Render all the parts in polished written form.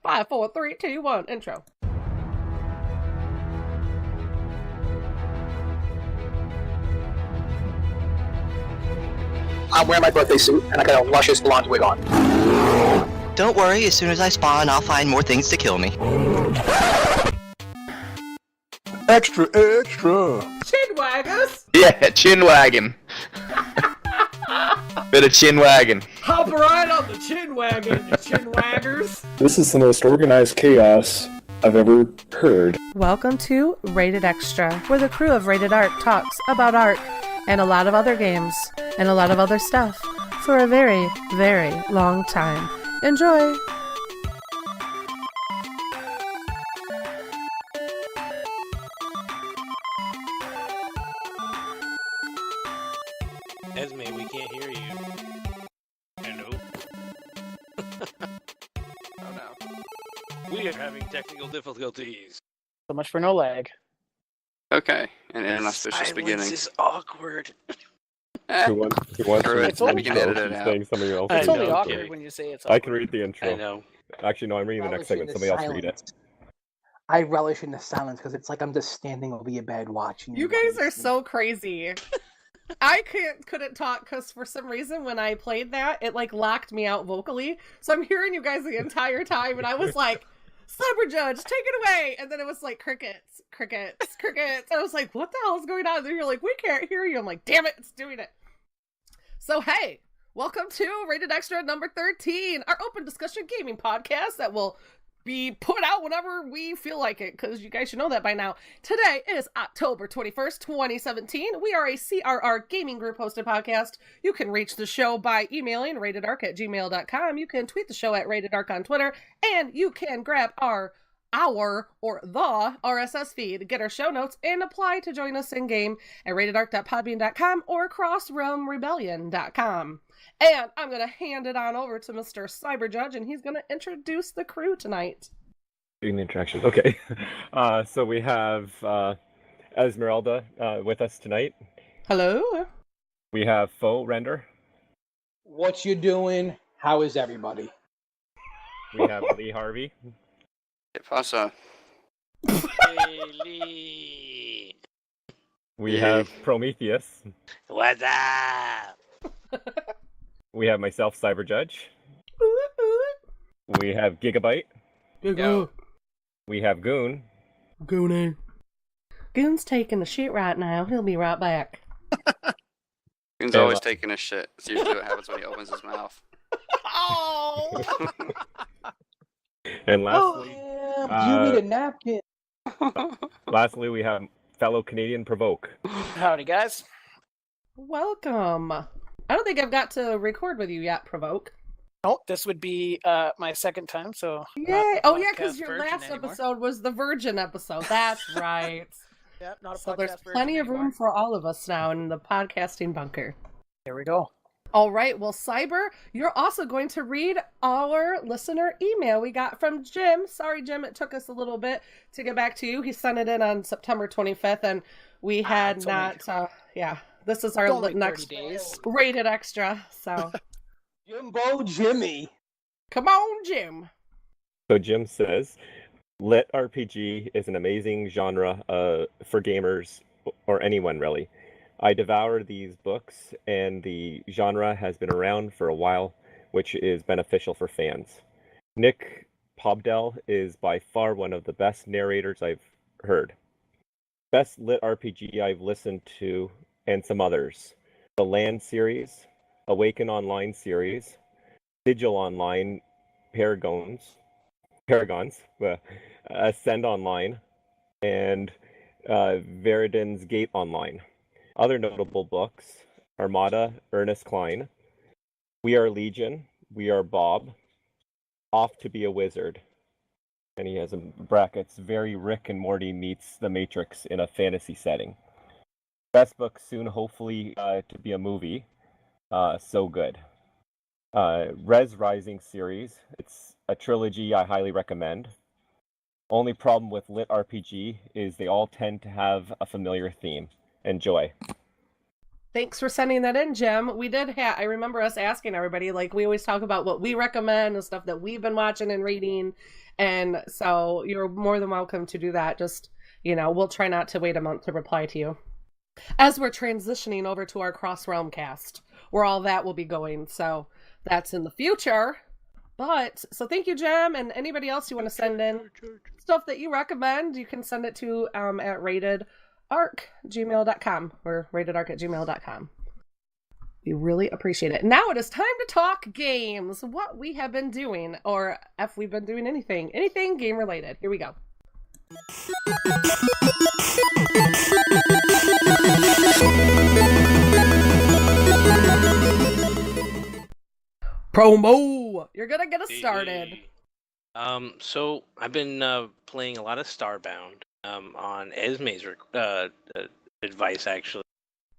5, 4, 3, 2, 1, intro. I'm wearing my birthday suit, and I got a luscious blonde wig on. Don't worry, as soon as I spawn, I'll find more things to kill me. Extra, extra! Chinwaggers! Yeah, chin wagon. Bit of chin wagon. Hop right on the chin wagon, you chinwaggers! This is the most organized chaos I've ever heard. Welcome to Rated Extra, where the crew of Rated Arc talks about Arc and a lot of other games and a lot of other stuff for a very, very long time. Enjoy! Esme, we can't hear you. Hello? Oh no. We are having technical difficulties. So much for no lag. Okay, an inauspicious Silence beginning. is awkward. Who wants It's to only- We can edit it out. saying somebody else? I It's know, only I'm awkward kidding. when you say it's I awkward. can read the intro. I know. Actually, no, I'm reading the next segment. Somebody else read it. I relish in the silence because it's like I'm just standing over your bed watching You guys are so crazy. I couldn't talk because for some reason when I played that, it like locked me out vocally. So I'm hearing you guys the entire time and I was like, Cyberjudge, take it away! And then it was like crickets, crickets, crickets. I was like, what the hell is going on? And then you're like, we can't hear you. I'm like, damn it, it's doing it. So hey, welcome to Rated Extra number 13, our open discussion gaming podcast that will be put out whenever we feel like it, because you guys should know that by now. Today is October 21st, 2017. We are a CRR Gaming Group hosted podcast. You can reach the show by emailing ratedarc@gmail.com. You can tweet the show at ratedarc on Twitter, and you can grab the RSS feed, get our show notes, and apply to join us in-game at ratedarc.podbean.com or crossrealmrebellion.com. And I'm going to hand it on over to Mr. Cyberjudge, and he's going to introduce the crew tonight. Doing the introduction. Okay. So we have Esmeralda with us tonight. Hello? We have Faux Render. What you doing? How is everybody? We have Lee Harvey. ¿Qué pasa? Hey, Lee. We have Prometheus. What's up? We have myself, Cyberjudge. We have Gigabyte. Yo. We have Goon. Goonie. Goon's taking the shit right now. He'll be right back. Goon's Yeah, always well- taking a shit. It's usually what happens when he opens his mouth. Oh! And Oh, lastly, yeah, you need a napkin. lastly, we have fellow Canadian Provoke. Howdy, guys. Welcome. I don't think I've got to record with you yet, Provoke. Oh, this would be my second time, so... Yay! not Oh yeah, because podcast your virgin last anymore. episode was the Virgin episode. That's right. Yep, not a So podcast there's virgin plenty of anymore. room for all of us now in the podcasting bunker. There we go. All right, well, Cyber, you're also going to read our listener email we got from Jim. Sorry, Jim, it took us a little bit to get back to you. He sent it in on September 25th, and we had it's not, this is our It's only 30 next days. rated extra, so Jimbo Jimmy. come on, Jim. So Jim says, LitRPG is an amazing genre for gamers, or anyone really. I devour these books, and the genre has been around for a while, which is beneficial for fans. Nick podehl is by far one of the best narrators I've heard. Best lit RPG I've listened to, and some others. The Land series, Awaken Online series, Sigil Online, Paragons, Ascend Online, and Veridians Gate Online. Other notable books, Armada, Ernest ClineWe, We Are Legion, We Are Bob, Off to Be a Wizard. And he has in brackets, very Rick and Morty meets The Matrix in a fantasy setting. Best book soon, hopefully, to be a movie. So good. Res Rising series, it's a trilogy I highly recommend. Only problem with lit RPG is they all tend to have a familiar theme. Enjoy. Thanks for sending that in, Jim. We did I remember us asking everybody, like, we always talk about what we recommend and stuff that we've been watching and reading. And so you're more than welcome to do that. Just, we'll try not to wait a month to reply to you. As we're transitioning over to our Cross Realm cast, where all that will be going. So that's in the future. But, so thank you, Jim. And anybody else you want to send in stuff that you recommend, you can send it to at ratedArc@gmail.com or ratedArc@gmail.com. We really appreciate it. Now it is time to talk games. What we have been doing, or if we've been doing anything game related. Here we go. Promo! You're gonna get us started. So I've been playing a lot of Starbound on Esme's advice, actually.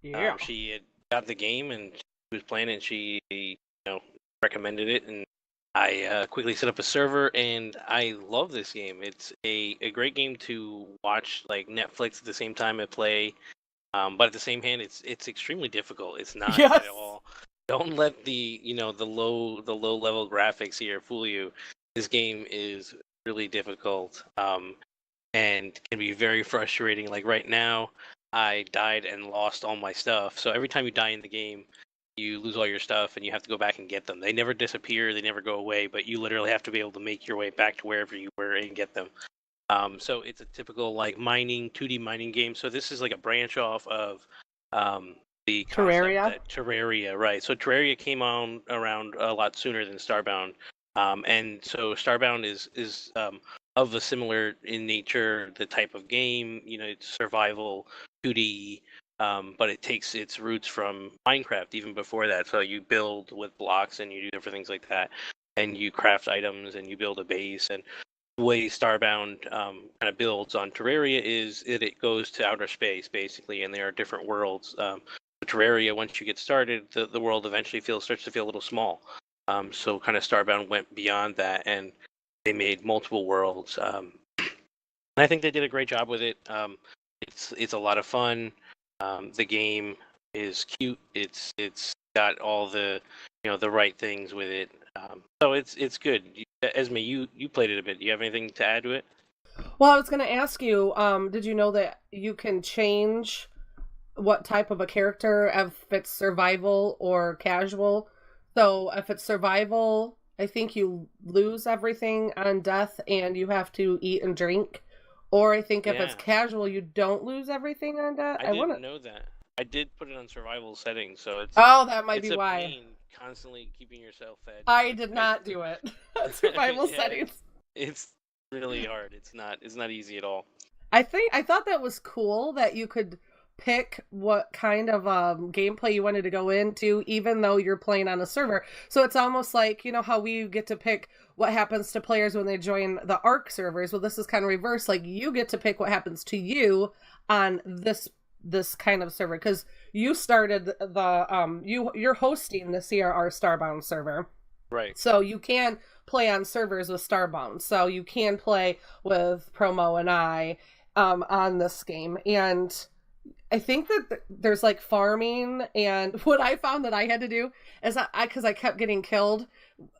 Yeah. She had got the game and she was playing it, and she recommended it, and I quickly set up a server, and I love this game. It's a great game to watch like Netflix at the same time and play, but at the same hand, it's extremely difficult. It's not Yes. at all. Don't let the low level graphics here fool you. This game is really difficult, and can be very frustrating. Like right now, I died and lost all my stuff. So every time you die in the game, you lose all your stuff, and you have to go back and get them. They never disappear, they never go away, but you literally have to be able to make your way back to wherever you were and get them. So it's a typical like 2D mining game. So this is like a branch off of the Terraria? Terraria, right? So Terraria came on around a lot sooner than Starbound, and so Starbound is of a similar in nature, the type of game. It's survival 2D, but it takes its roots from Minecraft even before that. So you build with blocks and you do different things like that, and you craft items and you build a base. And the way Starbound kind of builds on Terraria is it goes to outer space basically, and there are different worlds. Terraria, once you get started, the world eventually starts to feel a little small. So kind of Starbound went beyond that, and they made multiple worlds. And I think they did a great job with it. It's a lot of fun. The game is cute. It's got all the the right things with it. So it's good. Esme, you played it a bit. Do you have anything to add to it? Well, I was going to ask you, did you know that you can change what type of a character, if it's survival or casual? So if it's survival, I think you lose everything on death and you have to eat and drink. Or I think if it's casual, you don't lose everything on death. I didn't know that. I did put it on survival settings, so it's that might be why. Pain constantly keeping yourself fed. I did not do it. Survival settings. It's really hard. It's not easy at all. I thought that was cool that you could pick what kind of gameplay you wanted to go into, even though you're playing on a server. So it's almost like, how we get to pick what happens to players when they join the ARC servers. Well, this is kind of reverse. Like, you get to pick what happens to you on this kind of server, because you started you're hosting the CRR Starbound server. Right. So you can play on servers with Starbound. So you can play with Promo and I on this game. And I think that there's like farming, and what I found that I had to do is because I kept getting killed,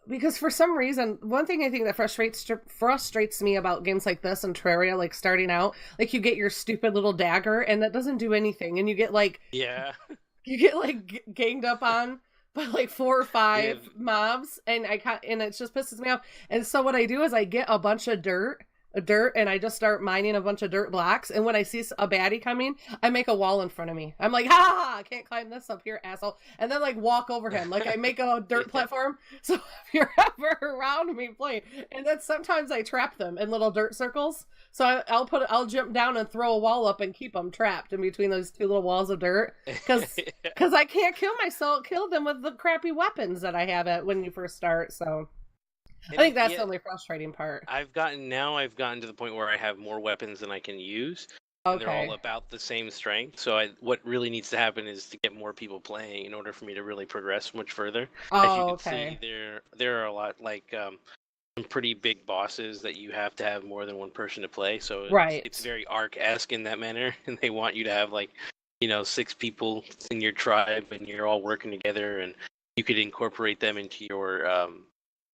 because for some reason, one thing I think that frustrates me about games like this and Terraria, like starting out, like you get your stupid little dagger and that doesn't do anything, and you get like ganged up on by like 4 or 5 mobs, and it just pisses me off. And so what I do is I get a bunch of dirt, and I just start mining a bunch of dirt blocks, and when I see a baddie coming, I make a wall in front of me. I'm like, ha, I can't climb this up here, asshole, and then like walk over him. Like I make a dirt platform, so if you're ever around me playing, and then sometimes I trap them in little dirt circles, so I'll jump down and throw a wall up and keep them trapped in between those 2 little walls of dirt, because I can't kill them with the crappy weapons that I have when you first start. So I think that's the only frustrating part. I've gotten to the point where I have more weapons than I can use. And they're all about the same strength. So what really needs to happen is to get more people playing in order for me to really progress much further. As you can see, there are a lot like some pretty big bosses that you have to have more than one person to play. So it's very Arc-esque in that manner, and they want you to have like 6 people in your tribe, and you're all working together, and you could incorporate them into your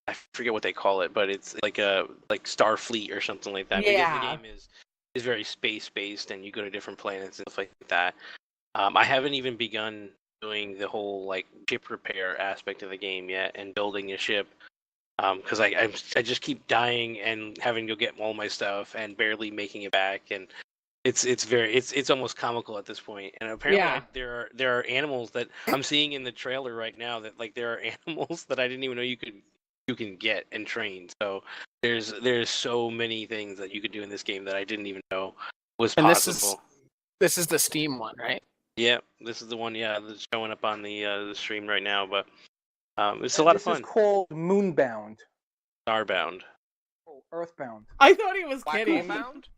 I forget what they call it, but it's like Starfleet or something like that. Because the Yeah. game is very space based, and you go to different planets and stuff like that. I haven't even begun doing the whole like ship repair aspect of the game yet, and building a ship. Because I just keep dying and having to go get all my stuff and barely making it back, and it's almost comical at this point. And apparently there are animals that I'm seeing in the trailer right now that like there are animals that I didn't even know you can get and train. So there's so many things that you could do in this game that I didn't even know was And possible. this is the Steam one, right? Yeah, this is the one. Yeah, that's showing up on the stream right now. But it's a lot of fun. This is called Moonbound. Starbound. Oh, Earthbound. I thought he was Black kidding. Hole Bound?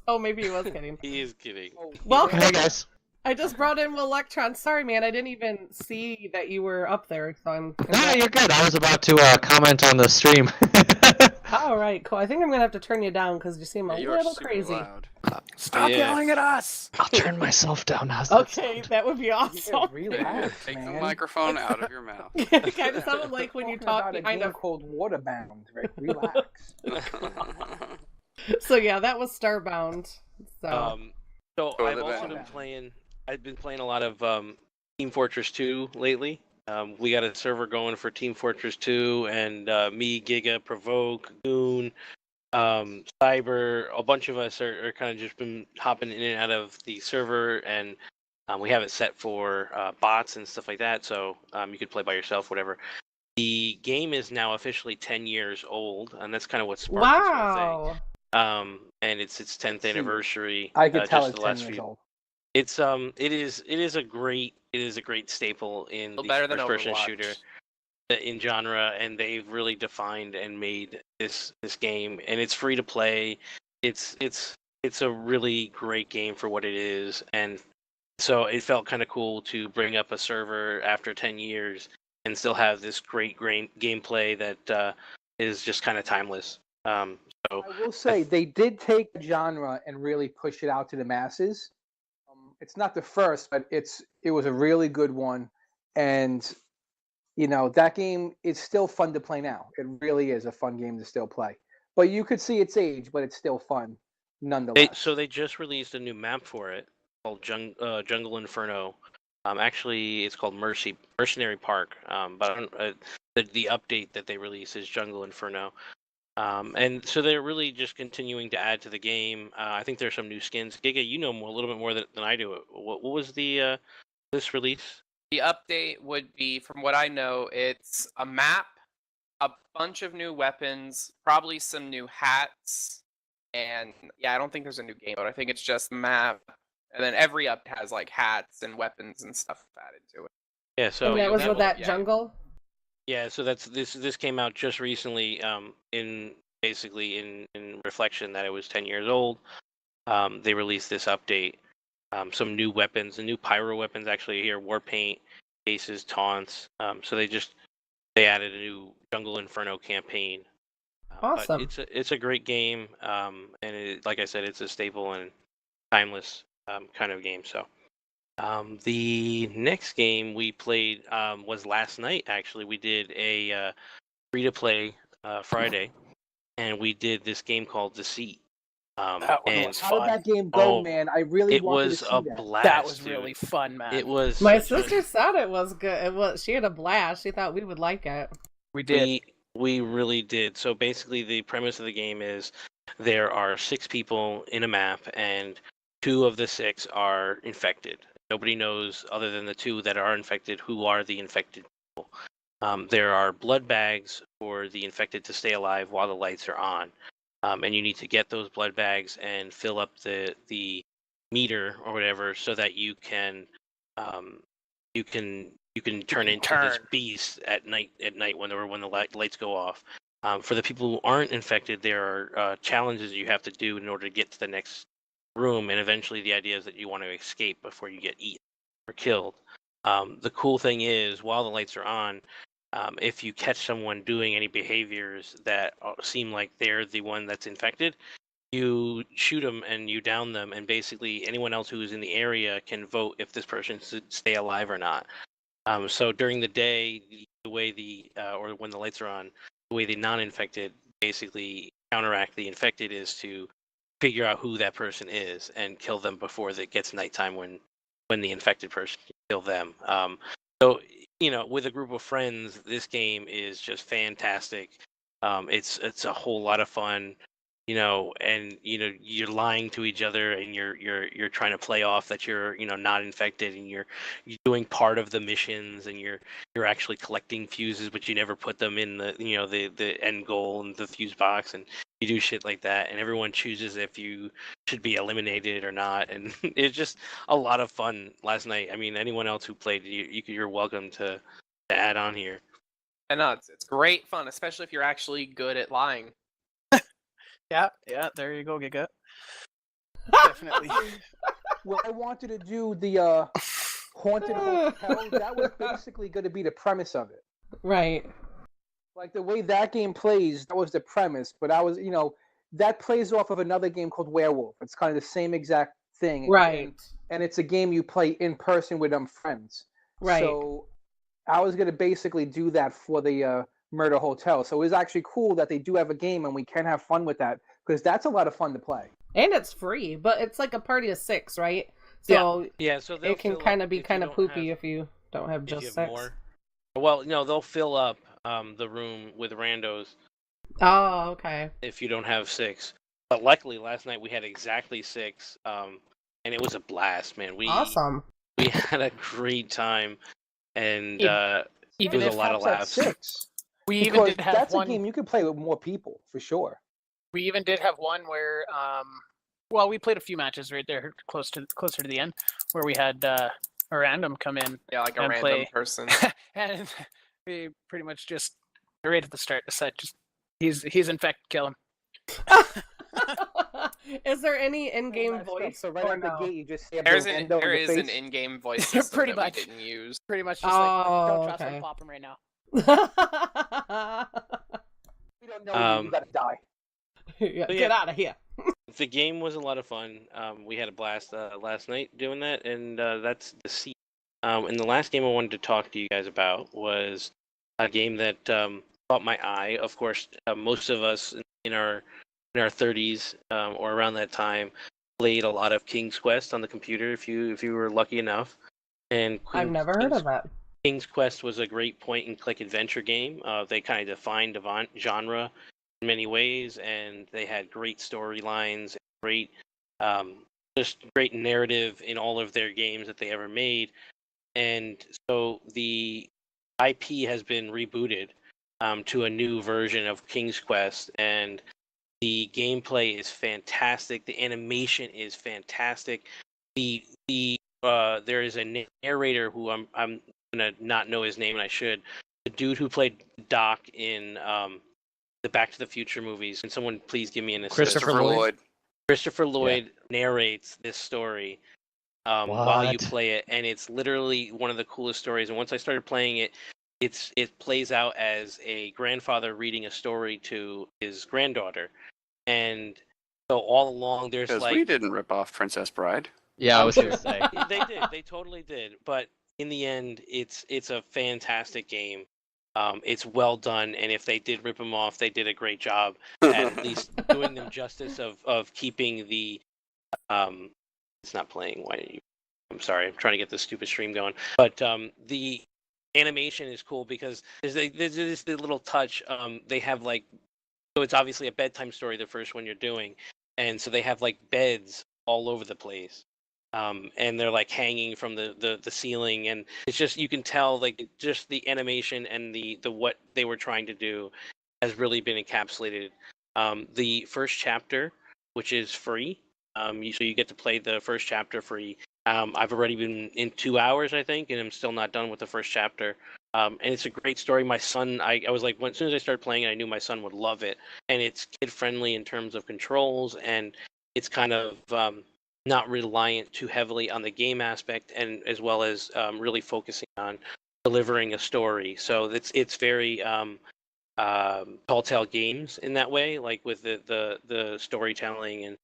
Oh, maybe he was kidding. He is kidding. Oh, Welcome. Hey guys. I just brought in Willektron. Sorry, man, I didn't even see that you were up there. So I'm. No, you're good. I was about to comment on the stream. All right, cool. I think I'm gonna have to turn you down because you seem a You are little super crazy. loud. Stop Yeah. yelling at us! I'll turn myself down. How's Okay, that would be awesome. Relax, Take the man. microphone out of your mouth. It kind of sounded like when you Talking talk about a behind game a. called Waterbound. Right? Relax. So yeah, that was Starbound. So So Oh, I've the also bad. been playing. I've been playing a lot of Team Fortress 2 lately. We got a server going for Team Fortress 2, and me, Giga, Provoke, Goon, Cyber, a bunch of us are kind of just been hopping in and out of the server, and we have it set for bots and stuff like that, so you could play by yourself, whatever. The game is now officially 10 years old, and that's kind of what sparked this whole thing. wow. And it's its 10th See, anniversary. I could tell just it's the 10 last years few. old. It's it is a great staple in Still the better than first person Overwatch. shooter in genre, and they've really defined and made this game, and it's free to play. It's a really great game for what it is, and so it felt kind of cool to bring up a server after 10 years and still have this great gameplay that is just kind of timeless. So I will say they did take the genre and really push it out to the masses. It's not the first, but it was a really good one, and that game is still fun to play now. It really is a fun game to still play. But you could see its age, but it's still fun nonetheless. So they just released a new map for it called Jungle Inferno. Actually, it's called Mercenary Park. But I don't, the update that they released is Jungle Inferno. And so they're really just continuing to add to the game. I think there's some new skins. Giga, you know a little bit more than I do. What was the this release? The update would be, from what I know, it's a map, a bunch of new weapons, probably some new hats, and yeah, I don't think there's a new game mode. I think it's just the map, and then every update has like hats and weapons and stuff added to it. Yeah, so And that was with that yeah. jungle. Yeah, so that's this came out just recently. In reflection that it was 10 years old. They released this update. Some new weapons, the new pyro weapons actually here, war paint, cases, taunts. So they added a new Jungle Inferno campaign. Awesome. But it's a great game, and like I said, it's a staple and timeless kind of game. So the next game we played was last night. Actually, we did a free to play Friday, and we did this game called Deceit. That one and was How did fun. that game go, Oh, man? I really it wanted was to see a that. blast. That was dude. really fun, man. It was. My such a- sister said it was good. She had a blast. She thought we would like it. We did. We really did. So basically, the premise of the game is there are 6 people in a map, and 2 of the 6 are infected. Nobody knows, other than the 2 that are infected, who are the infected people. There are blood bags for the infected to stay alive while the lights are on, and you need to get those blood bags and fill up the meter or whatever, so that you can turn into this beast at night when the lights go off. For the people who aren't infected, there are challenges you have to do in order to get to the next room, and eventually the idea is that you want to escape before you get eaten or killed. The cool thing is, while the lights are on, if you catch someone doing any behaviors that seem like they're the one that's infected, you shoot them and you down them, and basically anyone else who is in the area can vote if this person should stay alive or not. So during the day, the way or when the lights are on, the way the non-infected basically counteract the infected is to figure out who that person is and kill them before it gets nighttime when the infected person can kill them. So with a group of friends, this game is just fantastic. It's a whole lot of fun. And you're lying to each other, and you're trying to play off that you're not infected, and you're doing part of the missions, and you're actually collecting fuses, but you never put them in the end goal and the fuse box, and you do shit like that, and everyone chooses if you should be eliminated or not, and it's just a lot of fun last night. I mean, anyone else who played, you're welcome to add on here. And it's great fun, especially if you're actually good at lying. Yeah, there you go, Giga. Definitely. When I wanted to do the haunted hotel, that was basically going to be the premise of it. Right. Like the way that game plays, that was the premise. But I was, that plays off of another game called Werewolf. It's kind of the same exact thing. Right. And it's a game you play in person with friends. Right. So I was going to basically do that for the Murder Hotel. So it was actually cool that they do have a game and we can have fun with that, because that's a lot of fun to play. And it's free, but it's like a party of 6, right? So yeah, so it can kind of be kind of poopy if you don't have just 6. More. Well, no, they'll fill up the room with randos. Oh, okay. If you don't have 6. But luckily last night we had exactly 6, and it was a blast, man. Awesome. We had a great time, and even it was a lot of laughs. 6. Even did have that's one... a game you can play with more people, for sure. We even did have one where, we played a few matches right there closer to the end, where we had a random come in. Yeah, like a random person. And we pretty much just, right at the start, decided he's infected, kill him. Is there any in-game voice? So right out the gate, you just say there is an in-game voice system pretty that much. we didn't use. Pretty much just don't trust him, pop him right now. We don't know you gotta die. Get out of here. The game was a lot of fun. We had a blast last night doing that, and that's Deceit. And the last game I wanted to talk to you guys about was a game that caught my eye. Of course, most of us in our 30s or around that time played a lot of King's Quest on the computer. If you were lucky enough, and I've never heard of that. King's Quest was a great point-and-click adventure game. They kind of defined the genre in many ways, and they had great storylines, great, just great narrative in all of their games that they ever made. And so the IP has been rebooted to a new version of King's Quest, and the gameplay is fantastic. The animation is fantastic. There is a narrator who I'm gonna not know his name, and I should. The dude who played Doc in the Back to the Future movies. Can someone please give me an assist? Christopher Lloyd. Christopher Lloyd narrates this story while you play it, and it's literally one of the coolest stories. And once I started playing it, it plays out as a grandfather reading a story to his granddaughter, and so all along there's Because like we didn't rip off Princess Bride. Yeah, I was gonna say. They did. They totally did. But in the end, it's a fantastic game. It's well done, and if they did rip them off, they did a great job at least doing them justice of keeping the. It's not playing. Why did you? I'm sorry. I'm trying to get the stupid stream going. But the animation is cool because there's this little touch. They have so it's obviously a bedtime story, the first one you're doing, and so they have beds all over the place. And they're hanging from the ceiling, and it's just, you can tell just the animation and the what they were trying to do has really been encapsulated. The first chapter, which is free, so you get to play the first chapter free. I've already been in 2 hours, I think, and I'm still not done with the first chapter. And it's a great story. My son, I was as soon as I started playing it, I knew my son would love it. And it's kid friendly in terms of controls, and it's kind of not reliant too heavily on the game aspect, and as well as really focusing on delivering a story. So it's very Tall Tale Games in that way, like with the storytelling and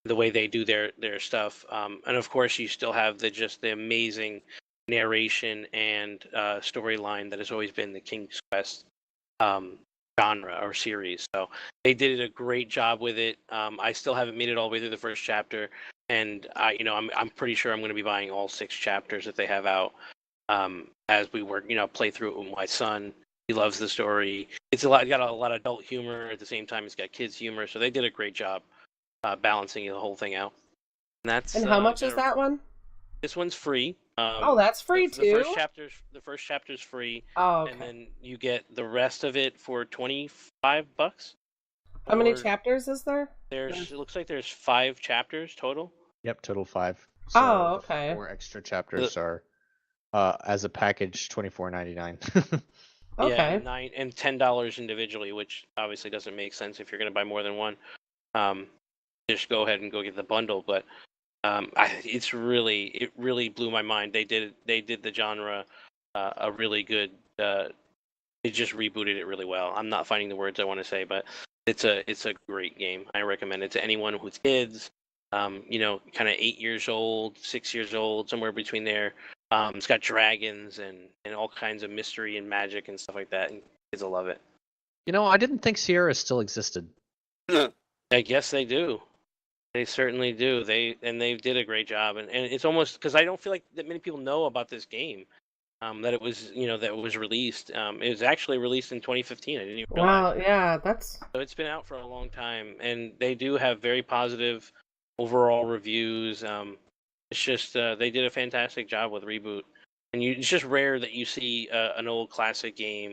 the way they do their stuff. And of course, you still have the amazing narration and storyline that has always been the King's Quest genre or series. So they did a great job with it. I still haven't made it all the way through the first chapter, and I'm pretty sure I'm going to be buying all 6 chapters that they have out as we work, play through it with my son. He loves the story. It's got a lot of adult humor at the same time. It's got kids humor, so they did a great job balancing the whole thing out. And that's And how much is that one? This one's free. That's free too. The first chapter's free. Oh, okay. And then you get the rest of it for $25. How many chapters is there? It looks like there's 5 chapters total. Yep, total 5. So oh, okay. 4 extra chapters are as a package $24.99. Okay. Yeah, $9 and $10 individually, which obviously doesn't make sense if you're going to buy more than one. Just go ahead and go get the bundle. But it really blew my mind. They did the genre a really good. They just rebooted it really well. I'm not finding the words I want to say, but it's a great game. I recommend it to anyone with kids. Kind of 8 years old, 6 years old, somewhere between there. It's got dragons and all kinds of mystery and magic and stuff like that, and kids will love it. I didn't think Sierra still existed. I guess they do. They certainly do. They did a great job, and it's almost because I don't feel like that many people know about this game. That it was released. It was actually released in 2015. I didn't even realize. Wow, yeah, that's. So it's been out for a long time, and they do have very positive overall reviews. It's just they did a fantastic job with reboot, and it's just rare that you see an old classic game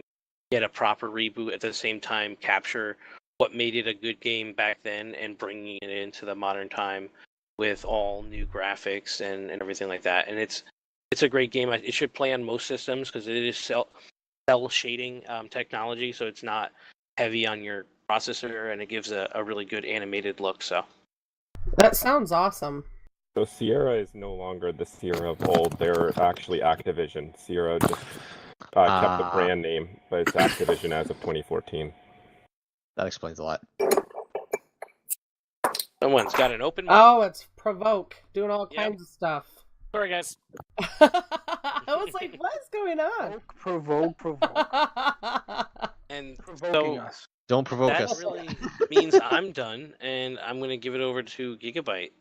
get a proper reboot at the same time, capture what made it a good game back then, and bringing it into the modern time with all new graphics and everything like that. And it's a great game. It should play on most systems because it is cell shading technology, so it's not heavy on your processor, and it gives a really good animated look. So that sounds awesome. So Sierra is no longer the Sierra of old. They're actually Activision. Sierra just kept the brand name, but it's Activision as of 2014. That explains a lot. Someone's got an open mic. Oh, it's Provoke doing all kinds of stuff. Sorry, guys. I was like, what is going on? Provoke. And Provoking so us. Don't provoke that us. really means I'm done, and I'm going to give it over to Gigabyte.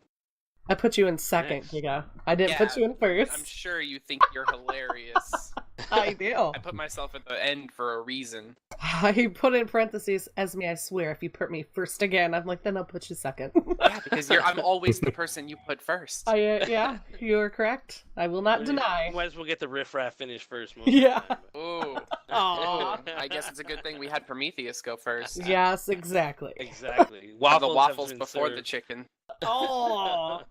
I put you in second, Nice. Giga. I didn't put you in first. I'm sure you think you're hilarious. I do. I put myself at the end for a reason. I put in parentheses, Esme, I swear, if you put me first again, I'm like, then I'll put you second. Yeah, because I'm always the person you put first. Yeah, you are correct. I will not deny. Might as well get the riffraff finish first. Yeah. Ooh. Aw. I guess it's a good thing we had Prometheus go first. Yes, exactly. Exactly. Have the have waffles been before the served. chicken. Oh.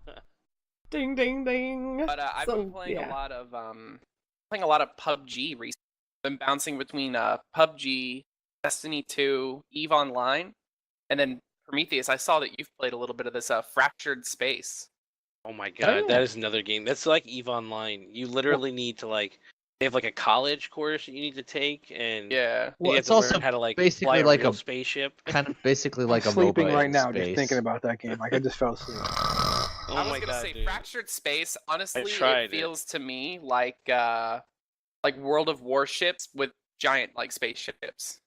Ding, ding, ding. But I've been playing a lot of PubG recently. Been bouncing between PubG, Destiny 2, EVE Online, and then Prometheus. I saw that you've played a little bit of this Fractured Space. Oh my god, that is another game. That's like EVE Online. You literally need to they have a college course that you need to take, and yeah, well, you have it's to also learn how to basically fly like a a spaceship. Kind of basically like I'm a sleeping MOBA right in now space. just thinking about that game. I just fell asleep. Oh I was my gonna god, say dude. Fractured Space. Honestly, tried it feels to me like World of Warships with giant spaceships.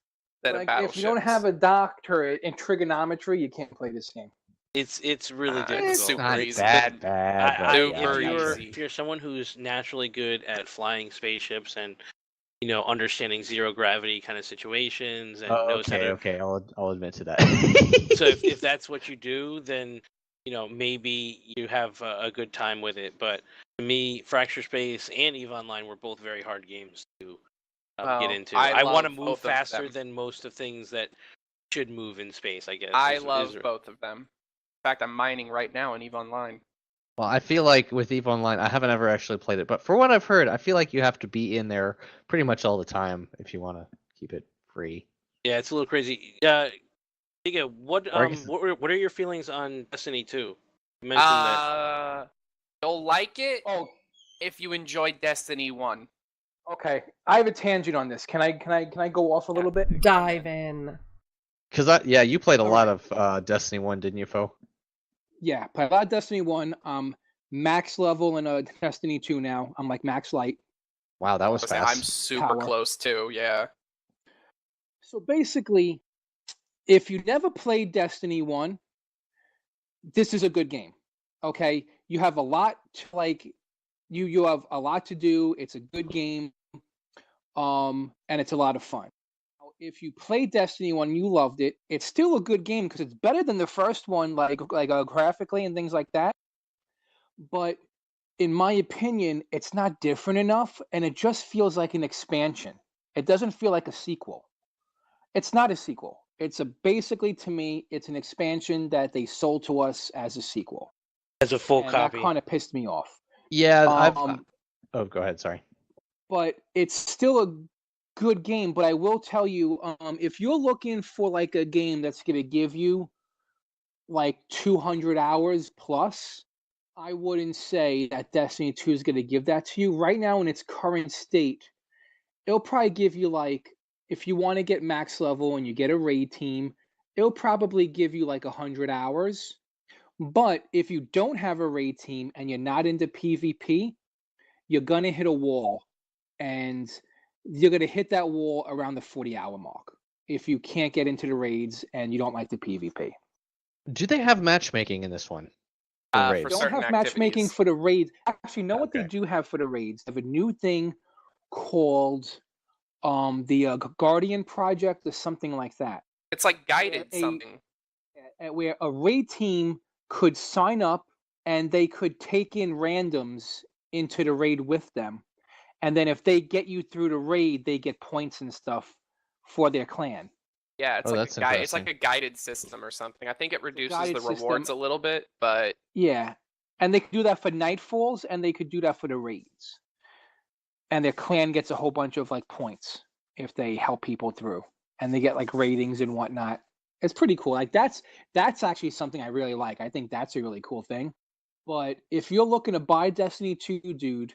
That Like, if you don't have a doctorate in trigonometry, you can't play this game. It's really It's difficult. super Not easy. that bad. but Super yeah. easy. If you're someone who's naturally good at flying spaceships and understanding zero gravity kind of situations and Oh, knows how to okay. I'll admit to that. so if that's what you do, then maybe you have a good time with it. But to me, Fracture Space and EVE Online were both very hard games to get into. I want to love move both of faster them. than most of things that should move in space, I guess. I love both of them. In fact, I'm mining right now in EVE Online. Well, I feel like with EVE Online, I haven't ever actually played it, but for what I've heard, I feel like you have to be in there pretty much all the time if you want to keep it free. Yeah, it's a little crazy. Giga, what Or I guess- what are your feelings on Destiny 2? You mentioned that. You'll like it Oh, if you enjoyed Destiny 1. Okay, I have a tangent on this. Can I go off a little bit? Dive in. Because you played a All lot right. of Destiny 1, didn't you, Fo? Yeah, played a lot of Destiny 1. Max level in Destiny 2 now. I'm like max light. Wow, that was fast. I'm super Power. close too. Yeah. So basically, if you never played Destiny 1, this is a good game. Okay, you have a lot to, like, you have a lot to do. It's a good game, and it's a lot of fun. If you played Destiny 1, you loved it. It's still a good game because it's better than the first one, like graphically and things like that. But in my opinion, it's not different enough, and it just feels like an expansion. It doesn't feel like a sequel. It's not a sequel. It's basically, to me, it's an expansion that they sold to us as a sequel. As a full And copy. that kind of pissed me off. Yeah, Oh, go ahead. Sorry. But it's still a good game. But I will tell you, if you're looking for like a game that's going to give you like 200 hours plus, I wouldn't say that Destiny 2 is going to give that to you. Right now, in its current state, it'll probably give you, like, if you want to get max level and you get a raid team, it'll probably give you like 100 hours. But if you don't have a raid team and you're not into PvP, you're going to hit a wall. And you're going to hit that wall around the 40-hour mark if you can't get into the raids and you don't like the PvP. Do they have matchmaking in this one? For They don't certain have matchmaking activities. for the raids. Actually, know what they Okay. do have for the raids? They have a new thing called the Guardian Project or something like that. It's like guided a- something. Where a raid team could sign up and they could take in randoms into the raid with them. And then if they get you through the raid, they get points and stuff for their clan. Yeah, it's Oh, like that's it's like a guided system or something. I think it reduces guided the rewards a little bit, but Yeah. And they could do that for Nightfalls and they could do that for the raids. And their clan gets a whole bunch of like points if they help people through. And they get like ratings and whatnot. It's pretty cool. Like that's actually something I really like. I think that's a really cool thing. But if you're looking to buy Destiny 2, dude,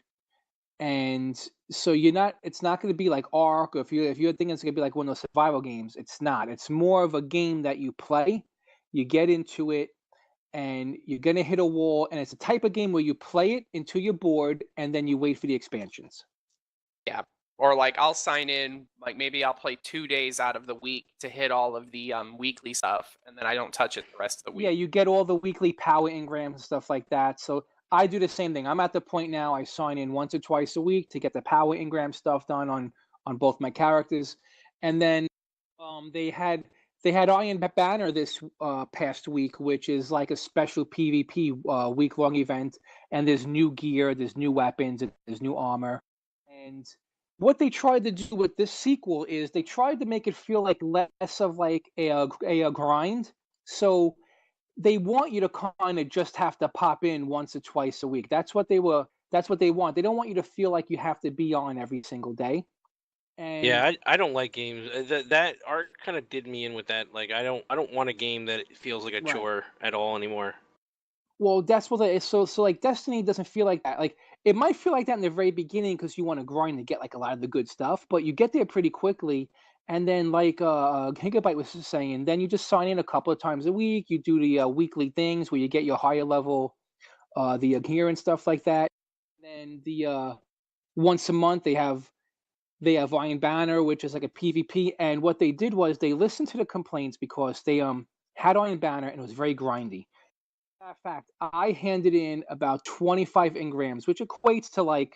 and so it's not going to be like Ark, or if you're thinking it's going to be like one of those survival games, it's not. It's more of a game that you play, you get into it, and you're going to hit a wall, and it's a type of game where you play it until you're bored, and then you wait for the expansions. yeah. Or like I'll sign in, like maybe I'll play 2 days out of the week to hit all of the weekly stuff, and then I don't touch it the rest of the week. Yeah, you get all the weekly power engrams and stuff like that. So I do the same thing. I'm at the point now I sign in once or twice a week to get the power engram stuff done on both my characters. And then they had Iron Banner this past week, which is like a special PvP week-long event. And there's new gear, there's new weapons, there's new armor. And what they tried to do with this sequel is they tried to make it feel like less of like a grind. So they want you to kind of just have to pop in once or twice a week. That's what they want. They don't want you to feel like you have to be on every single day. And Yeah, I don't like games. That art kind of did me in with that. Like I don't want a game that feels like a chore at all anymore. Well, that's what it is. So like Destiny doesn't feel like that. Like it might feel like that in the very beginning because you want to grind to get like a lot of the good stuff, but you get there pretty quickly. And then like Gigabyte was just saying, then you just sign in a couple of times a week. You do the weekly things where you get your higher level the gear and stuff like that. And then the once a month they have Iron Banner, which is like a PvP. And what they did was they listened to the complaints because they had Iron Banner and it was very grindy. In fact, I handed in about 25 engrams, which equates to like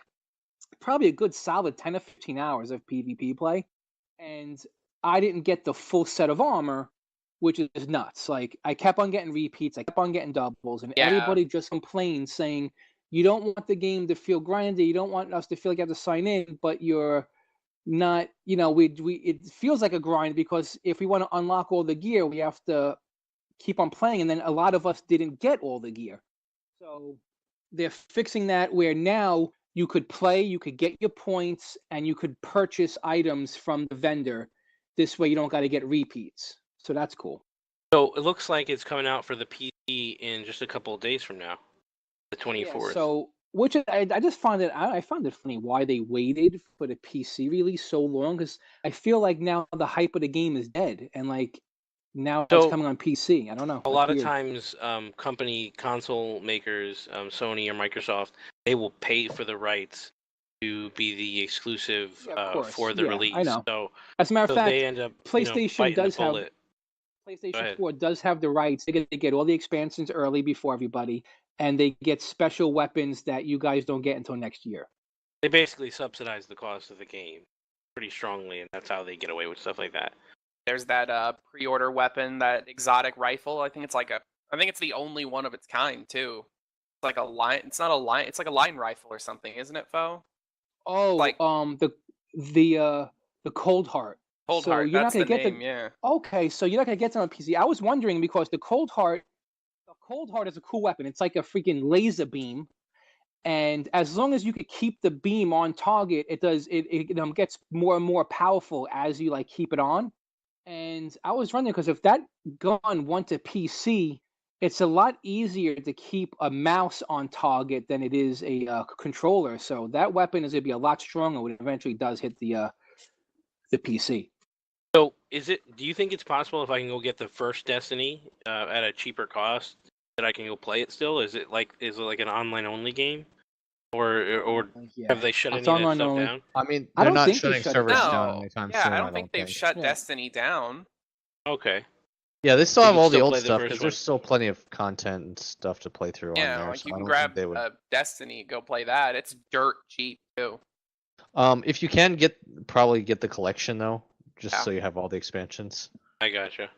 probably a good solid 10 or 15 hours of PvP play. And I didn't get the full set of armor, which is nuts. Like I kept on getting repeats, I kept on getting doubles, and everybody just complained saying, you don't want the game to feel grindy, you don't want us to feel like you have to sign in, but you're not, it feels like a grind because if we want to unlock all the gear, we have to keep on playing, and then a lot of us didn't get all the gear. So they're fixing that where now you could play, you could get your points, and you could purchase items from the vendor. This way you don't got to get repeats. So that's cool. So it looks like it's coming out for the PC in just a couple of days from now, the 24th. So Which I just find it I found it funny why they waited for the PC release so long, because I feel like now the hype of the game is dead, and like now it's So coming on PC. I don't know. a It's lot of weird. times, company console makers, Sony or Microsoft, they will pay for the rights to be the exclusive Yeah, of course. for the Yeah, I release. know. So, As a matter of so fact, they end up, PlayStation biting the does have bullet. Go PlayStation ahead. 4 does have the rights. They get all the expansions early before everybody, and they get special weapons that you guys don't get until next year. They basically subsidize the cost of the game pretty strongly, and that's how they get away with stuff like that. There's that pre-order weapon, that exotic rifle. I think it's the only one of its kind too. It's like a line. It's not a line. It's like a line rifle or something, isn't it, Fo? Oh, Like- the Cold Heart. Cold So Heart. you're not That's gonna the get name. Yeah. Okay, so you're not gonna get them on PC. I was wondering because the Cold Heart is a cool weapon. It's like a freaking laser beam, and as long as you could keep the beam on target, it gets more and more powerful as you like keep it on. And I was wondering because if that gun went to PC, it's a lot easier to keep a mouse on target than it is a controller. So that weapon is gonna be a lot stronger when it eventually does hit the PC. So, do you think it's possible if I can go get the first Destiny at a cheaper cost that I can go play it still? Is it like an online only game, or Yeah. have they shut It's any of that online stuff only. down? I mean, I they're don't not think they shutting shut it servers down. down No. anytime Yeah, soon. I don't think they've shut Yeah. Destiny down. Okay. Yeah, they still You have can all the still old play the stuff first because one. there's still plenty of content and stuff to play through on Yeah, there. like So you I can don't grab think they would. Destiny, go play that. It's dirt cheap too. If you can probably get the collection though, just Yeah. so you have all the expansions. I gotcha.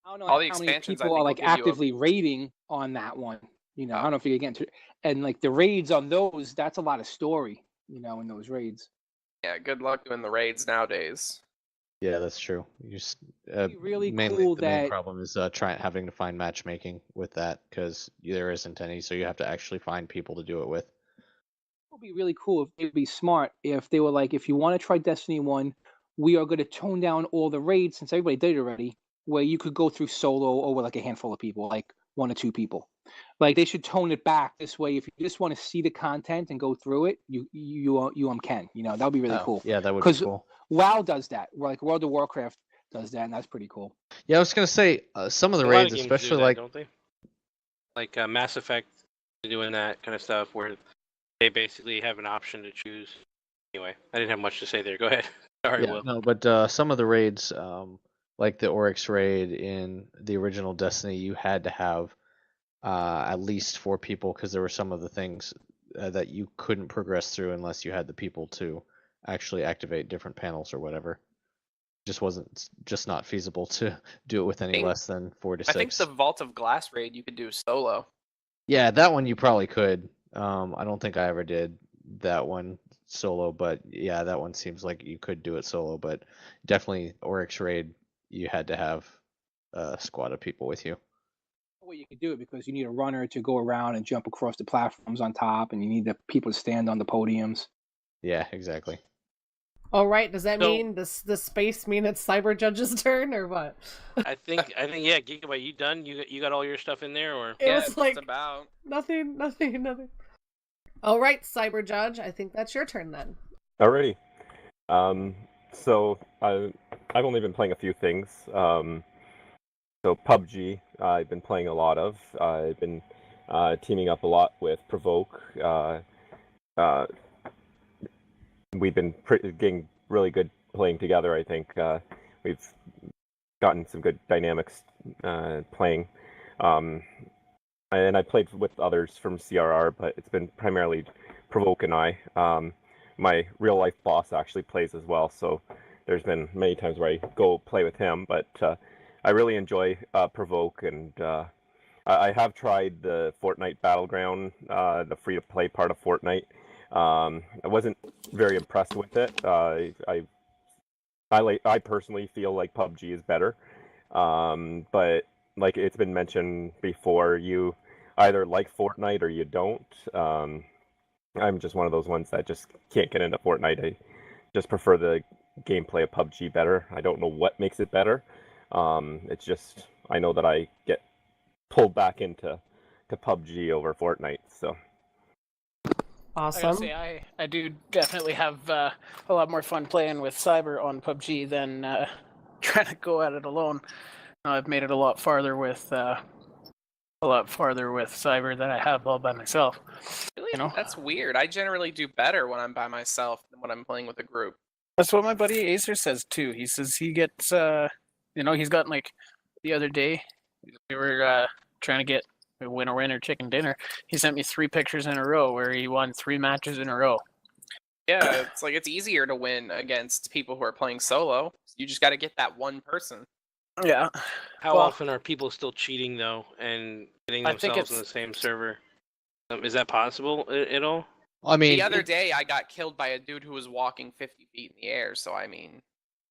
I don't know All the how many expansions, I people are think, like will give you a- actively raiding on that one. I Oh. don't know if you can get into and like the raids on those. That's a lot of story, in those raids. Yeah, good luck doing the raids nowadays. Yeah, that's true. It'd be really mainly cool the main that problem is having to find matchmaking with that because there isn't any, so you have to actually find people to do it with. it would be really cool if they'd be smart if they were like, if you want to try Destiny 1, we are going to tone down all the raids since everybody did it already, where you could go through solo or with like a handful of people, like 1 or 2 people. Like they should tone it back this way. If you just want to see the content and go through it, you can. That would be really cool. Yeah, that would be cool. WoW does that. Like World of Warcraft does that, and that's pretty cool. Yeah, I was gonna say some of the A lot of raids, games especially do that, like don't they? Like Mass Effect, doing that kind of stuff where they basically have an option to choose. Anyway, I didn't have much to say there. Go ahead. Sorry, Will. no, but some of the raids, like the Oryx raid in the original Destiny, you had to have at least 4 people because there were some of the things that you couldn't progress through unless you had the people to actually activate different panels or whatever. Just wasn't not feasible to do it with any less than 4 to 6. I think the Vault of Glass raid you could do solo. Yeah, that one you probably could. I don't think I ever did that one solo, but yeah, that one seems like you could do it solo, but definitely Oryx raid you had to have a squad of people with you. Well, you could do it because you need a runner to go around and jump across the platforms on top, and you need the people to stand on the podiums. Yeah, exactly. All right. Does that mean the space mean it's Cyberjudge's turn or what? I think yeah, Gigabyte, you done? You got all your stuff in there, or It was just like about. nothing. All right, Cyberjudge. I think that's your turn then. Alrighty. So I've only been playing a few things. So PubG, I've been playing a lot of. I've been teaming up a lot with Provoke. We've been getting really good playing together. I think we've gotten some good dynamics playing. And I played with others from CRR, but it's been primarily Provoke and I. My real life boss actually plays as well, so there's been many times where I go play with him, but I really enjoy Provoke, and I have tried the Fortnite Battleground, the free-to-play part of Fortnite. I wasn't very impressed with it. I personally feel like PUBG is better, but like it's been mentioned before, you either like Fortnite or you don't. I'm just one of those ones that just can't get into Fortnite. I just prefer the gameplay of PUBG better. I don't know what makes it better. It's just I know that I get pulled back into PUBG over Fortnite. So I gotta Awesome. say, I do definitely have a lot more fun playing with Cyber on PUBG than trying to go at it alone. I've made it a lot farther with Cyber than I have all by myself. Really? You know? That's weird. I generally do better when I'm by myself than when I'm playing with a group. That's what my buddy Acer says too. He says he gets, he's gotten like the other day we were trying to get a winner chicken dinner. He sent me 3 pictures in a row where he won 3 matches in a row. Yeah, it's like it's easier to win against people who are playing solo. You just got to get that one person. Yeah. How Well- often are people still cheating though and getting I think themselves in the it's- same server? Is that possible at all? I mean, The other day, I got killed by a dude who was walking 50 feet in the air. So I mean,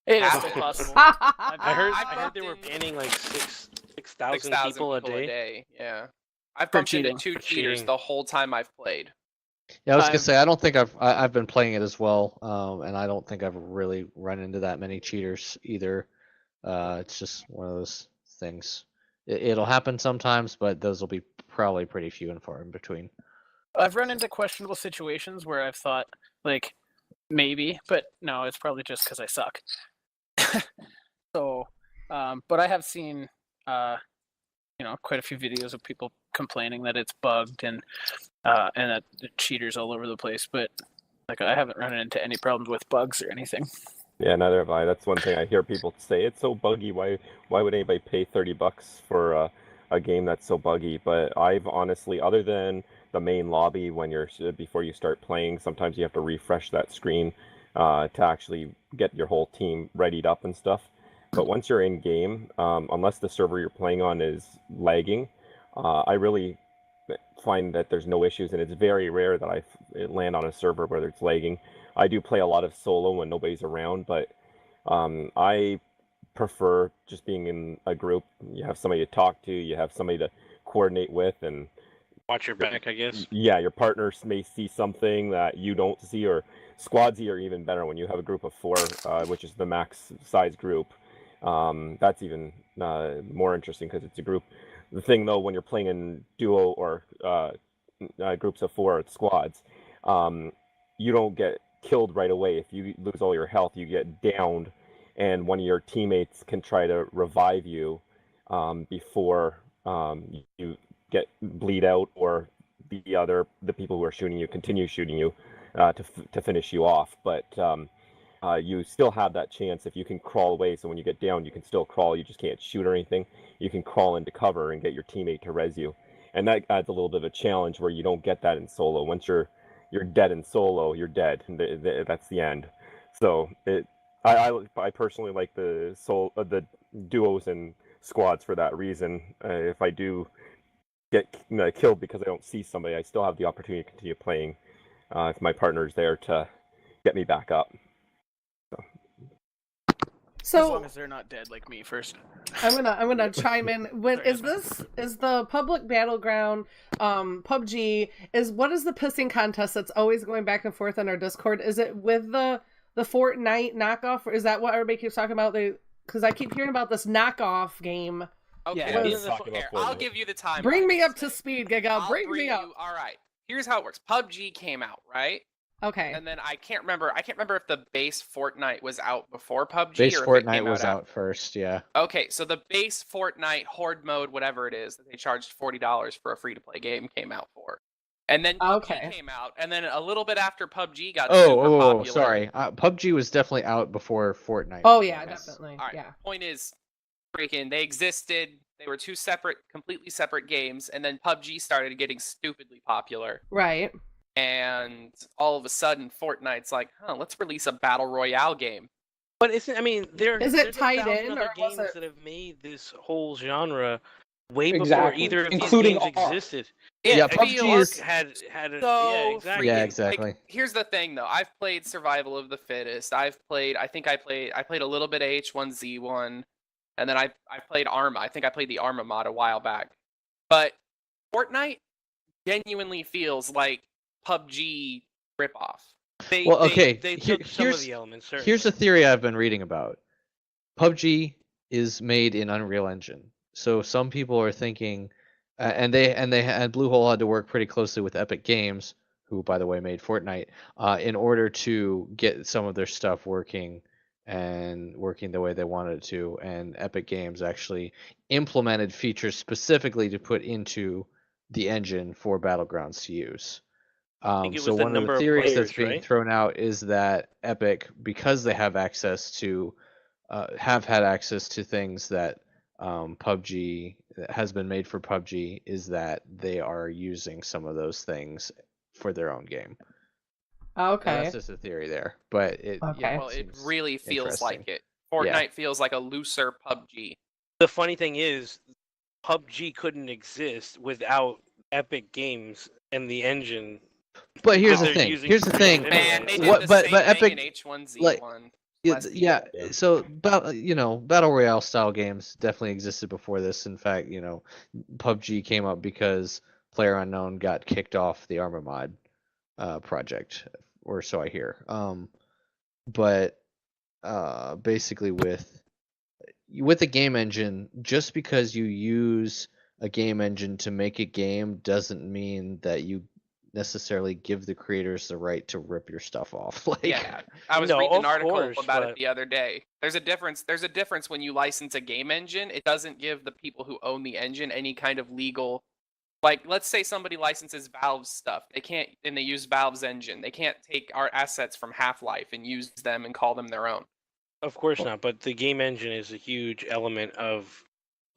It is Half still it. possible. I heard I've they were bumped in banning like 6,000 6,000 people a day. Yeah, I've For bumped into cheating. 2 For cheaters cheating. the whole time I've played. yeah, I was gonna I've- say I don't think I've been playing it as well, and I don't think I've really run into that many cheaters either. It's just one of those things. It'll happen sometimes, but those will be probably pretty few and far in between. I've run into questionable situations where I've thought, like, maybe, but no, it's probably just because I suck. So, but I have seen, quite a few videos of people complaining that it's bugged and that the cheaters all over the place. But like, I haven't run into any problems with bugs or anything. Yeah, neither have I. That's one thing I hear people say. It's so buggy. Why would anybody pay $30 for a game that's so buggy? But I've honestly, other than the main lobby before you start playing, sometimes you have to refresh that screen to actually get your whole team readied up and stuff. But once you're in game, unless the server you're playing on is lagging, I really find that there's no issues, and it's very rare that I land on a server where it's lagging. I do play a lot of solo when nobody's around, but I prefer just being in a group. You have somebody to talk to, you have somebody to coordinate with, and Watch your back, I guess. yeah, your partners may see something that you don't see, or squadsy are even better when you have a group of 4, which is the max size group. That's even more interesting because it's a group. The thing though, when you're playing in duo or groups of 4 squads, you don't get killed right away. If you lose all your health, you get downed, and one of your teammates can try to revive you before you get bleed out, or the people who are shooting you continue shooting you to finish you off. But you still have that chance if you can crawl away. So when you get down, you can still crawl. You just can't shoot or anything. You can crawl into cover and get your teammate to res you, and that adds a little bit of a challenge where you don't get that in solo. Once you're dead in solo, you're dead. That's the end. So I personally like the duos and squads for that reason. If I do get killed because I don't see somebody, I still have the opportunity to continue playing if my partner's there to get me back up. As So long as they're not dead like me first. I'm gonna chime in. Is the public battleground PUBG what is the pissing contest that's always going back and forth on our Discord? Is it with the Fortnite knockoff, or is that what everybody keeps talking about? Because I keep hearing about this knockoff game. Okay, Yeah, these are the here, I'll give you the time. Bring me up to speed, Giga. Bring me up. All right. Here's how it works. PUBG came out, right? Okay. And then I can't remember if the base Fortnite was out before PUBG Base or if it Fortnite came was out. out first, yeah. Okay, so the base Fortnite Horde mode, whatever it is, that they charged $40 for a free-to-play game, came out for. And then PUBG came out, and then a little bit after PUBG got super popular. Sorry. PUBG was definitely out before Fortnite. Oh yeah, Yes. definitely. All right. Yeah. Point is, freaking, they existed. They were 2 completely separate games, and then PUBG started getting stupidly popular. Right. And all of a sudden, Fortnite's like, let's release a battle royale game. But is it tied 1,000 in, other or was games it- that have made this whole genre way before Exactly. either of these Including games ARK. existed. Yeah, It PUBG feels is- had a so exactly. Yeah, freaking- exactly. Like, here's the thing, though. I've played Survival of the Fittest. I played a little bit of H1Z1, and then I played Arma. I think I played the Arma mod a while back. But Fortnite genuinely feels like PUBG ripoff. They took some of the elements. Certainly. Here's a theory I've been reading about. PUBG is made in Unreal Engine, so some people are thinking, and Bluehole had to work pretty closely with Epic Games who by the way made Fortnite, in order to get some of their stuff working and working the way they wanted it to. And Epic Games actually implemented features specifically to put into the engine for Battlegrounds to use. think it So was the one of the number of theories that's players, being right? thrown out is that Epic, because they have access to, have had access to things that PUBG has been made for PUBG, is that they are using some of those things for their own game. Now, Okay. that's just a theory there, but it Okay. Well, it seems really feels like interesting. it. Fortnite feels like a looser PUBG. The funny thing is, PUBG couldn't exist without Epic Games and the engine. But here's that the they're thing. using Here's to the create thing. it Man, anyway. they did What? the But same but thing Epic, in H1Z1. like, Less yeah. people. So battle royale style games definitely existed before this. In fact, PUBG came up because PlayerUnknown got kicked off the Armor mod project, or so I hear. But basically with a game engine, just because you use a game engine to make a game doesn't mean that you necessarily give the creators the right to rip your stuff off. Like, Yeah, I was No, reading an of article course, about but- it the other day. There's a difference when you license a game engine. It doesn't give the people who own the engine any kind of legal. Like, let's say somebody licenses Valve's stuff. They can't, and they use Valve's engine. They can't take our assets from Half-Life and use them and call them their own. Of course not, but the game engine is a huge element of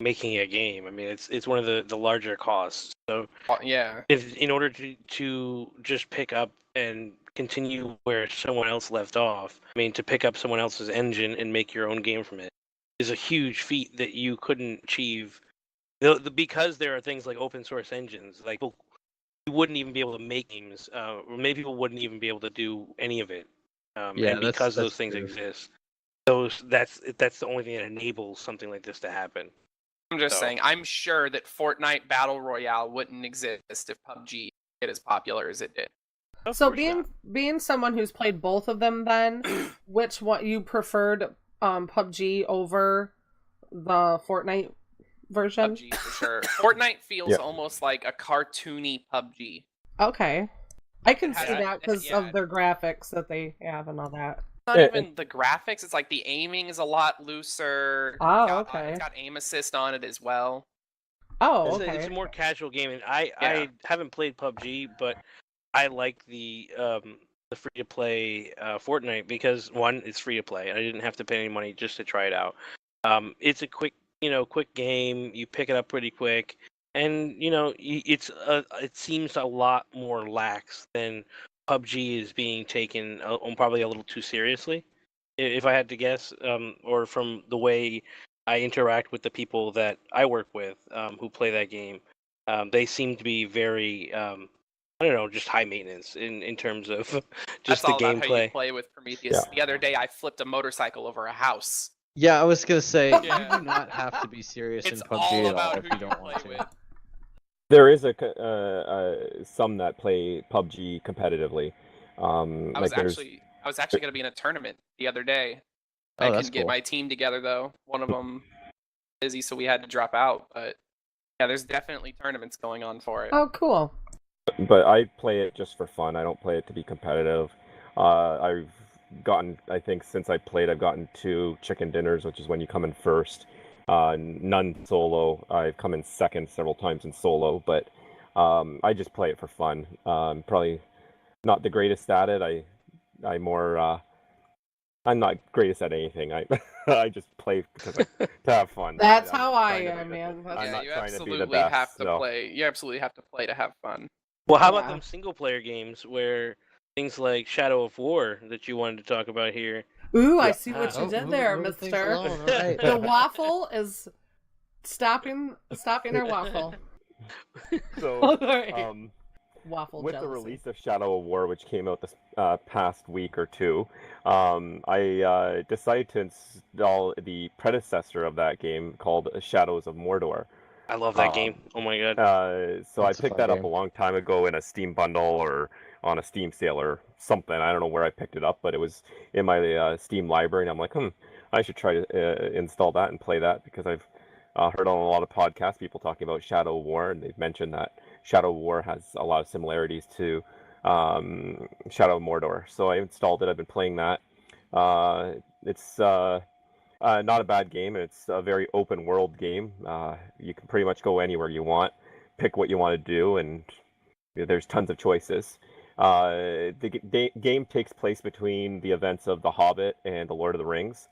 making a game. I mean, it's one of the larger costs. So Yeah. in order to just pick up and continue where someone else left off, I mean, to pick up someone else's engine and make your own game from it is a huge feat that you couldn't achieve. Because there are things like open source engines, like you wouldn't even be able to make games, or maybe people wouldn't even be able to do any of it. Yeah, and because that's those things true. exist, that's the only thing that enables something like this to happen. I'm just So- saying, I'm sure that Fortnite Battle Royale wouldn't exist if PUBG get as popular as it did. Of So course not. being someone who's played both of them, then which one you preferred, PUBG over the Fortnite version? PUBG for sure. Fortnite feels Yeah. almost like a cartoony PUBG. Okay, I can It has see a- that because yeah. of their graphics that they have and all that. Not Yeah, even the graphics. It's like the aiming is a lot looser. Oh, It's got, okay. It's got aim assist on it as well. Oh, It's okay. a more casual game, and I Yeah. haven't played PUBG, but I like the free to play Fortnite because one, it's free to play. I didn't have to pay any money just to try it out. It's a quick game. You pick it up pretty quick, and it seems a lot more lax than PUBG is being taken probably a little too seriously, if I had to guess, or from the way I interact with the people that I work with who play that game. They seem to be very, I don't know, just high maintenance in terms of That's just the all about how you gameplay. play with Prometheus. Yeah. The other day, I flipped a motorcycle over a house. Yeah, I was gonna say Yeah. you do not have to be serious It's in PUBG all at about all if who you you don't play want to. with. There is some that play PUBG competitively. I was actually going to be in a tournament the other day. I Oh, that's couldn't get cool. my team together though. One of them busy, so we had to drop out. But yeah, there's definitely tournaments going on for it. Oh, cool. But I play it just for fun. I don't play it to be competitive. I've gotten, I think, since I played, I've gotten 2 chicken dinners, which is when you come in first. None solo. I've come in second several times in solo, but I just play it for fun. Probably not the greatest at it. I'm not greatest at anything. I just play to have fun. That's I'm how not I trying to am, be man. I'm Yeah, not you trying to be absolutely the best. have to so. play. You absolutely have to play to have fun. Well, how about Yeah. them single player games where things like Shadow of War that you wanted to talk about here? Ooh, I Yeah. see what Oh, you did there, moving things mister. along, all right. The waffle is stopping our waffle. So, Alright. Waffle with the jealousy. release of Shadow of War, which came out this past week or two, I decided to install the predecessor of that game called Shadows of Mordor. I love that game. Oh my god. So I That's a picked fun that up game. a long time ago in a Steam bundle or on a Steam sale or something. I don't know where I picked it up, but it was in my Steam library, and I'm like, I should try to install that and play that because I've heard on a lot of podcasts people talking about Shadow of War, and they've mentioned that Shadow of War has a lot of similarities to Shadow of Mordor. So I installed it. I've been playing that. It's not a bad game. It's a very open world game. You can pretty much go anywhere you want, pick what you want to do, and there's tons of choices. The game takes place between the events of The Hobbit and The Lord of the Rings.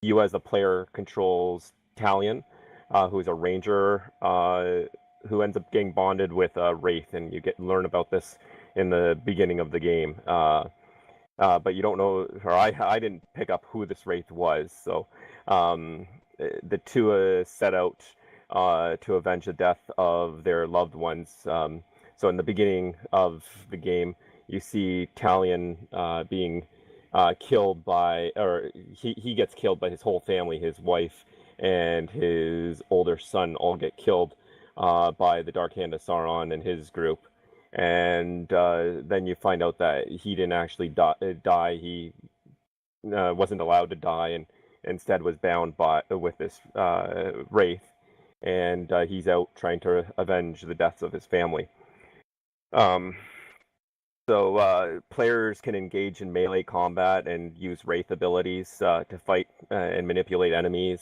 You as a player controls Talion, who is a ranger who ends up getting bonded with Wraith, and you learn about this in the beginning of the game. But you don't know, or I didn't pick up who this Wraith was. So the two set out to avenge the death of their loved ones. So in the beginning of the game, you see Talion being killed by, or he gets killed by his whole family. His wife and his older son all get killed by the Dark Hand of Sauron and his group. And then you find out that he didn't actually die. He wasn't allowed to die, and instead was bound with this Wraith. And he's out trying to avenge the deaths of his family. So players can engage in melee combat and use Wraith abilities to fight and manipulate enemies.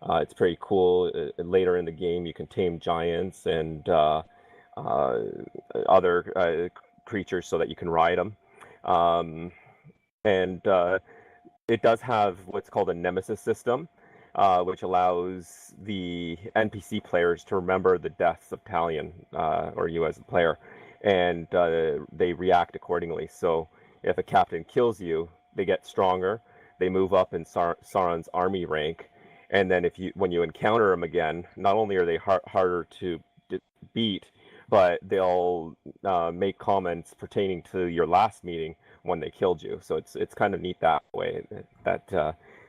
It's pretty cool. Later in the game, you can tame giants and other creatures so that you can ride them. And it does have what's called a nemesis system, which allows the NPC players to remember the deaths of Talion, or you as a player, and they react accordingly. So if a captain kills you, they get stronger, they move up in Sauron's army rank, and then when you encounter them again, not only are they harder to beat, but they'll make comments pertaining to your last meeting when they killed you. So it's kind of neat that way, that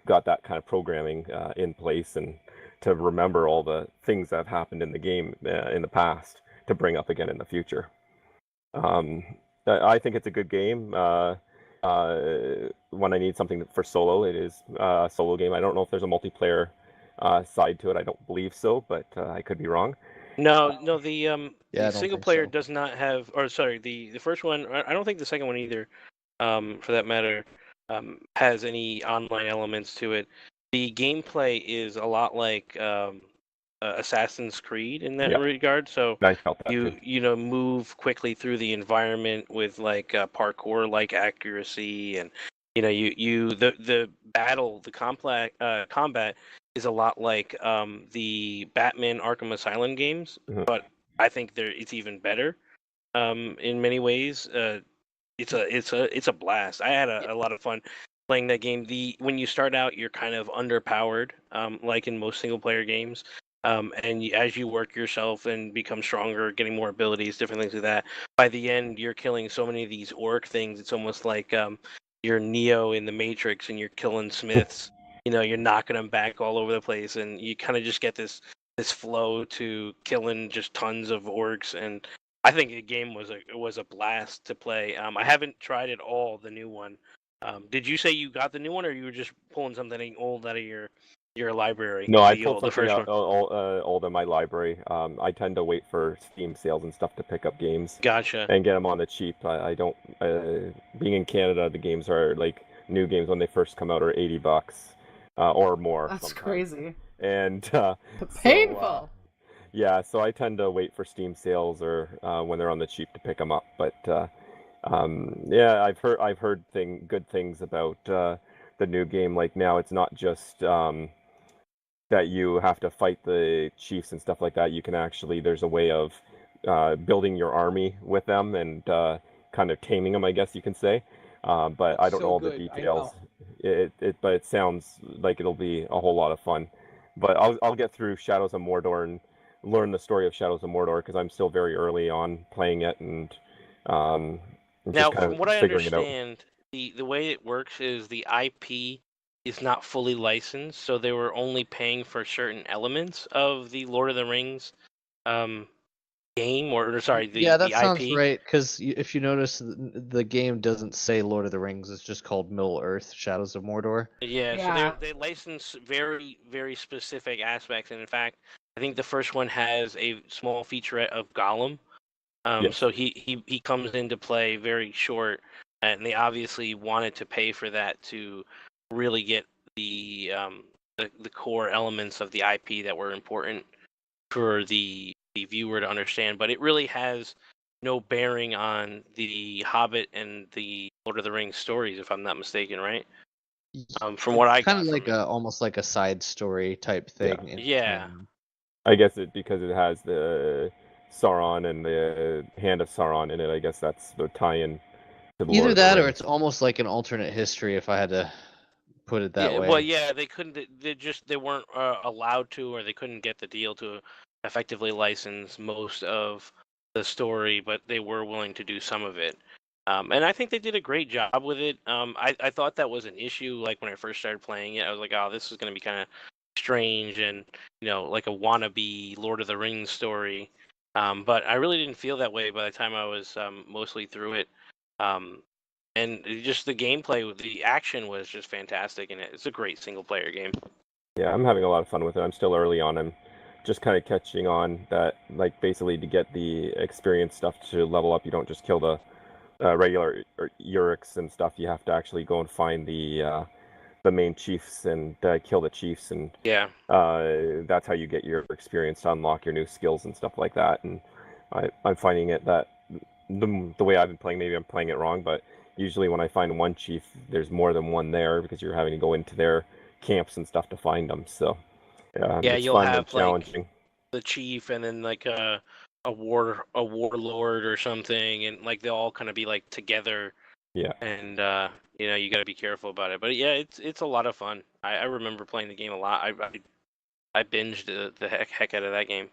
got that kind of programming in place, and to remember all the things that have happened in the game in the past to bring up again in the future. I think it's a good game. When I need something for solo, it is a solo game. I don't know if there's a multiplayer side to it. I don't believe so, but I could be wrong. No, the Yeah, I don't single think player so. does not have, or sorry, the first one. I don't think the second one either, for that matter, has any online elements to it. The gameplay is a lot like Assassin's Creed in that regard. So I felt that too. you know, move quickly through the environment with like parkour like accuracy, and you know the battle, the combat is a lot like the Batman Arkham Asylum games, but I think it's even better in many ways. It's a blast. I had a lot of fun playing that game. When you start out, you're kind of underpowered, like in most single player games. And as you work yourself and become stronger, getting more abilities, different things like that, by the end, you're killing so many of these orc things. It's almost like you're Neo in the Matrix, and you're killing Smiths. You know, you're knocking them back all over the place, and you kind of just get this flow to killing just tons of orcs. And I think the game was a blast to play. I haven't tried it all, the new one. Did you say you got the new one, or you were just pulling something old out of your library? No, I pulled the something first one. old in my library. I tend to wait for Steam sales and stuff to pick up games. Gotcha. And get them on the cheap. I don't. Being in Canada, the games are like new games when they first come out are $80 or more. That's sometimes. crazy. And painful. Yeah, so I tend to wait for Steam sales or when they're on the cheap to pick them up. But yeah, I've heard good things about the new game. Like now, it's not just that you have to fight the chiefs and stuff like that. You can actually, there's a way of building your army with them and kind of taming them, I guess you can say. But I don't know all the details. But it sounds like it'll be a whole lot of fun. But I'll get through Shadows of Mordor and learn the story of Shadows of Mordor, because I'm still very early on playing it, and now, from what I understand, the way it works is the IP is not fully licensed, so they were only paying for certain elements of the Lord of the Rings game, or sorry, the that IP. sounds right, because if you notice, the game doesn't say Lord of the Rings. It's just called Middle Earth: Shadows of Mordor. Yeah. So they license very, very specific aspects, and in fact, I think the first one has a small featurette of Gollum, Yes. So he comes into play very short, and they obviously wanted to pay for that to really get the core elements of the IP that were important for the viewer to understand. But it really has no bearing on the Hobbit and the Lord of the Rings stories, if I'm not mistaken, right? From what I kind got of like from it. almost like a side story type thing. in Yeah. between them. I guess because it has the Sauron and the Hand of Sauron in it. I guess that's the tie-in to the Lord Either of the that, or Rings. it's almost like an alternate history, if I had to put it that Yeah, way. well, yeah, they couldn't. They weren't allowed to, or they couldn't get the deal to effectively license most of the story, but they were willing to do some of it. And I think they did a great job with it. I thought that was an issue, like when I first started playing it. I was like, oh, this is going to be kind of strange and like a wannabe Lord of the Rings story. But I really didn't feel that way by the time I was mostly through it. And just the gameplay, the action was just fantastic in it. It's a great single player game. Yeah, I'm having a lot of fun with it. I'm still early on. I'm just kind of catching on that, like, basically to get the experience stuff to level up, you don't just kill the regular Uriks and stuff. You have to actually go and find the main chiefs and kill the chiefs, and Yeah. that's how you get your experience to unlock your new skills and stuff like that. And I'm finding it that the way I've been playing, maybe I'm playing it wrong, but usually when I find one chief, there's more than one there because you're having to go into their camps and stuff to find them. So Yeah, it's you'll fun have and challenging. the chief and then like a warlord or something, and like they'll all kind of be like together. Yeah. And you got to be careful about it. But yeah, it's a lot of fun. I remember playing the game a lot. I binged the heck out of that game.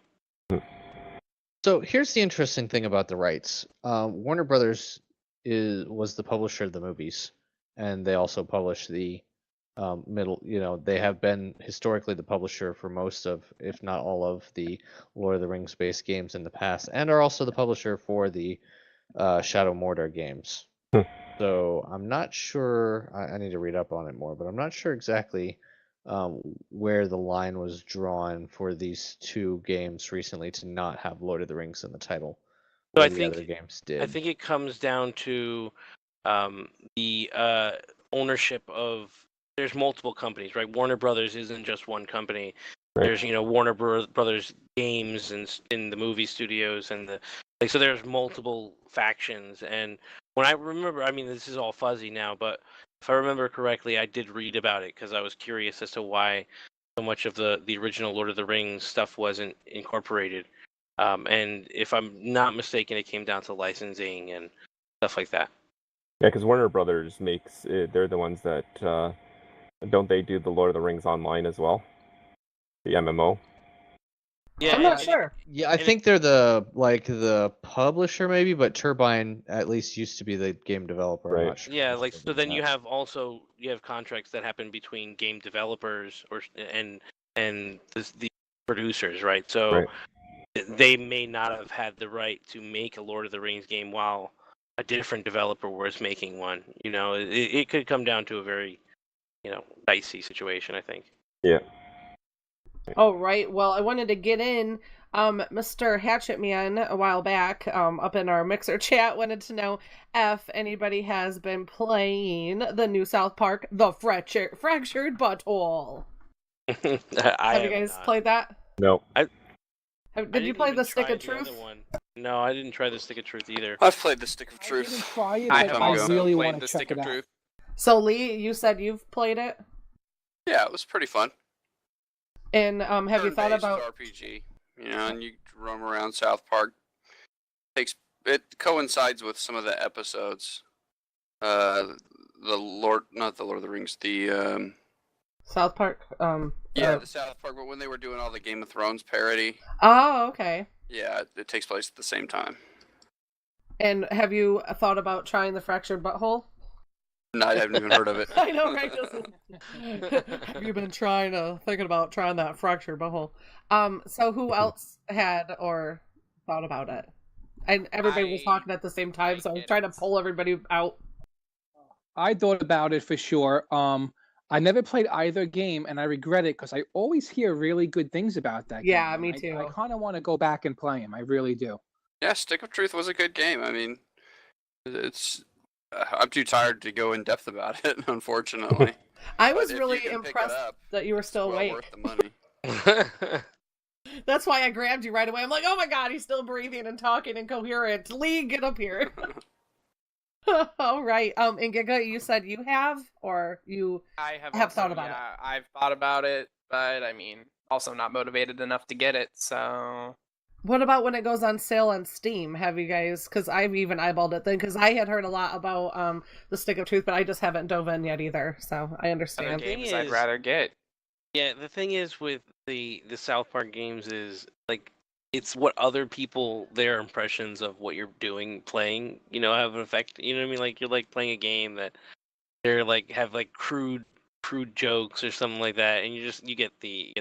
So here's the interesting thing about the rights. Warner Brothers was the publisher of the movies, and they also publish the middle. They have been historically the publisher for most of, if not all of, the Lord of the Rings based games in the past, and are also the publisher for the Shadow Mordor games. So I'm not sure. I need to read up on it more, but I'm not sure exactly where the line was drawn for these two games recently to not have Lord of the Rings in the title. So Where the other games did. I think it comes down to the ownership of. There's multiple companies, right? Warner Brothers isn't just one company. Right. There's Warner Brothers games and in the movie studios and so there's multiple factions. And when I remember, I mean, this is all fuzzy now, but if I remember correctly, I did read about it because I was curious as to why so much of the original Lord of the Rings stuff wasn't incorporated. And if I'm not mistaken, it came down to licensing and stuff like that. Yeah, because Warner Brothers makes they're the ones that don't they do the Lord of the Rings online as well, the MMO. Yeah, I'm not sure. Yeah, I think they're the publisher maybe, but Turbine at least used to be the game developer. Right. I'm not sure. Yeah, like so then you have contracts that happen between game developers and the producers, right? So Right. they may not have had the right to make a Lord of the Rings game while a different developer was making one. It could come down to a very dicey situation, I think. Yeah. Oh, right. Well, I wanted to get in. Mr. Hatchet Man a while back, up in our Mixer chat, wanted to know if anybody has been playing the new South Park, The Fractured Butthole. Have you guys played that? No. Did you play the Stick of Truth? No, I didn't try the Stick of Truth either. I've played the Stick of I Truth. didn't try it, I but have I also really played want the to check Stick it of out. Truth. So, Lee, you said you've played it? Yeah, it was pretty fun. And have you thought Turn-based about... RPG, and you roam around South Park. It coincides with some of the episodes. Not the Lord of the Rings, the South Park? the South Park, but when they were doing all the Game of Thrones parody. Oh, okay. Yeah, it takes place at the same time. And have you thought about trying the Fractured Butthole? No, I haven't even heard of it. I know, right? Have you been thinking about trying that Fractured Butthole? So who else had or thought about it? And everybody was talking at the same time, so I was trying to pull everybody out. I thought about it for sure. I never played either game, and I regret it because I always hear really good things about that game. Yeah, and me too. I kind of want to go back and play them. I really do. Yeah, Stick of Truth was a good game. I mean, it's I'm too tired to go in depth about it, unfortunately. I But was if you really can pick it impressed up, that you were it's still well awake. worth the money. That's why I grabbed you right away. I'm like, oh my god, he's still breathing and talking and coherent. Lee, get up here. All right. And Giga, you said you have, or you I have have also, thought about yeah, I've thought about it, but I mean, also not motivated enough to get it. So What about when it goes on sale on Steam? Have you guys, because I've even eyeballed it then, because I had heard a lot about the Stick of Truth, but I just haven't dove in yet either, so I other understand. games thing I'd is- rather get. Yeah, the thing is with the South Park games is like it's what other people, their impressions of what you're doing, playing, have an effect. You know what I mean? Like you're like playing a game that they're like have like crude jokes or something like that, and you get the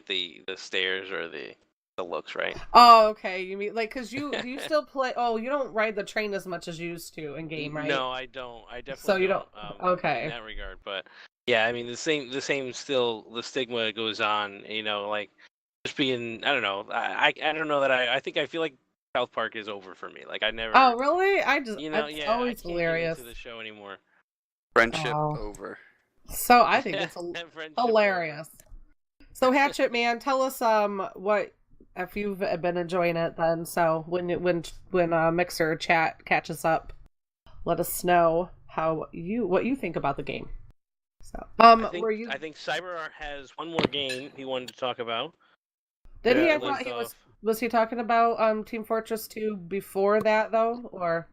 stares or the looks, right? Oh, okay. You mean like because do you still play? Oh, you don't ride the train as much as you used to in game, right? No, I don't. I definitely So you don't. Okay. in that regard, but yeah, I mean the same still the stigma goes on. Like just being I don't know. I don't know that I think I feel like South Park is over for me. Like I never. Oh, really? I just it's yeah, always I can't hilarious. get into the show anymore. Friendship Oh. over. So I think it's Friendship hilarious. So Hatchet Man, tell us what if you've been enjoying it then. So when Mixer chat catches up, let us know what you think about the game. So I think CyberR has one more game he wanted to talk about. Did he? Yeah, I thought he was he talking about Team Fortress 2 before that though, or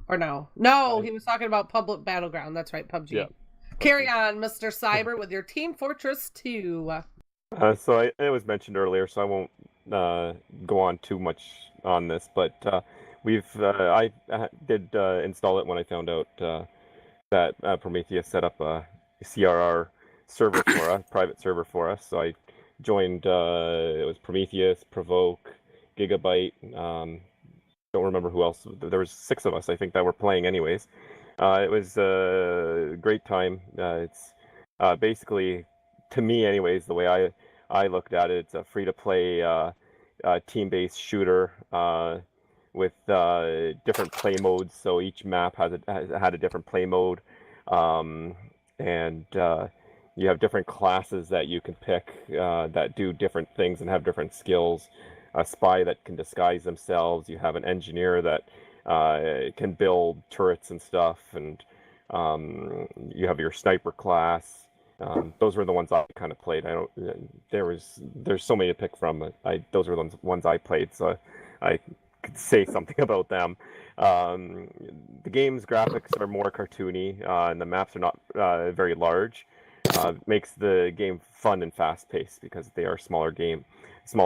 no? No, he was talking about Public Battleground. That's right, PubG. Yeah. Carry on, Mr. Cyber, with your Team Fortress 2. So it was mentioned earlier, so I won't go on too much on this, but I did install it when I found out that Prometheus set up a CRR server for us, private server for us. So I joined. It was Prometheus, Provoke, Gigabyte. Don't remember who else. There was 6 of us, I think, that were playing anyways. It was a great time. It's basically, to me anyways, the way I looked at it, it's a free-to-play team-based shooter with different play modes. So each map had a different play mode, and you have different classes that you can pick that do different things and have different skills. A spy that can disguise themselves. You have an engineer that can build turrets and stuff, and you have your sniper class. Those were the ones I kind of played. There's so many to pick from. Those were the ones I played, so I could say something about them. The game's graphics are more cartoony, and the maps are not very large. Makes the game fun and fast-paced because they are smaller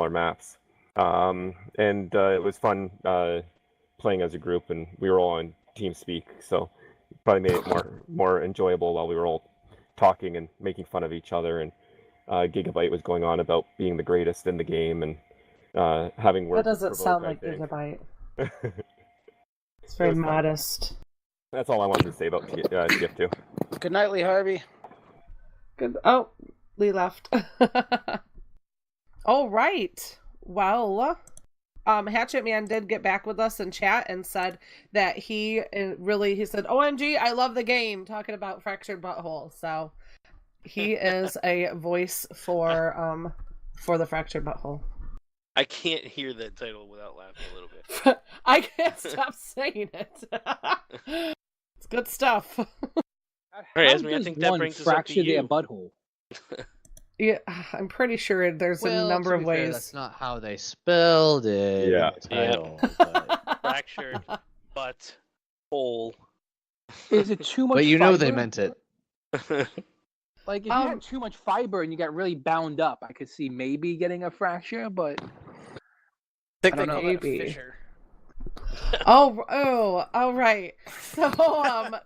maps. And it was fun playing as a group, and we were all on TeamSpeak, so it probably made it more enjoyable while we were all talking and making fun of each other. And Gigabyte was going on about being the greatest in the game and having words. That doesn't sound like Gigabyte. It's very modest. That's all I wanted to say about TF2. Good night, Lee Harvey. Good. Oh, Lee left. All right. Well, Hatchet Man did get back with us in chat and said that he said, OMG, I love the game, talking about Fractured Butthole. So he is a voice for the Fractured Butthole. I can't hear that title without laughing a little bit. I can't stop saying it. It's good stuff. All right, Esme, I think that brings us up to you. Their butthole. Yeah, I'm pretty sure there's a number of ways. That's not how they spelled it. Yeah. In the title, but... Fractured butt hole. Is it too much? But you know they fiber? meant it. Like if you had too much fiber and you got really bound up, I could see maybe getting a fracture, but I think I don't know. Maybe. Fissure. Oh, all right. So,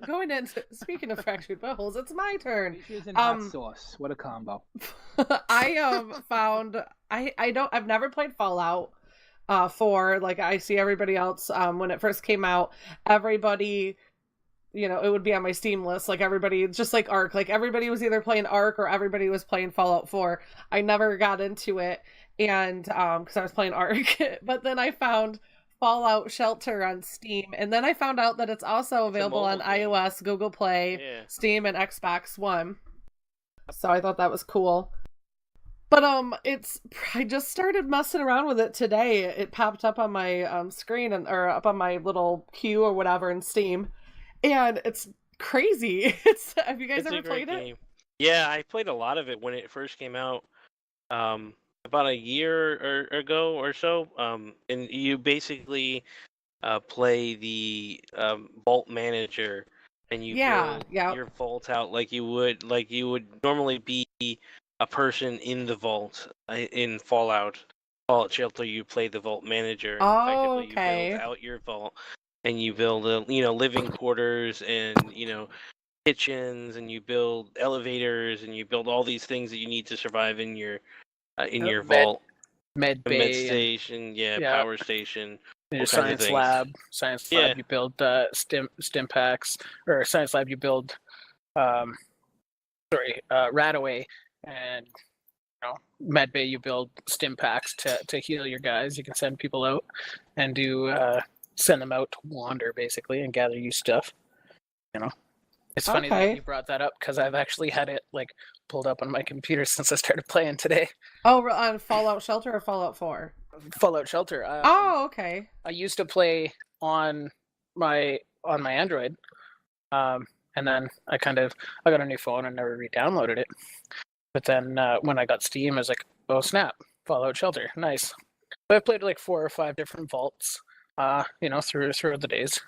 going into speaking of fractured buttholes, it's my turn. Fishes and hot sauce. What a combo! I found I've never played Fallout 4. Like I see everybody else when it first came out, everybody, it would be on my Steam list. Like everybody, just like Ark, like everybody was either playing Ark or everybody was playing Fallout 4. I never got into it, and because I was playing Ark, but then I found Fallout Shelter on Steam, and then I found out that it's also available on mobile game. iOS, Google Play, Yeah. Steam, and Xbox One. So I thought that was cool. But I just started messing around with it today. It popped up on my screen or up on my little queue or whatever in Steam, and it's crazy. Have you guys ever played it? Yeah, I played a lot of it when it first came out, about a year ago or so. And you basically play the vault manager, and you build your vault out like you would normally be a person in the vault in Fallout Shelter. You play the vault manager, and effectively you build out your vault, and you build living quarters and kitchens, and you build elevators, and you build all these things that you need to survive in your vault. Med bay, med station, power station. In your science lab, you build stim packs, or science lab you build Radaway, and med bay you build stim packs to heal your guys. You can send people out and send them out to wander basically and gather you stuff. It's funny that you brought that up because I've actually had it pulled up on my computer since I started playing today. Oh, on Fallout Shelter or Fallout 4? Fallout Shelter. Okay. I used to play on my Android, and then I got a new phone and never re-downloaded it. But then when I got Steam, I was like, oh snap, Fallout Shelter, nice. But I've played 4 or 5 different vaults, through the days.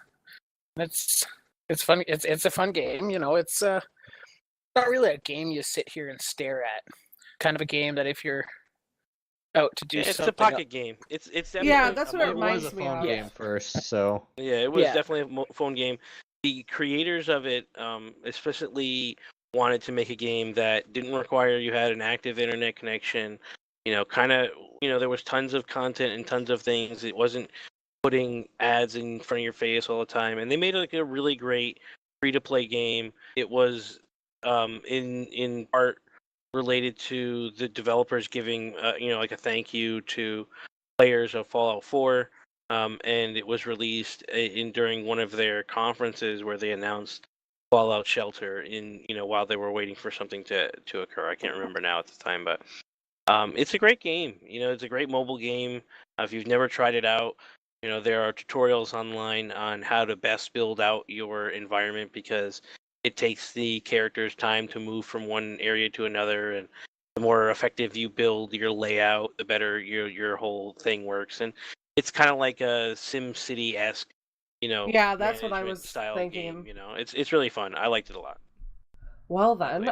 It's fun. It's a fun game. It's not really a game you sit here and stare at. Kind of a game that if you're out to do something, it's a pocket game. It's definitely that's what it reminds me of. It was a phone game first, so it was definitely a phone game. The creators of it, especially wanted to make a game that didn't require you had an active internet connection. There was tons of content and tons of things. It wasn't putting ads in front of your face all the time, and they made a really great free-to-play game. It was in part related to the developers giving a thank you to players of Fallout 4, and it was released during one of their conferences where they announced Fallout Shelter while they were waiting for something to occur. I can't remember now at the time, but it's a great game. It's a great mobile game. If you've never tried it out, there are tutorials online on how to best build out your environment, because it takes the characters time to move from one area to another, and the more effective you build your layout, the better your whole thing works. And it's kind of like a SimCity-esque, yeah, that's what I was thinking. Game, it's really fun. I liked it a lot. Well then,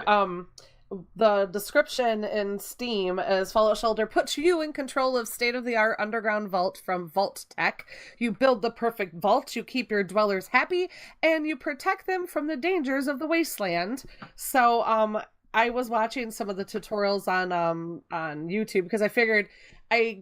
the description in Steam is Fallout Shelter puts you in control of state-of-the-art underground vault from Vault Tech. You build the perfect vault, you keep your dwellers happy, and you protect them from the dangers of the wasteland. So, I was watching some of the tutorials on YouTube because I figured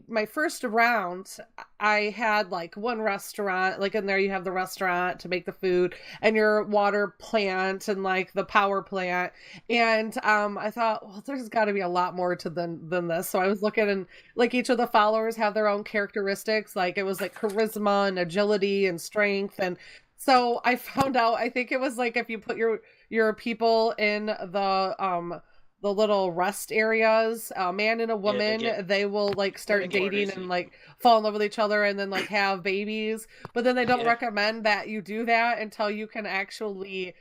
my first round, I had one restaurant, in there you have the restaurant to make the food and your water plant and the power plant. And I thought, well, there's got to be a lot more to than this. So I was looking, and each of the followers have their own characteristics. It was charisma and agility and strength. And so I found out, I think it was if you put your people in the little rest areas, a man and a woman, they will start dating and fall in love with each other and then have babies. But then they don't recommend that you do that until you can actually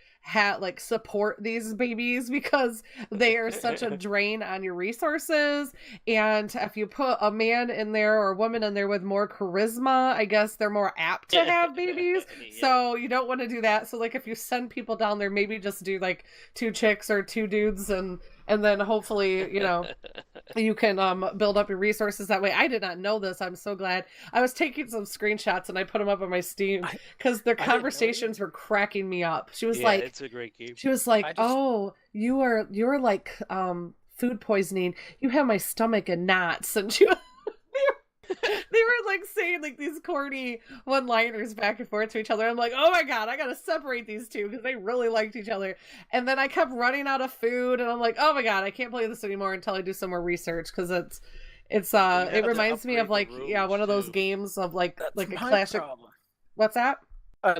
support these babies, because they are such a drain on your resources. And if you put a man in there or a woman in there with more charisma, I guess they're more apt to have babies. So you don't want to do that. So if you send people down there, maybe just do 2 chicks or 2 dudes, and then hopefully, you can build up your resources that way. I did not know this. I'm so glad. I was taking some screenshots and I put them up on my Steam because their conversations were cracking me up. She was it's a great game. She was like, "Oh, you're food poisoning. You have my stomach in knots," and she. They were saying these corny one-liners back and forth to each other. I'm like, oh my god, I gotta separate these two because they really liked each other. And then I kept running out of food, and I'm like, oh my god, I can't play this anymore until I do some more research, because It's You have it to reminds me of upgrade like the one rooms, of those too. games of like That's a my classic. problem. What's that?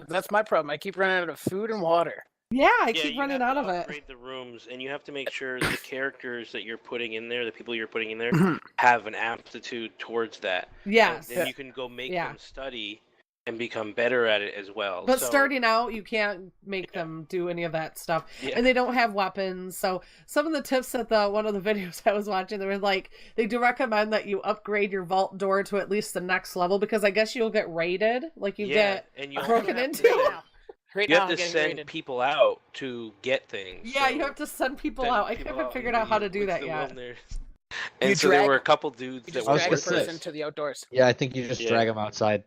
That's my problem. I keep running out of food and water. Yeah, I Yeah, keep you running have out to of it. upgrade the rooms, and you have to make sure the characters that you're putting in there, the people you're putting in there, Mhm. have an aptitude towards that. Yes. And then you can go make Yeah. them study and become better at it as well. But So, starting out, you can't make them do any of that stuff, yeah. and they don't have weapons. So some of the tips that one of the videos I was watching, they were like, they do recommend that you upgrade your vault door to at least the next level, because I guess you'll get raided, like you get and you broken have into. to, Right you now, have I'm to getting send raided. people out to get things. Yeah, so you have to send people send out. I people haven't out figured into out how to the do that woods, the yet. wilderness. And You so there drag- were a couple dudes You that just I was drag were a gonna say- person to the outdoors. Yeah, I think you just Yeah. drag them outside.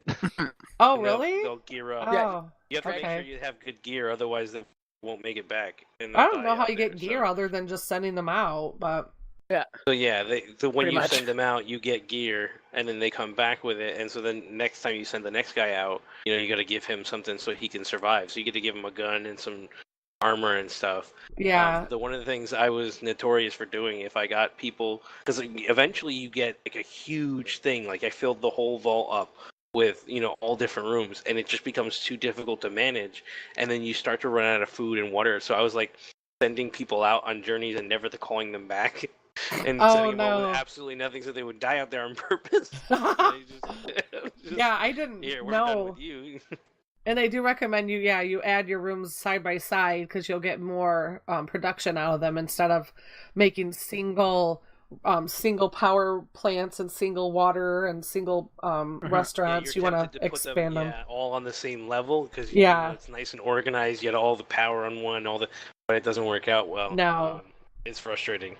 Oh, and they'll- really? They'll gear up. Oh, You have to make okay. sure you have good gear, otherwise they won't make it back. And I they'll don't die know how out you there, get gear so. other than just sending them out, but So yeah, when Pretty you much. send them out, you get gear, and then they come back with it. And so then next time you send the next guy out, you got to give him something so he can survive. So you get to give him a gun and some armor and stuff. yeah. One of the things I was notorious for doing, if I got people, because eventually you get like a huge thing. Like I filled the whole vault up with all different rooms, and it just becomes too difficult to manage. And then you start to run out of food and water. So I was like sending people out on journeys and never calling them back. And Oh, sending them out no. with absolutely nothing, so they would die out there on purpose. So they just- Yeah, I didn't Here, we're done know. with you. And they do recommend you add your rooms side by side, because you'll get more production out of them instead of making single power plants and single water and single restaurants. You're You want tempted to put expand them. Yeah, all on the same level, because Yeah. it's nice and organized. You get all the power on one, but it doesn't work out well. No. It's frustrating.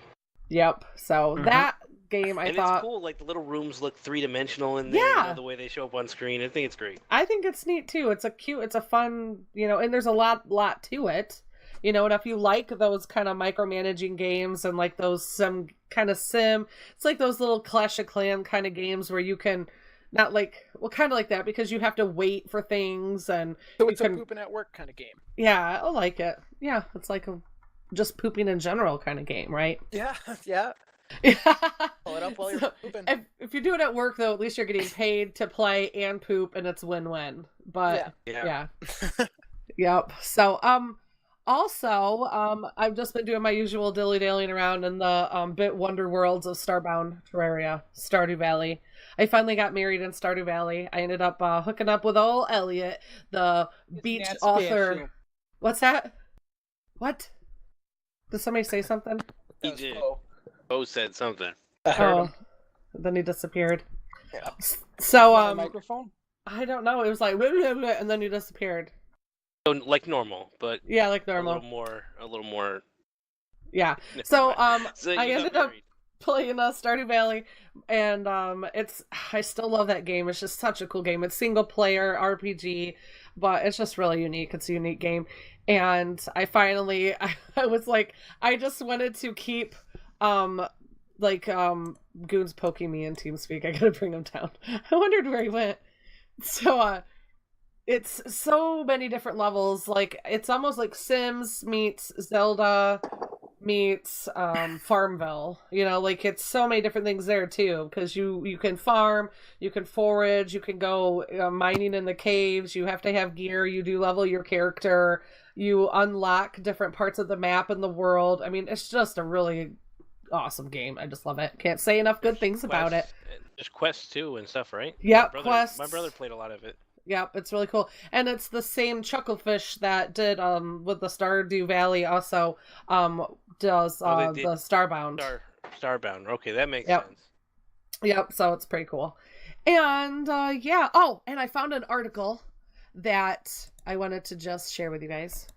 Yep. So Mhm. that game, I and thought, it's cool. Like the little rooms look 3-dimensional in there. Yeah. The way they show up on screen. I think it's great. I think it's neat too. It's a fun, and there's a lot to it. And if you like those kind of micromanaging games and like those some kind of sim, it's like those little Clash of Clans kind of games where you can not like, well, kind of like that, because you have to wait for things, and So you it's can, a pooping at work kind of game. yeah, I like it. Yeah, it's like just pooping in general kind of game, right? Yeah, yeah. Yeah. Pull it up while you're So, pooping. if you do it at work, though, at least you're getting paid to play and poop, and it's win-win. But yeah. Yep. So also I've just been doing my usual dilly-dallying around in the bit wonder worlds of Starbound Terraria, Stardew Valley. I finally got married in Stardew Valley. I ended up hooking up with old Elliot, the beach That's author. special. What's that? What? Did somebody say something? He did. Bo said something. I heard Oh, him. then he disappeared. Yeah. So My microphone. I don't know. It was like blah, blah, blah, and then he disappeared. So like normal, but Yeah, like a normal. little more. Yeah. So So I you got ended up married. playing Stardew Valley, and I still love that game. It's just such a cool game. It's single player RPG, but it's just really unique. It's a unique game. And I finally I was like, I just wanted to keep Goon's poking me in TeamSpeak. I gotta bring him down. I wondered where he went. So it's so many different levels. Like it's almost like Sims meets Zelda meets Farmville. Like it's so many different things there too, because you can farm, you can forage, you can go mining in the caves. You have to have gear. You do level your character. You unlock different parts of the map and the world. I mean, it's just a really awesome game. I just love it. Can't say enough good things about it. There's quests too and stuff, right? Yep, My quests. brother played a lot of it. Yep, it's really cool. And it's the same Chucklefish that did with the Stardew Valley also does They did the Starbound. Starbound. Okay, that makes Yep. sense. Yep, so it's pretty cool. And yeah. Oh, and I found an article that I wanted to just share with you guys.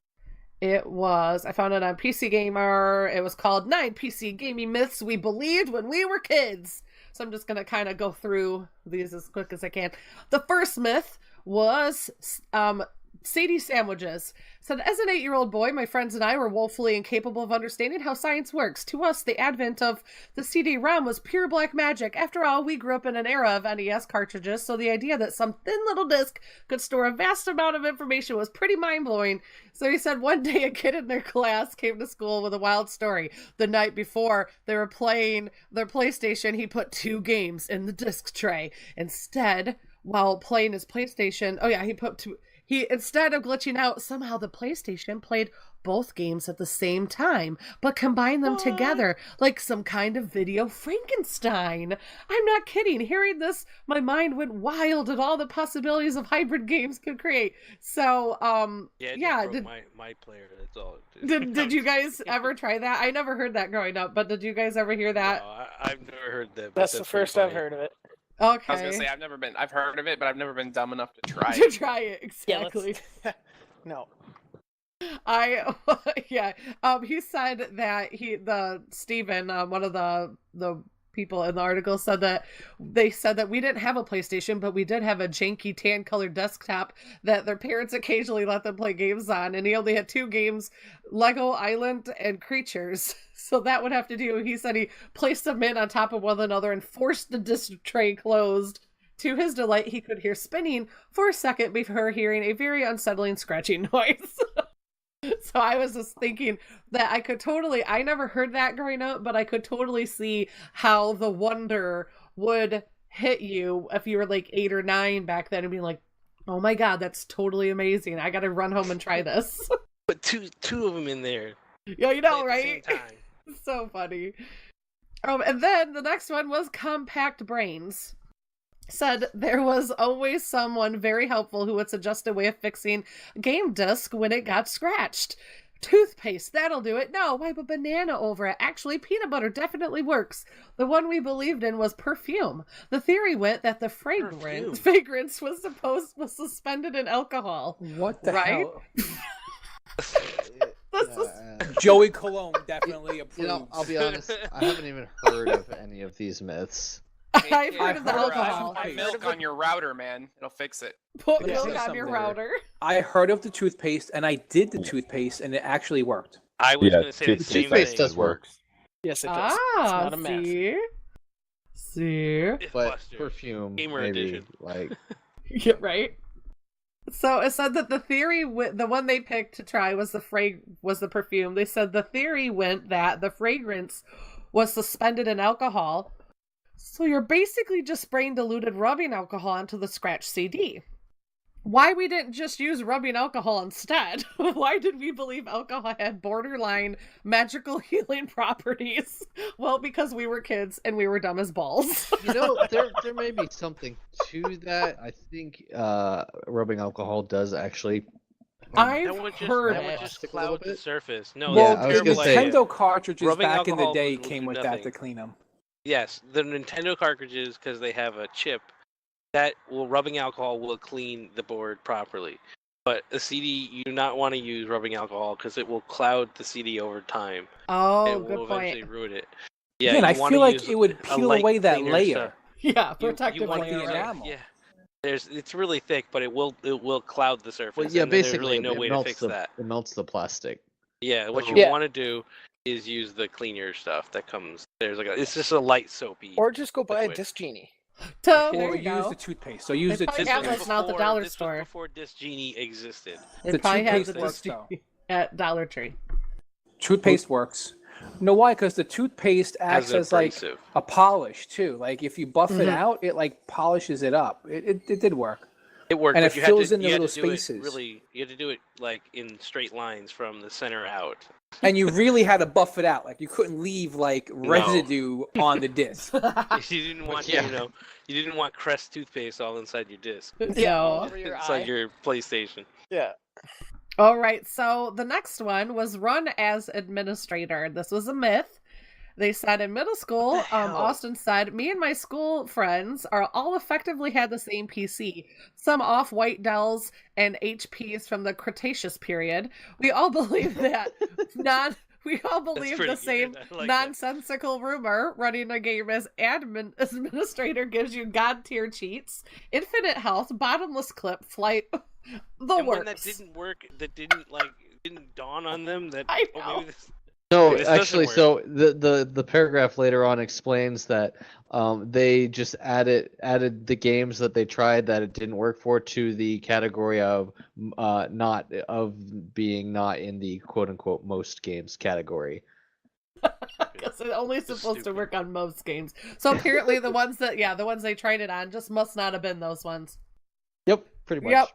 I found it on PC Gamer. It was called 9 PC Gaming Myths We Believed When We Were Kids. So I'm just going to kind of go through these as quick as I can. The first myth was CD sandwiches. Said, as an 8-year-old boy, my friends and I were woefully incapable of understanding how science works. To us, the advent of the CD-ROM was pure black magic. After all, we grew up in an era of NES cartridges, so the idea that some thin little disc could store a vast amount of information was pretty mind-blowing. So he said one day a kid in their class came to school with a wild story. The night before they were playing their PlayStation, he put 2 games in the disc tray. Instead, while playing his PlayStation, instead of glitching out, somehow the PlayStation played both games at the same time, but combined them together like some kind of video Frankenstein. I'm not kidding. Hearing this, my mind went wild at all the possibilities of hybrid games could create. So, my player. That's all. Did you guys ever try that? I never heard that growing up, but did you guys ever hear that? No, I've never heard that. That's the first I've heard of it. Okay. I was gonna say I've heard of it, but I've never been dumb enough to try to try it. Exactly. No. He said that Steven, one of the people in the article, said that we didn't have a PlayStation, but we did have a janky tan colored desktop that their parents occasionally let them play games on, and he only had 2 games, Lego Island and Creatures. So that would have to do. He said he placed them in on top of one another and forced the disc tray closed. To his delight, he could hear spinning for a second before hearing a very unsettling scratching noise. So I was just thinking that I never heard that growing up, but I could totally see how the wonder would hit you if you were like 8 or 9 back then and be like, oh my God, that's totally amazing. I got to run home and try this. But two of them in there. Yeah, you know, right? At the same time. So funny. And then the next one was Compact Brains. Said there was always someone very helpful who would suggest a way of fixing a game disc when it got scratched. Toothpaste, that'll do it. No, wipe a banana over it. Actually, peanut butter definitely works. The one we believed in was perfume. The theory went that the fragrance was suspended in alcohol. What the hell? Joey Cologne definitely approves. You know, I'll be honest, I haven't even heard of any of these myths. I've heard of the alcohol. Put milk on your router, man. It'll fix it. Put milk on your router. I heard of the toothpaste, and I did the toothpaste, and it actually worked. I was going to say the same toothpaste thing. does work. Yes, it does. It's not a mess. See? But perfume, Gamer maybe, edition. like... Yeah, right? So it said that the theory, the one they picked to try was the perfume. They said the theory went that the fragrance was suspended in alcohol. So you're basically just spraying diluted rubbing alcohol onto the scratch CD. Why we didn't just use rubbing alcohol instead? Why did we believe alcohol had borderline magical healing properties? Well, because we were kids and we were dumb as balls. You know, there may be something to that. I think rubbing alcohol does actually... I've heard that would just cloud the surface. No, well, I was the gonna say, Nintendo cartridges back in the alcohol day will came do with nothing. that to clean them. Yes, the Nintendo cartridges, because they have a chip, rubbing alcohol will clean the board properly. But a CD, you do not want to use rubbing alcohol because it will cloud the CD over time. Oh, and good will point. eventually ruin it. Yeah, Man, I you wanna feel like use it would a peel light away that cleaner layer. stuff. Yeah, You protective want layer. to use enamel. Yeah, it's really thick, but it will cloud the surface. Well, yeah, and there's basically, really no way to fix that. It melts the plastic. Yeah, what you Yeah. want to do is use the cleaner stuff that comes. It's just a light soapy. Or just go buy a liquid. Disc Genie. So, Or there you use go. the toothpaste. So use They the probably toothpaste. have those now at the dollar This store. was before Disc Genie existed. It The probably has toothpaste the works, Disc though. Genie at Dollar Tree. Toothpaste works. You know why? Because the toothpaste acts As as like abrasive. a polish too. Like if you buff it out, it like polishes it up. It did work. It worked, And but it you fills had in to, the you had little to do it spaces. Really, you had to do it like in straight lines from the center out. And you really had to buff it out. Like you couldn't leave like residue on the disc. You didn't want, Yeah. you didn't want Crest toothpaste all inside your disc, No. Over your inside eye. your PlayStation. Yeah. All right, so the next one was run as administrator. This was a myth. They said in middle school, hell? Austin said, me and my school friends are all effectively had the same PC. Some off-white Dells and HPs from the Cretaceous period. We all believe that we all believe pretty the same good. I like that. nonsensical rumor running a game as administrator gives you god tier cheats, infinite health, bottomless clip, The and worst. when that didn't work, didn't dawn on them that I oh, know. maybe this. No, Maybe this doesn't actually, work. so the paragraph later on explains that they just added the games that they tried that it didn't work for to the category of being not in the quote unquote most games category. Because it's only It's supposed to stupid. work on most games. So apparently the ones they tried it on just must not have been those ones. Yep, pretty much. Yep.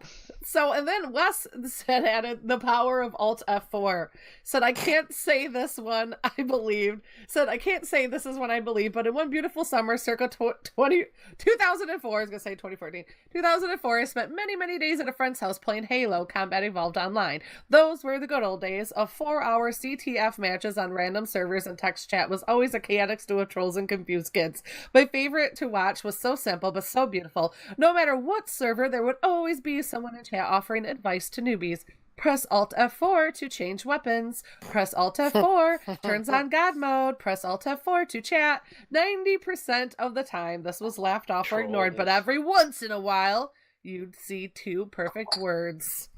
So, and then Wes said added the power of Alt F4. Said, I can't say this one, I believed. Said, I can't say this is one I believe, but in one beautiful summer, circa 2004, I was going to say 2014, 2004, I spent many, many days at a friend's house playing Halo Combat Evolved Online. Those were the good old days of 4-hour CTF matches on random servers, and text chat was always a chaotic stew of trolls and confused kids. My favorite to watch was so simple, but so beautiful. No matter what server, there would always be someone in chat offering advice to newbies. Press Alt F4 to change weapons. Press Alt F4 turns on God mode. Press Alt F4 to chat. 90% of the time this was laughed off or ignored, but every once in a while you'd see two perfect words.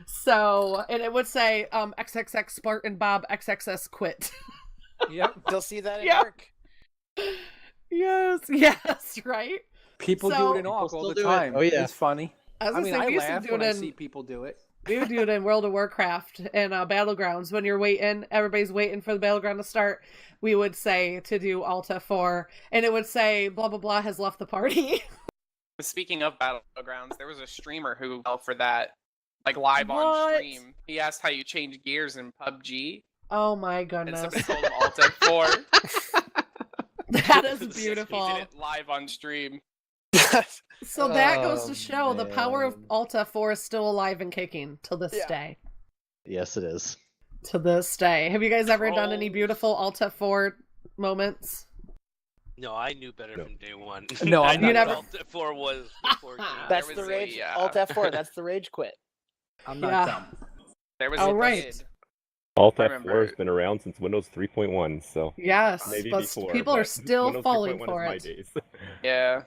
So, and it would say XXX Spartan Bob XXS quit. Yep, they'll see that at Yeah. work. Yes, right? People do So- it in ARC all still the do it. time. Oh, yeah. It's funny. I was I gonna mean, say, I we used to laugh do when it I in see people do it. we would do it in World of Warcraft and Battlegrounds. When you're waiting, everybody's waiting for the battleground to start. We would say to do Alt F4, and it would say blah blah blah has left the party. Speaking of Battlegrounds, there was a streamer who fell for that, like live on What? stream. He asked how you change gears in PubG, Oh my and goodness, somebody told him Alt F4. that is He beautiful. did it live on stream. So that goes Oh, to show the power of man. Alt F4 is still alive and kicking to this Yeah. day. Yes, it is. To this day, have you guys ever done any Trolls. beautiful Alt F4 moments? No, I knew better from day one. No, I I'm knew not. what Alt F4 was before. That's There the was a, rage. yeah. Alt F4. That's the rage quit. I'm not Yeah. dumb. There was All a right. kid. Alt I F4 remember. has been around since Windows 3.1, so Yes, maybe but before. people are but still Windows falling 3.1 for is my it. days. Yeah.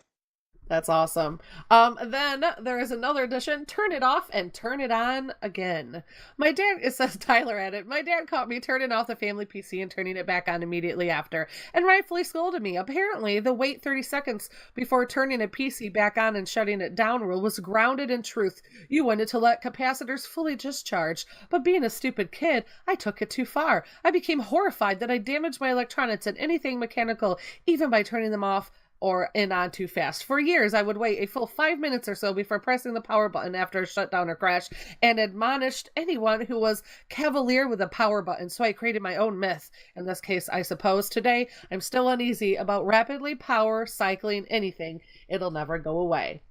That's awesome. Then there is another edition, Turn It Off and Turn It On Again. My dad, it says Tyler at it, my dad caught me turning off the family PC and turning it back on immediately after, and rightfully scolded me. Apparently, the wait 30 seconds before turning a PC back on and shutting it down rule was grounded in truth. You wanted to let capacitors fully discharge, but being a stupid kid, I took it too far. I became horrified that I damaged my electronics and anything mechanical, even by turning them off or in on too fast. For years, I would wait a full 5 minutes or so before pressing the power button after a shutdown or crash, and admonished anyone who was cavalier with the power button, so I created my own myth. In this case, I suppose. Today, I'm still uneasy about rapidly power cycling anything. It'll never go away.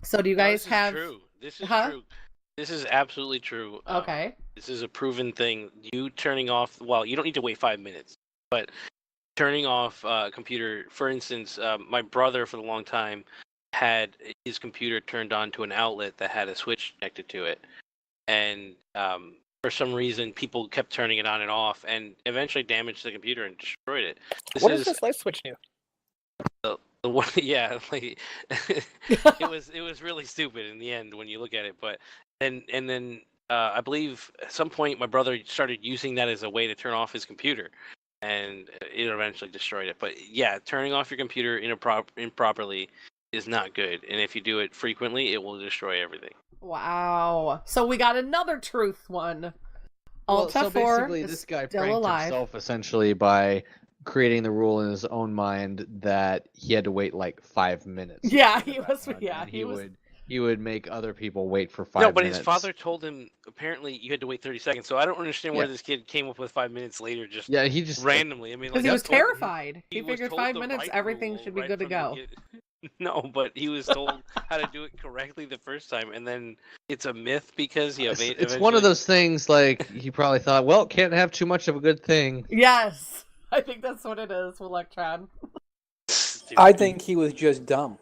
So do you No, guys this have... Is true. This is Huh? true. This is absolutely true. Okay. This is a proven thing. You turning off, well, you don't need to wait 5 minutes, but turning off a computer, for instance, my brother for a long time had his computer turned on to an outlet that had a switch connected to it. And for some reason, people kept turning it on and off and eventually damaged the computer and destroyed it. What is this light switch do? The one, yeah, like, it was really stupid in the end when you look at it. But then I believe at some point my brother started using that as a way to turn off his computer, and it eventually destroyed it. But yeah, turning off your computer improperly is not good, and if you do it frequently, it will destroy everything. Wow. So we got another truth one. Alt so F4 basically, is this guy still pranked alive. himself essentially by creating the rule in his own mind that he had to wait like 5 minutes. Yeah, to turn he it was. back on, Yeah, and he was. he would make other people wait for 5 No, minutes. but his father told him apparently you had to wait 30 seconds. So I don't understand where Yeah. this kid came up with 5 minutes later, just Yeah, he just randomly. I mean, Because like, he was told- terrified. He was figured told 5 the minutes, right everything rule should be right good to from the go. get- No, but he was told how to do it correctly the first time, and then it's a myth because he It's one of those things like he probably thought, well, can't have too much of a good thing. Yes, I think that's what it is, Willektron. I think he was just dumb.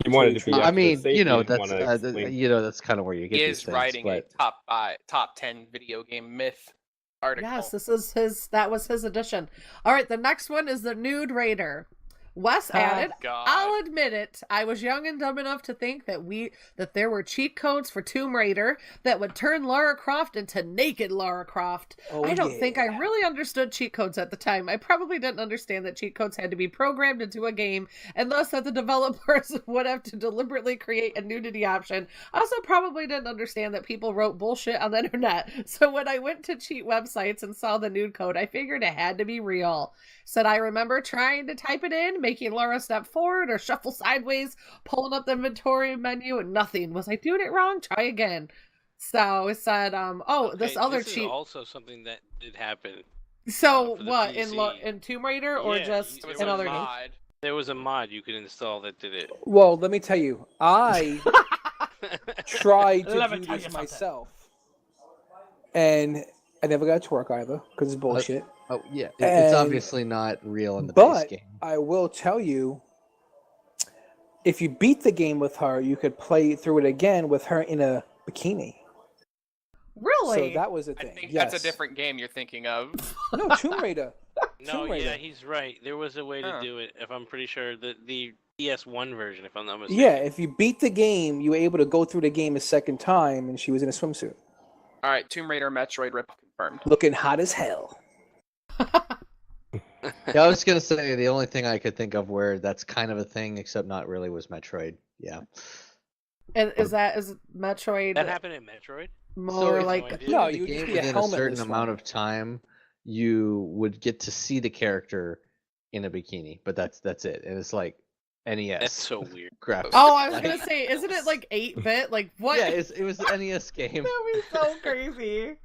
He wanted to be. I extra mean, safe, you know, he didn't that's wanna explain- that's kind of where you get He these is things. writing But a top 10 video game myth article. Yes, this is his. That was his edition. All right, the next one is the Nude Raider. Wes added, God. I'll admit it, I was young and dumb enough to think that there were cheat codes for Tomb Raider that would turn Lara Croft into naked Lara Croft. I don't think I really understood cheat codes at the time. I probably didn't understand that cheat codes had to be programmed into a game, and thus that the developers would have to deliberately create a nudity option. I also probably didn't understand that people wrote bullshit on the internet, so when I went to cheat websites and saw the nude code, I figured it had to be real. Said I remember trying to type it in, making Laura step forward or shuffle sideways, pulling up the inventory menu, and nothing. Was I doing it wrong? Try again. So it said, this other cheat. Is also something that did happen. So for the what, PC. in Tomb Raider or just in other games? There was a mod you could install that did it. Well, let me tell you, I tried to do this myself, and I never got it to work either because it's bullshit. Oh yeah, it's obviously not real in the base game. I will tell you, if you beat the game with her, you could play through it again with her in a bikini. Really? So that was a I thing. think Yes. that's a different game you're thinking of. No, Tomb Raider. No, Tomb Raider. yeah, he's right. There was a way to do it. If I'm pretty sure the PS1 version, if I'm not mistaken. Yeah, if you beat the game, you were able to go through the game a second time, and she was in a swimsuit. All right, Tomb Raider Metroid rip confirmed. Looking hot as hell. Yeah, I was gonna say the only thing I could think of where that's kind of a thing, except not really, was Metroid. Yeah. And is Metroid? That happened in Metroid. More if like you no, the you game just be a within a helmet. certain amount of time, you would get to see the character in a bikini, but that's it. And it's like NES. That's so weird. Graphics. Oh, I was gonna say, isn't it like 8-bit? Like what? Yeah, it was an NES game. That was so crazy.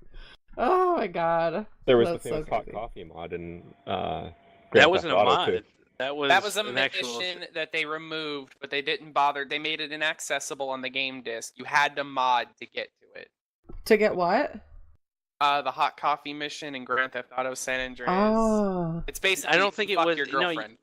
Oh my god. There was That's the famous so hot crazy. coffee mod in That Grand wasn't a Theft Auto mod. 2. That was a an actual. mission that they removed, but they didn't bother. They made it inaccessible on the game disc. You had to mod to get to it. To get what? The hot coffee mission in Grand Theft Auto San Andreas. Oh. It's basically I don't think it fuck was your girlfriend.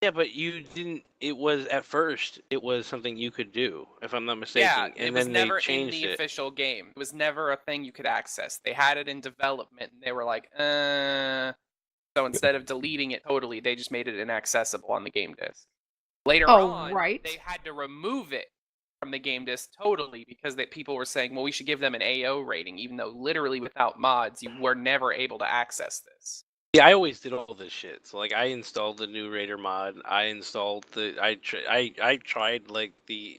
Yeah, but you didn't. It was at first. It was something you could do, if I'm not mistaken. Yeah, and it was then never they changed in the it. official game. It was never a thing you could access. They had it in development, and they were like, So instead of deleting it totally, they just made it inaccessible on the game disc. Later on, they had to remove it from the game disc totally because people were saying, well, we should give them an AO rating, even though literally without mods, you were never able to access this. Yeah, I always did all this shit. So like, I installed the new Raider mod. I installed I tried like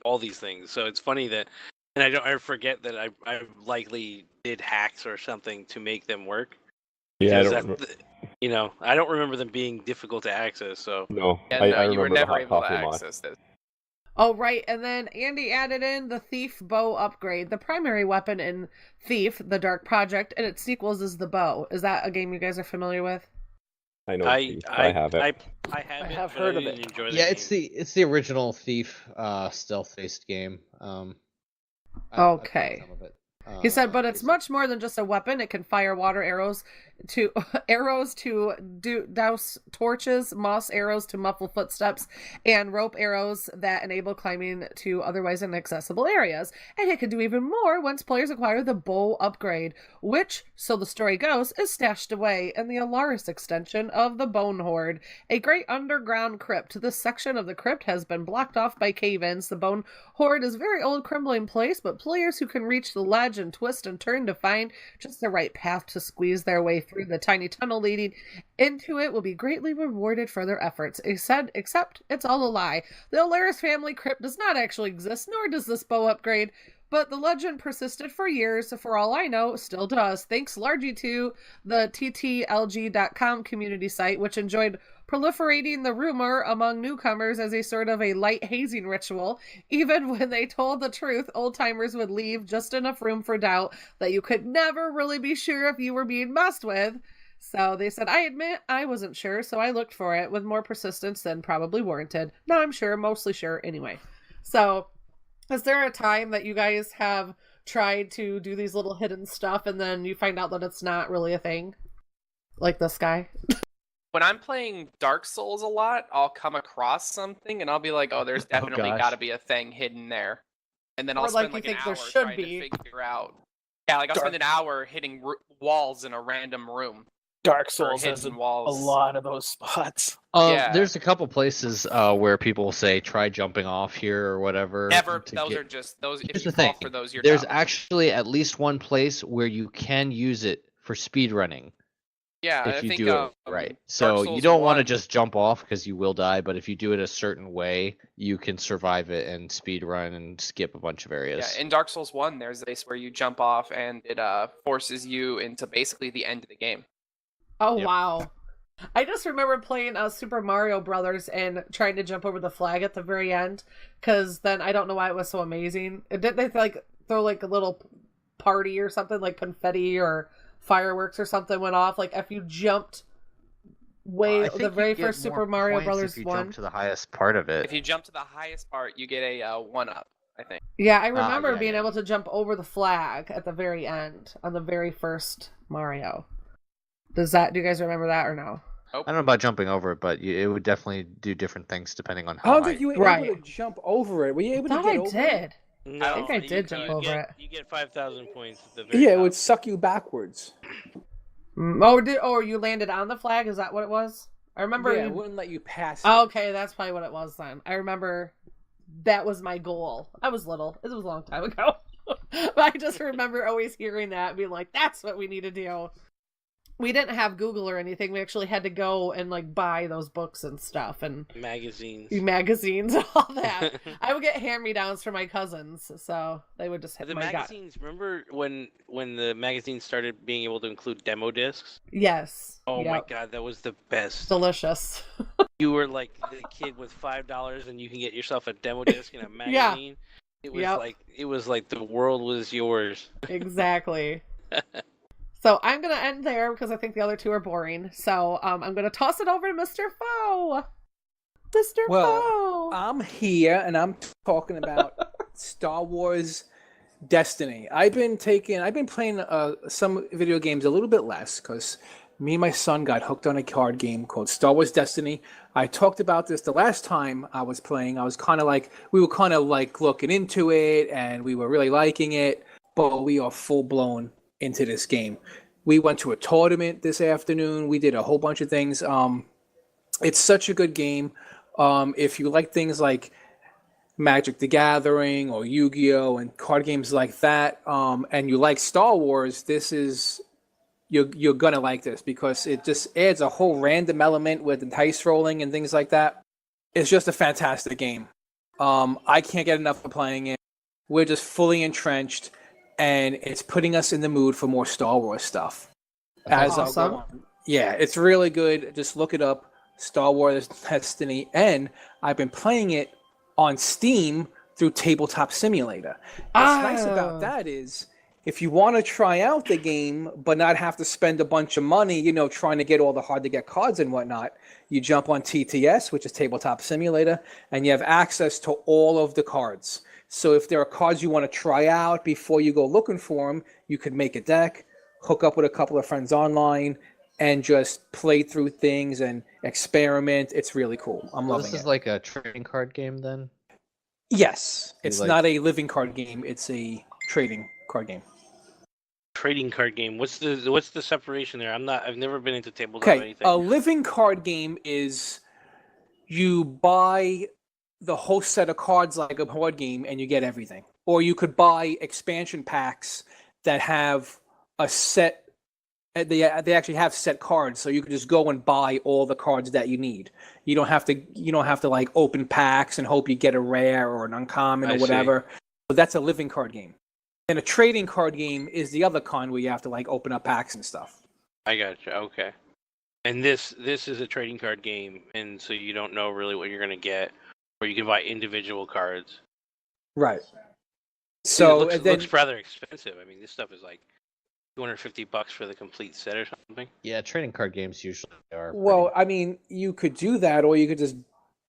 all these things. So it's funny that, and I forget that I likely did hacks or something to make them work. Yeah, I don't remember them being difficult to access. So no, Yeah, I you were remember the never hot able to coffee mod. access this. Oh, right. And then Andy added in the Thief bow upgrade. The primary weapon in Thief, the Dark Project, and its sequels is the bow. Is that a game you guys are familiar with? I know. I have it. I have heard of it. Yeah, it's the original Thief stealth-based game. Okay. Some of it. He said, but it's much more than just a weapon. It can fire water arrows to douse torches, moss arrows to muffle footsteps, and rope arrows that enable climbing to otherwise inaccessible areas. And it can do even more once players acquire the bow upgrade, which, so the story goes, is stashed away in the Alaris extension of the Bone Horde, a great underground crypt. This section of the crypt has been blocked off by cave-ins. The Bone Horde is a very old, crumbling place, but players who can reach the ledge and twist and turn to find just the right path to squeeze their way through the tiny tunnel leading into it will be greatly rewarded for their efforts. Except it's all a lie. The Alaris family crypt does not actually exist, nor does this bow upgrade, but the legend persisted for years. For all I know, still does, thanks largely to the TTLG.com community site, which enjoyed proliferating the rumor among newcomers as a sort of a light hazing ritual. Even when they told the truth, old-timers would leave just enough room for doubt that you could never really be sure if you were being messed with. So they said, I admit I wasn't sure, so I looked for it with more persistence than probably warranted. Now I'm sure, mostly sure anyway. So is there a time that you guys have tried to do these little hidden stuff and then you find out that it's not really a thing? Like this guy? When I'm playing Dark Souls a lot, I'll come across something and I'll be like, oh, there's definitely got to be a thing hidden there. And then I'll spend like an hour trying to figure out. Yeah, like I'll spend an hour hitting walls in a random room. Dark or Souls has hidden a walls. lot of those spots. Yeah. There's a couple places where people say try jumping off here or whatever. Never. to Those get- are just those. If Here's you the fall thing. for those, you're There's dumb. actually at least one place where you can use it for speedrunning Yeah, if I you think do it right. Dark So you Souls don't want to 1 just jump off because you will die, but if you do it a certain way, you can survive it and speedrun and skip a bunch of areas. Yeah, in Dark Souls 1, there's a place where you jump off and it forces you into basically the end of the game. Oh, Yep. wow. I just remember playing Super Mario Brothers and trying to jump over the flag at the very end, because then I don't know why it was so amazing. Didn't they like throw like a little party or something, like confetti or fireworks or something went off? Like if you jumped I think the you very get first more Super Mario points Brothers if you 1. jump to the highest part of it. If you jump to the highest part, you get a 1-up, I think. Yeah, I remember yeah, being yeah. able to jump over the flag at the very end on the very first Mario. Do you guys remember that or no? I don't know about jumping over it, but it would definitely do different things depending on I how don't high. think you were Right. able to jump over it. Were you able to Thought get I over it? did. No, I think I you did can- jump you over get, it. You get 5,000 points at the very Yeah, it top. would suck you backwards. You landed on the flag? Is that what it was? I remember. Yeah, it wouldn't let you pass. Oh, okay, that's probably what it was then. I remember that was my goal. I was little. It was a long time ago. But I just remember always hearing that and being like, that's what we need to do. We didn't have Google or anything. We actually had to go and like buy those books and stuff and magazines and all that. I would get hand-me-downs from my cousins, so they would just have the my God. magazines. Remember when the magazines started being able to include demo discs? Yes. Oh my Yep. God, that was the best. Delicious. You were like the kid with $5 and you can get yourself a demo disc and a magazine. It was like the world was yours. Exactly. So I'm going to end there because I think the other two are boring. So I'm going to toss it over to Mr. Foe. Mr. Foe. I'm here and I'm talking about Star Wars Destiny. I've been playing some video games a little bit less because me and my son got hooked on a card game called Star Wars Destiny. I talked about this the last time I was playing. We were kind of like looking into it and we were really liking it, but we are full blown into this game. We went to a tournament this afternoon. We did a whole bunch of things. It's such a good game. If you like things like Magic the Gathering or Yu-Gi-Oh! And card games like that, and you like Star Wars, you're gonna like this because it just adds a whole random element with the dice rolling and things like that. It's just a fantastic game. I can't get enough of playing it. We're just fully entrenched, and it's putting us in the mood for more Star Wars stuff. That's awesome. Yeah, it's really good. Just look it up, Star Wars Destiny, and I've been playing it on Steam through Tabletop Simulator. What's nice about that is if you want to try out the game but not have to spend a bunch of money, trying to get all the hard-to-get cards and whatnot, you jump on TTS, which is Tabletop Simulator, and you have access to all of the cards. So if there are cards you want to try out before you go looking for them, you could make a deck, hook up with a couple of friends online, and just play through things and experiment. It's really cool. I'm loving it. This is like a trading card game then? Yes. It's not a living card game. It's a trading card game. Trading card game. What's the separation there? I've never been into tabletop or anything. A living card game is you buy the whole set of cards like a board game and you get everything. Or you could buy expansion packs that have a set. They actually have set cards, so you can just go and buy all the cards that you need. You don't have to like open packs and hope you get a rare or an uncommon or whatever. So that's a living card game. And a trading card game is the other kind where you have to like open up packs and stuff. I gotcha. Okay. And this is a trading card game, and so you don't know really what you're gonna get, or you can buy individual cards. Right. So it looks rather expensive. I mean, this stuff is like $250 for the complete set or something. Yeah, trading card games usually are. Well, I mean, you could do that, or you could just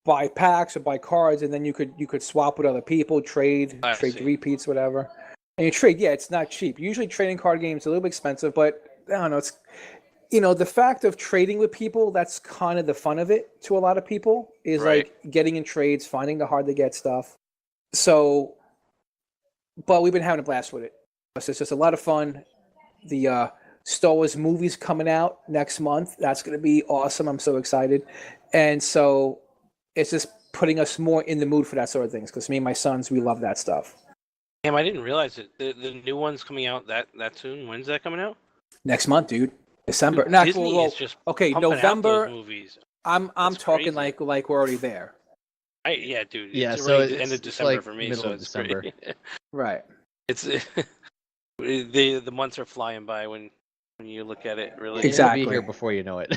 buy packs or buy cards, and then you could swap with other people, trade repeats, whatever. And you trade. Yeah, it's not cheap. Usually, trading card games are a little bit expensive, but I don't know. It's the fact of trading with people. That's kind of the fun of it to a lot of people. Is like getting in trades, finding the hard to get stuff. So, but we've been having a blast with it. It's just a lot of fun. The Star Wars movies coming out next month. That's going to be awesome. I'm so excited. And so it's just putting us more in the mood for that sort of things because me and my sons, we love that stuff. Damn, I didn't realize it. The new one's coming out that soon. When's that coming out? Next month, dude. December. Dude, Not, Disney is just okay, pumping out November. those movies. I'm talking crazy. like we're already there. Yeah, dude. Yeah, it's so already the it's end of December like for me, middle so of it's December. great. Right. It's the months are flying by when you look at it. Really, Exactly. It'll be here before you know it.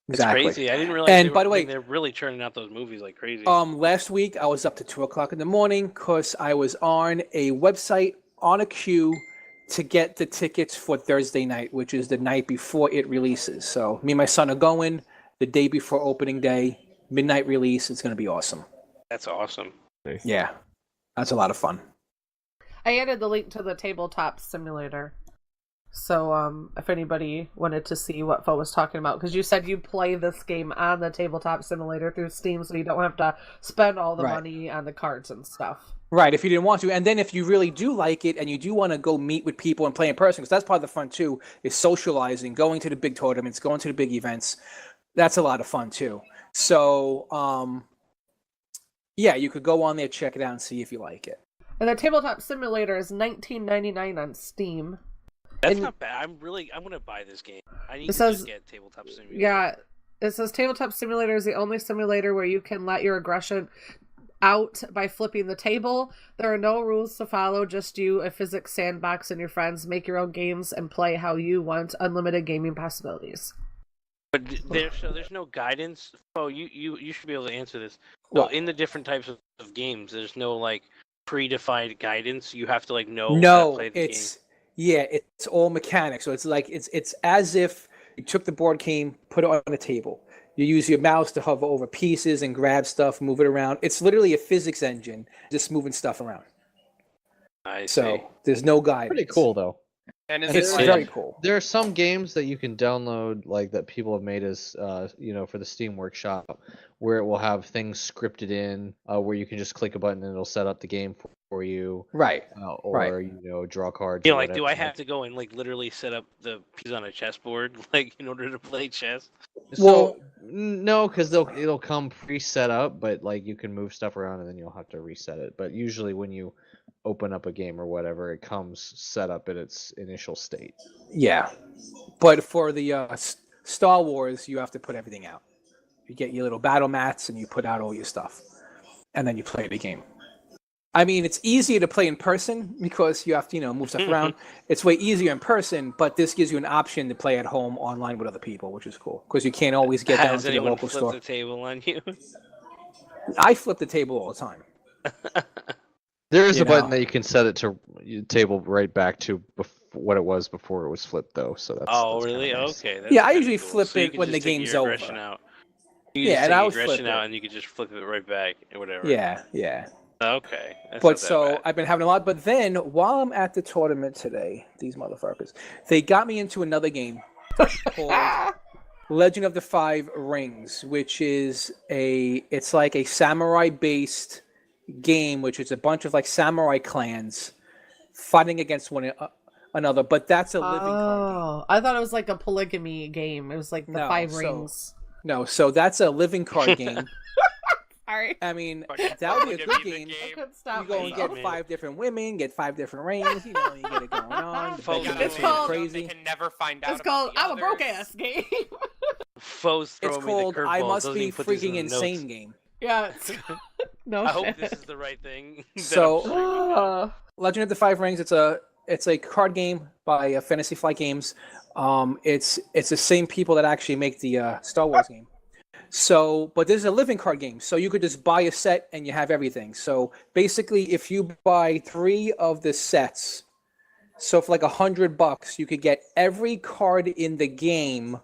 It's Exactly. crazy. I didn't realize. And by the way, they're really churning out those movies like crazy. last week I was up to 2:00 in the morning because I was on a website on a queue to get the tickets for Thursday night, which is the night before it releases. So me and my son are going the day before opening day, midnight release. It's going to be awesome. That's awesome. Nice. Yeah, that's a lot of fun. I added the link to the tabletop simulator. So if anybody wanted to see what Fo was talking about, because you said you play this game on the tabletop simulator through Steam, so you don't have to spend all the money on the cards and stuff. Right, if you didn't want to. And then if you really do like it and you do want to go meet with people and play in person, because that's part of the fun too, is socializing, going to the big tournaments, going to the big events. That's a lot of fun too. So, yeah, you could go on there, check it out, and see if you like it. And the tabletop simulator is $19.99 on Steam. That's not bad. I'm going to buy this game. I need to just get Tabletop Simulator. Yeah, it says Tabletop Simulator is the only simulator where you can let your aggression out by flipping the table. There are no rules to follow, just you, a physics sandbox, and your friends. Make your own games and play how you want. Unlimited gaming possibilities. But there's no guidance. Oh, you should be able to answer this. Well, So in the different types of games, there's no like predefined guidance. You have to like know how to No, play the game. yeah, it's all mechanics. So it's like it's as if you took the board game, put it on a table. You use your mouse to hover over pieces and grab stuff, move it around. It's literally a physics engine, just moving stuff around. I see. So there's no guidance. Pretty cool though. And It's very cool. There are some games that you can download, like that people have made as, for the Steam Workshop, where it will have things scripted in, where you can just click a button and it'll set up the game for you. Right. Or draw cards. You or know, like, whatever. do I have to go and like literally set up the pieces on a chessboard, like in order to play chess? So no, because it'll come pre-set up, but like you can move stuff around and then you'll have to reset it. But usually when you open up a game or whatever, it comes set up in its initial state. Yeah, but for the Star Wars, you have to put everything out. You get your little battle mats and you put out all your stuff, and then you play the game. I mean, it's easier to play in person because you have to, move stuff around. It's way easier in person, but this gives you an option to play at home online with other people, which is cool because you can't always get down Has to the anyone local flipped store. the table on you? I flip the table all the time. There is You a button know. that you can set it to table right back to what it was before it was flipped, though. So that's Oh, that's kinda really? nice. Okay. That's Yeah, I kinda usually cool. flip So you it can when the just take game's your over. aggression out. You Yeah, just and take I your always aggression flip out, it. and you can just flip it right back or whatever. Yeah. Okay. That's But not that so bad. I've been having a lot. But then while I'm at the tournament today, these motherfuckers, they got me into another game called Legend of the Five Rings, which is it's like a samurai-based game, which is a bunch of like samurai clans fighting against one another. But that's a living card game. Oh, I thought it was like a polygamy game. It was like the No, Five so- Rings. No, so that's a living card game. Sorry. I mean, that would be a good game. I couldn't stop You go and myself. get 5 different women, get 5 different rings. You get it going on. The Folks, bedroom It's is called- They crazy. can never find out. It's called about I'm a the broke others. ass game. Foes It's throwing me called the I curveball. Must Doesn't Be even put this in Freaking the Insane notes. game. Yeah. No I hope shit. this is the right thing. that So- I'm streaming now. Legend of the Five Rings. It's a card game by Fantasy Flight Games. It's the same people that actually make the Star Wars game. So, but this is a living card game. So you could just buy a set and you have everything. So basically, if you buy 3 of the sets, so for like $100, you could get every card in the game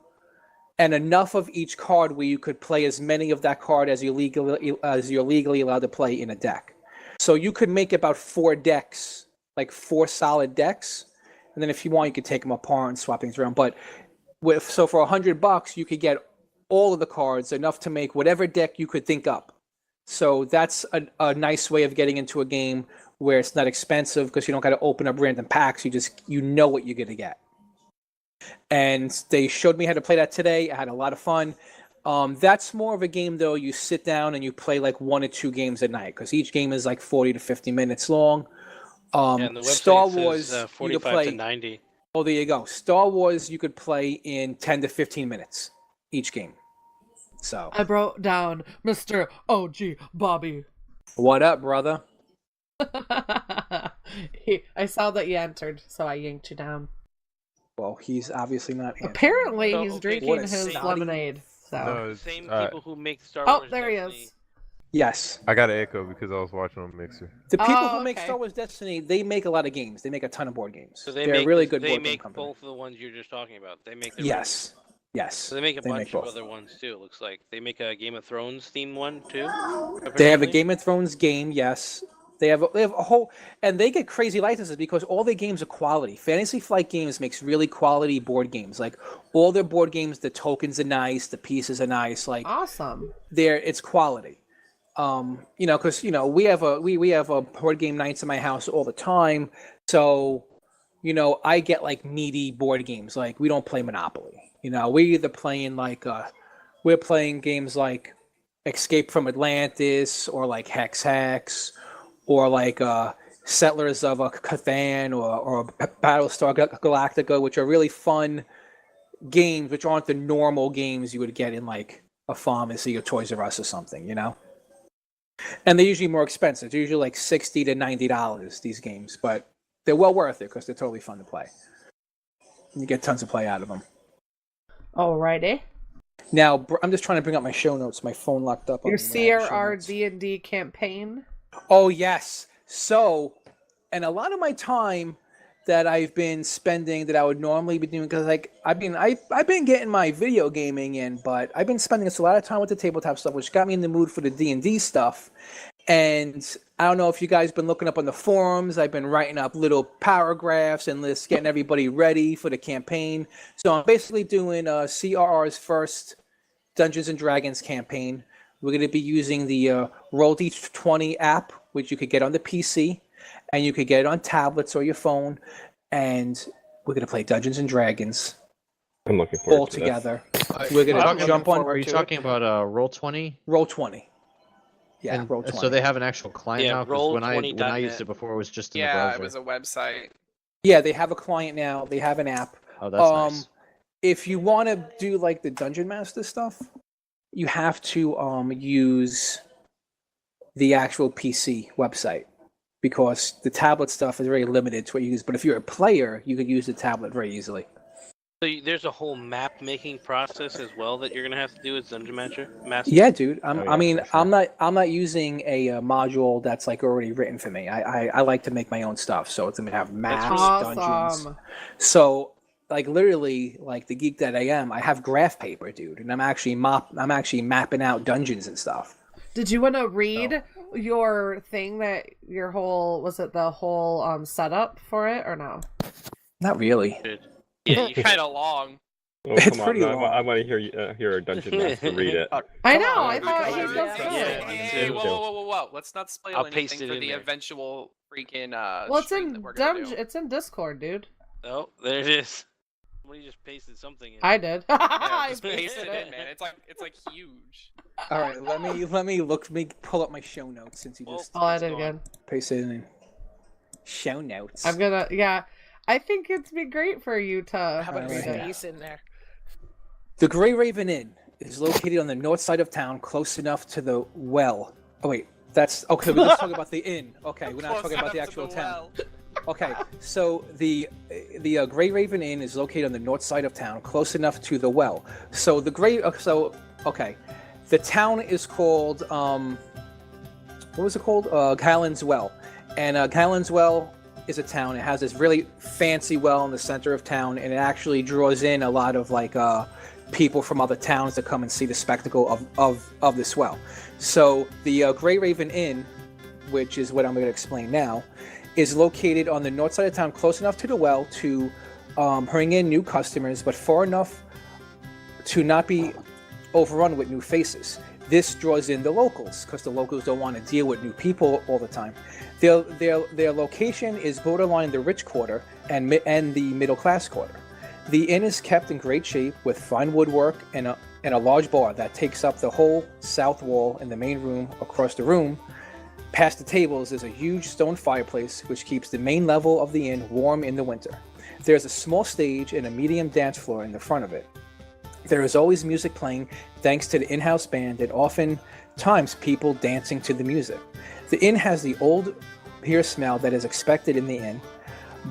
and enough of each card where you could play as many of that card as you're legally allowed to play in a deck. So you could make about 4 decks, like 4 solid decks, and then if you want, you could take them apart and swap things around. But for $100, you could get all of the cards, enough to make whatever deck you could think up. So that's a nice way of getting into a game where it's not expensive because you don't got to open up random packs. You know what you're gonna get. And they showed me how to play that today. I had a lot of fun. That's more of a game though. You sit down and you play like 1 or 2 games a night because each game is like 40 to 50 minutes long. And the website Star says, Wars, 45 to 90. Oh, there you go. Star Wars, you could play in 10 to 15 minutes each game. So I brought down Mr. OG Bobby. What up, brother? I saw that you entered, so I yanked you down. Well, he's obviously not answering. Apparently, So, he's okay, drinking what a his snotty- lemonade. So. No, it's, Same people who make Star Wars. there he Destiny. is. Yes. I got an echo because I was watching on Mixer. The people Oh, who make okay. Star Wars Destiny, they make a lot of games. They make a ton of board games. So They're make a really good They board game make company. both of the ones you're just talking about. They make their Yes. Yes. So they make a They bunch make of both. other ones too. It looks like they make a Game of Thrones themed one too. They have a apparently? Game of Thrones game, yes. They have a whole, and they get crazy licenses because all their games are quality. Fantasy Flight Games makes really quality board games. Like all their board games, the tokens are nice, the pieces are nice. Like Awesome. it's quality. Because we have a board game nights in my house all the time. So, I get like meaty board games. Like we don't play Monopoly. We're either playing we're playing games like Escape from Atlantis or like Hex, or like Settlers of Catan or Battlestar Galactica, which are really fun games, which aren't the normal games you would get in like a pharmacy or Toys R Us or something, And they're usually more expensive. They're usually like $60 to $90, these games, but they're well worth it because they're totally fun to play. You get tons of play out of them. Alrighty. Now, I'm just trying to bring up my show notes. My phone locked up. Your on me when I have the show CRR notes. D&D campaign. Oh yes. So, and a lot of my time that I've been spending that I would normally be doing because I've been getting my video gaming in, but I've been spending a lot of time with the tabletop stuff, which got me in the mood for the D&D stuff. And I don't know if you guys been looking up on the forums. I've been writing up little paragraphs and lists, getting everybody ready for the campaign. So I'm basically doing CRR's first Dungeons and Dragons campaign. We're going to be using the Roll D20 app, which you could get on the PC, and you could get it on tablets or your phone. And we're going to play Dungeons and Dragons I'm looking forward all to this. together. We're going to jump on Are you talking about Roll20? Roll20. Yeah, And Roll20. so they have an actual client Yeah, now. 'Cause when I Roll20.net. used it before, it was just in the Yeah, browser. it was a website. Yeah, they have a client now. They have an app. Oh, that's nice. If you want to do like the Dungeon Master stuff, you have to use the actual PC website because the tablet stuff is very limited to what you use. But if you're a player, you could use the tablet very easily. So there's a whole map making process as well that you're gonna have to do as Dungeon Master. Yeah, dude. Oh, yeah, I mean, for sure. I'm not using a module that's like already written for me. I like to make my own stuff, so it's gonna have maps, dungeons. Awesome. So, like literally, like the geek that I am, I have graph paper, dude, and I'm actually mapping out dungeons and stuff. Did you want to read your thing that your whole the whole setup for it or no? Not really. Yeah, you Kind of long. Oh, It's come on. pretty No, long. I want to hear a Dungeon Master read it. I know. on, I thought come he on, was yeah, good. yeah. Hey, Me whoa, too. whoa, whoa, whoa, whoa! Let's not spoil I'll paste anything it for in the there. eventual freaking Well, it's stream in that we're gonna do. It's in Discord, dude. Oh, there it is. Somebody just pasted something in. I did. Yeah, I just paste pasted it in, man. It's like huge. All right, let me pull up my show notes since you just I'll add it again. pasted it in. Show notes. I'm gonna. Yeah, I think it'd be great for you to How about Alright. a space in there? The Grey Raven Inn is located on the north side of town, close enough to the well. Oh wait, that's okay. We're just talking about the inn. Okay, we're not Close talking about the enough to actual town. well. Okay, so the Grey Raven Inn is located on the north side of town, close enough to the well. So okay, the town is called what was it called? Callan's Well, and Callan's Well is a town. It has this really fancy well in the center of town, and it actually draws in a lot of like people from other towns to come and see the spectacle of this well. So the Grey Raven Inn, which is what I'm going to explain now, is located on the north side of town, close enough to the well to bring in new customers, but far enough to not be overrun with new faces. This draws in the locals because the locals don't want to deal with new people all the time. Their location is borderline the rich quarter and the middle class quarter. The inn is kept in great shape with fine woodwork and a large bar that takes up the whole south wall in the main room. Across the room, past the tables, is a huge stone fireplace which keeps the main level of the inn warm in the winter. There's a small stage and a medium dance floor in the front of it. There is always music playing thanks to the in-house band and oftentimes people dancing to the music. The inn has the old beer smell that is expected in the inn,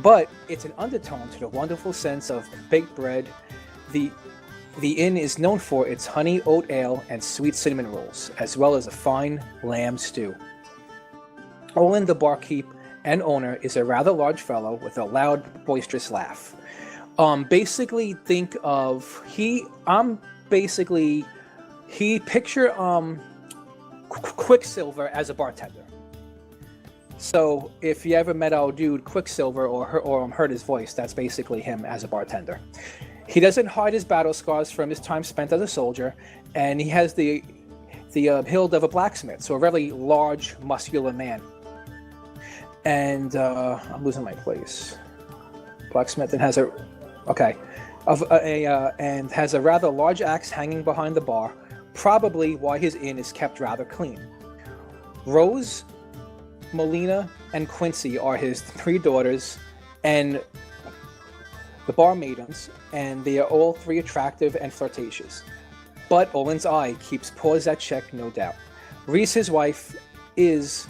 but it's an undertone to the wonderful sense of baked bread. The inn is known for its honey oat ale and sweet cinnamon rolls, as well as a fine lamb stew. Olin, the barkeep and owner, is a rather large fellow with a loud, boisterous laugh. Basically think of picture Quicksilver as a bartender. So if you ever met our dude Quicksilver or heard his voice, that's basically him as a bartender. He doesn't hide his battle scars from his time spent as a soldier, and he has the build of a blacksmith, so a very large, muscular man. And I'm losing my place. Blacksmith and has and has a rather large axe hanging behind the bar, probably why his inn is kept rather clean. Rose, Melina, and Quincy are his 3 daughters and the bar maidens, and they are all 3 attractive and flirtatious. But Olin's eye keeps paws at check, no doubt. Reese, his wife, is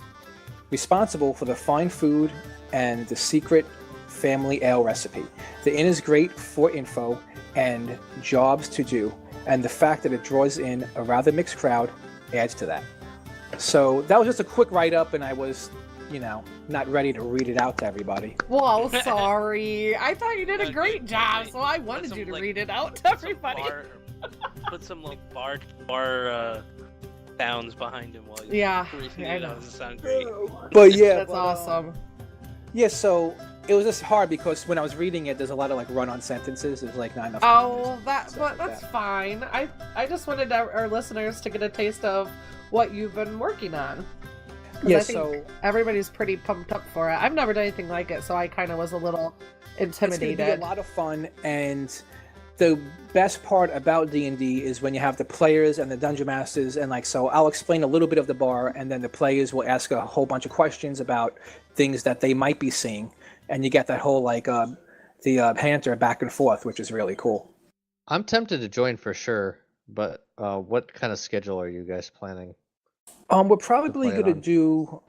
responsible for the fine food and the secret family ale recipe. The inn is great for info and jobs to do, and the fact that it draws in a rather mixed crowd adds to that. So that was just a quick write-up, and I was, not ready to read it out to everybody. Well, sorry. I thought you did a great job, so I wanted you to read it out to everybody. Put some bar sounds behind him while you read it out. Doesn't sound great. But yeah, that's awesome. Yeah, so it was just hard because when I was reading it, there's a lot of run-on sentences. There's not enough. Oh, that's fine. I just wanted our listeners to get a taste of what you've been working on. Yeah, I think everybody's pretty pumped up for it. I've never done anything like it, so I kind of was a little intimidated. It's going to be a lot of fun, and the best part about D&D is when you have the players and the dungeon masters, and so I'll explain a little bit of the bar, and then the players will ask a whole bunch of questions about things that they might be seeing, and you get that whole the banter back and forth, which is really cool. I'm tempted to join for sure, but what kind of schedule are you guys planning? We're probably going to do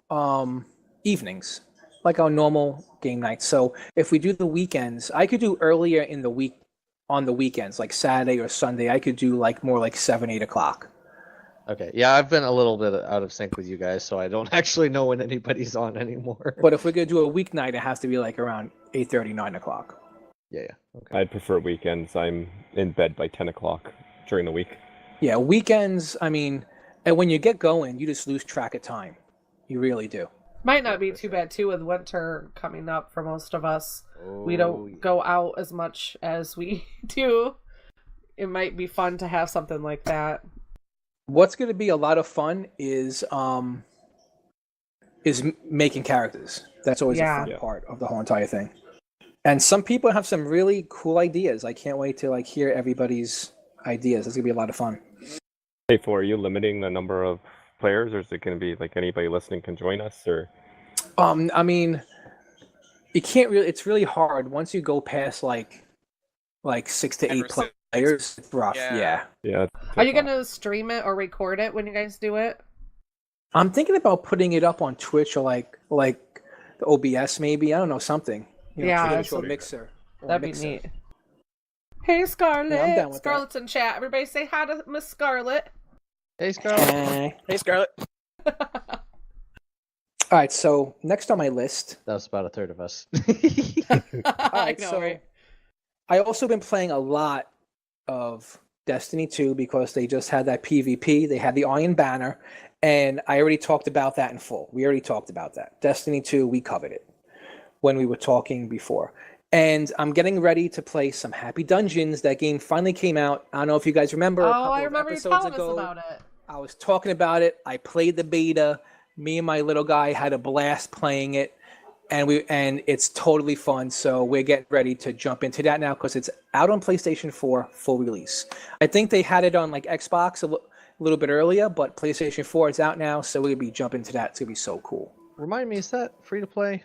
evenings, like our normal game nights. So if we do the weekends, I could do earlier in the week on the weekends, like Saturday or Sunday. I could do more like 7, 8 o'clock. Okay, yeah, I've been a little bit out of sync with you guys, so I don't actually know when anybody's on anymore. But if we're going to do a weeknight, it has to be around 8:30, 9 o'clock. Yeah. Okay. I'd prefer weekends. I'm in bed by 10 o'clock during the week. Yeah, weekends, and when you get going, you just lose track of time. You really do. Might not be too bad, too, with winter coming up for most of us. We don't go out as much as we do. It might be fun to have something like that. What's going to be a lot of fun is making characters. That's always a fun part of the whole entire thing. And some people have some really cool ideas. I can't wait to hear everybody's ideas. It's going to be a lot of fun. Hey, are you limiting the number of players, or is it going to be anybody listening can join us? Or you can't really. It's really hard once you go past like 6 to 8 players. It's rough. Yeah. Are you going to stream it or record it when you guys do it? I'm thinking about putting it up on Twitch or like the OBS maybe. I don't know, something. Twitch or Mixer. That'd be neat. Hey, Scarlett. Yeah, I'm down with Scarlett's in chat. Everybody say hi to Miss Scarlett. Hey, Scarlett. Hey, Scarlett. All right, so next on my list. That was about a third of us. All right, right? I also been playing a lot of Destiny 2 because they just had that PvP. They had the Iron Banner, and I already talked about that in full. We already talked about that. Destiny 2, we covered it when we were talking before. And I'm getting ready to play some Happy Dungeons. That game finally came out. I don't know if you guys remember. I remember you telling us about it. I was talking about it. I played the beta. Me and my little guy had a blast playing it, and it's totally fun. So we're getting ready to jump into that now because it's out on PlayStation 4 full release. I think they had it on like Xbox a little bit earlier, but PlayStation 4 is out now, so we're gonna be jumping to that. It's gonna be so cool. Remind me, is that free to play?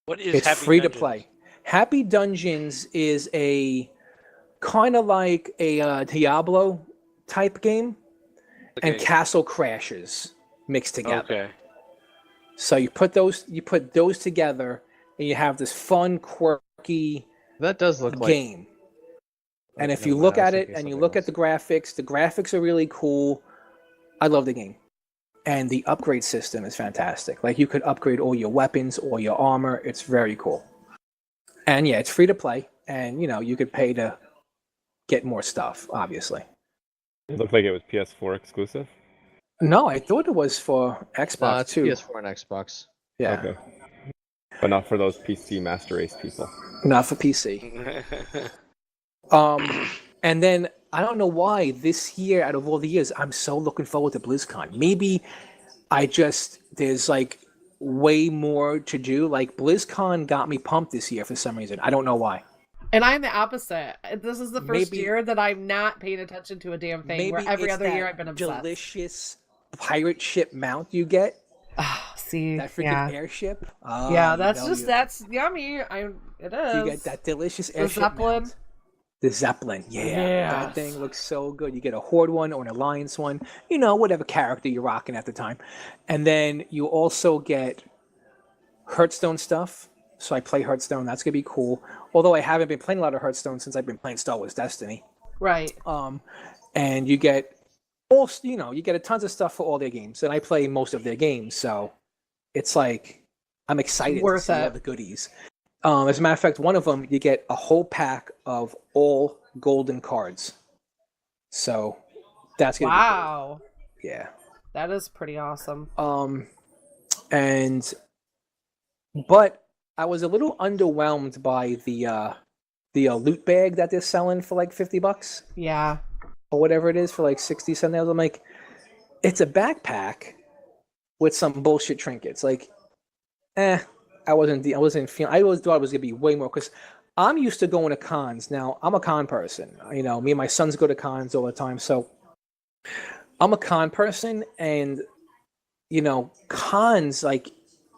What is It's Happy free Dungeons? to play. Happy Dungeons is a kind of like a Diablo type game, and Castle Crashers mixed together. Okay. So you put those together, and you have this fun, quirky That does look game. And if you look at it and you look at the graphics are really cool. I love the game. And the upgrade system is fantastic. Like you could upgrade all your weapons or your armor. It's very cool. And yeah, it's free to play. And you could pay to get more stuff, obviously. It looked like it was PS4 exclusive. No, I thought it was for Xbox too. PS4 and Xbox. Yeah. Okay. But not for those PC Master Race people. Not for PC. And then I don't know why this year, out of all the years, I'm so looking forward to BlizzCon. Maybe there's like way more to do. Like BlizzCon got me pumped this year for some reason. I don't know why. And I'm the opposite. This is the first Maybe- year that I'm not paying attention to a damn thing. Where every it's other that year I've been obsessed. delicious pirate ship mount you get. See, That freaking yeah. airship. Yeah, that's yummy. It is. You get that delicious The airship Zeppelin. mount. The Zeppelin, yeah. Yes. That thing looks so good. You get a Horde one or an Alliance one, whatever character you're rocking at the time. And then you also get Hearthstone stuff. So I play Hearthstone. That's going to be cool. Although I haven't been playing a lot of Hearthstone since I've been playing Star Wars Destiny. Right. And you get you get a tons of stuff for all their games. And I play most of their games. So it's like, I'm excited to Worth see all it. the goodies. As a matter of fact, one of them, you get a whole pack of all golden cards. So that's going to Wow. be cool. Yeah. That is pretty awesome. But I was a little underwhelmed by the loot bag that they're selling for like $50. Yeah. Or whatever it is for like 60 cents. I'm like, it's a backpack with some bullshit trinkets. Like, I wasn't feeling. I always thought it was gonna be way more because I'm used to going to cons. Now I'm a con person. Me and my sons go to cons all the time, so I'm a con person. And cons, like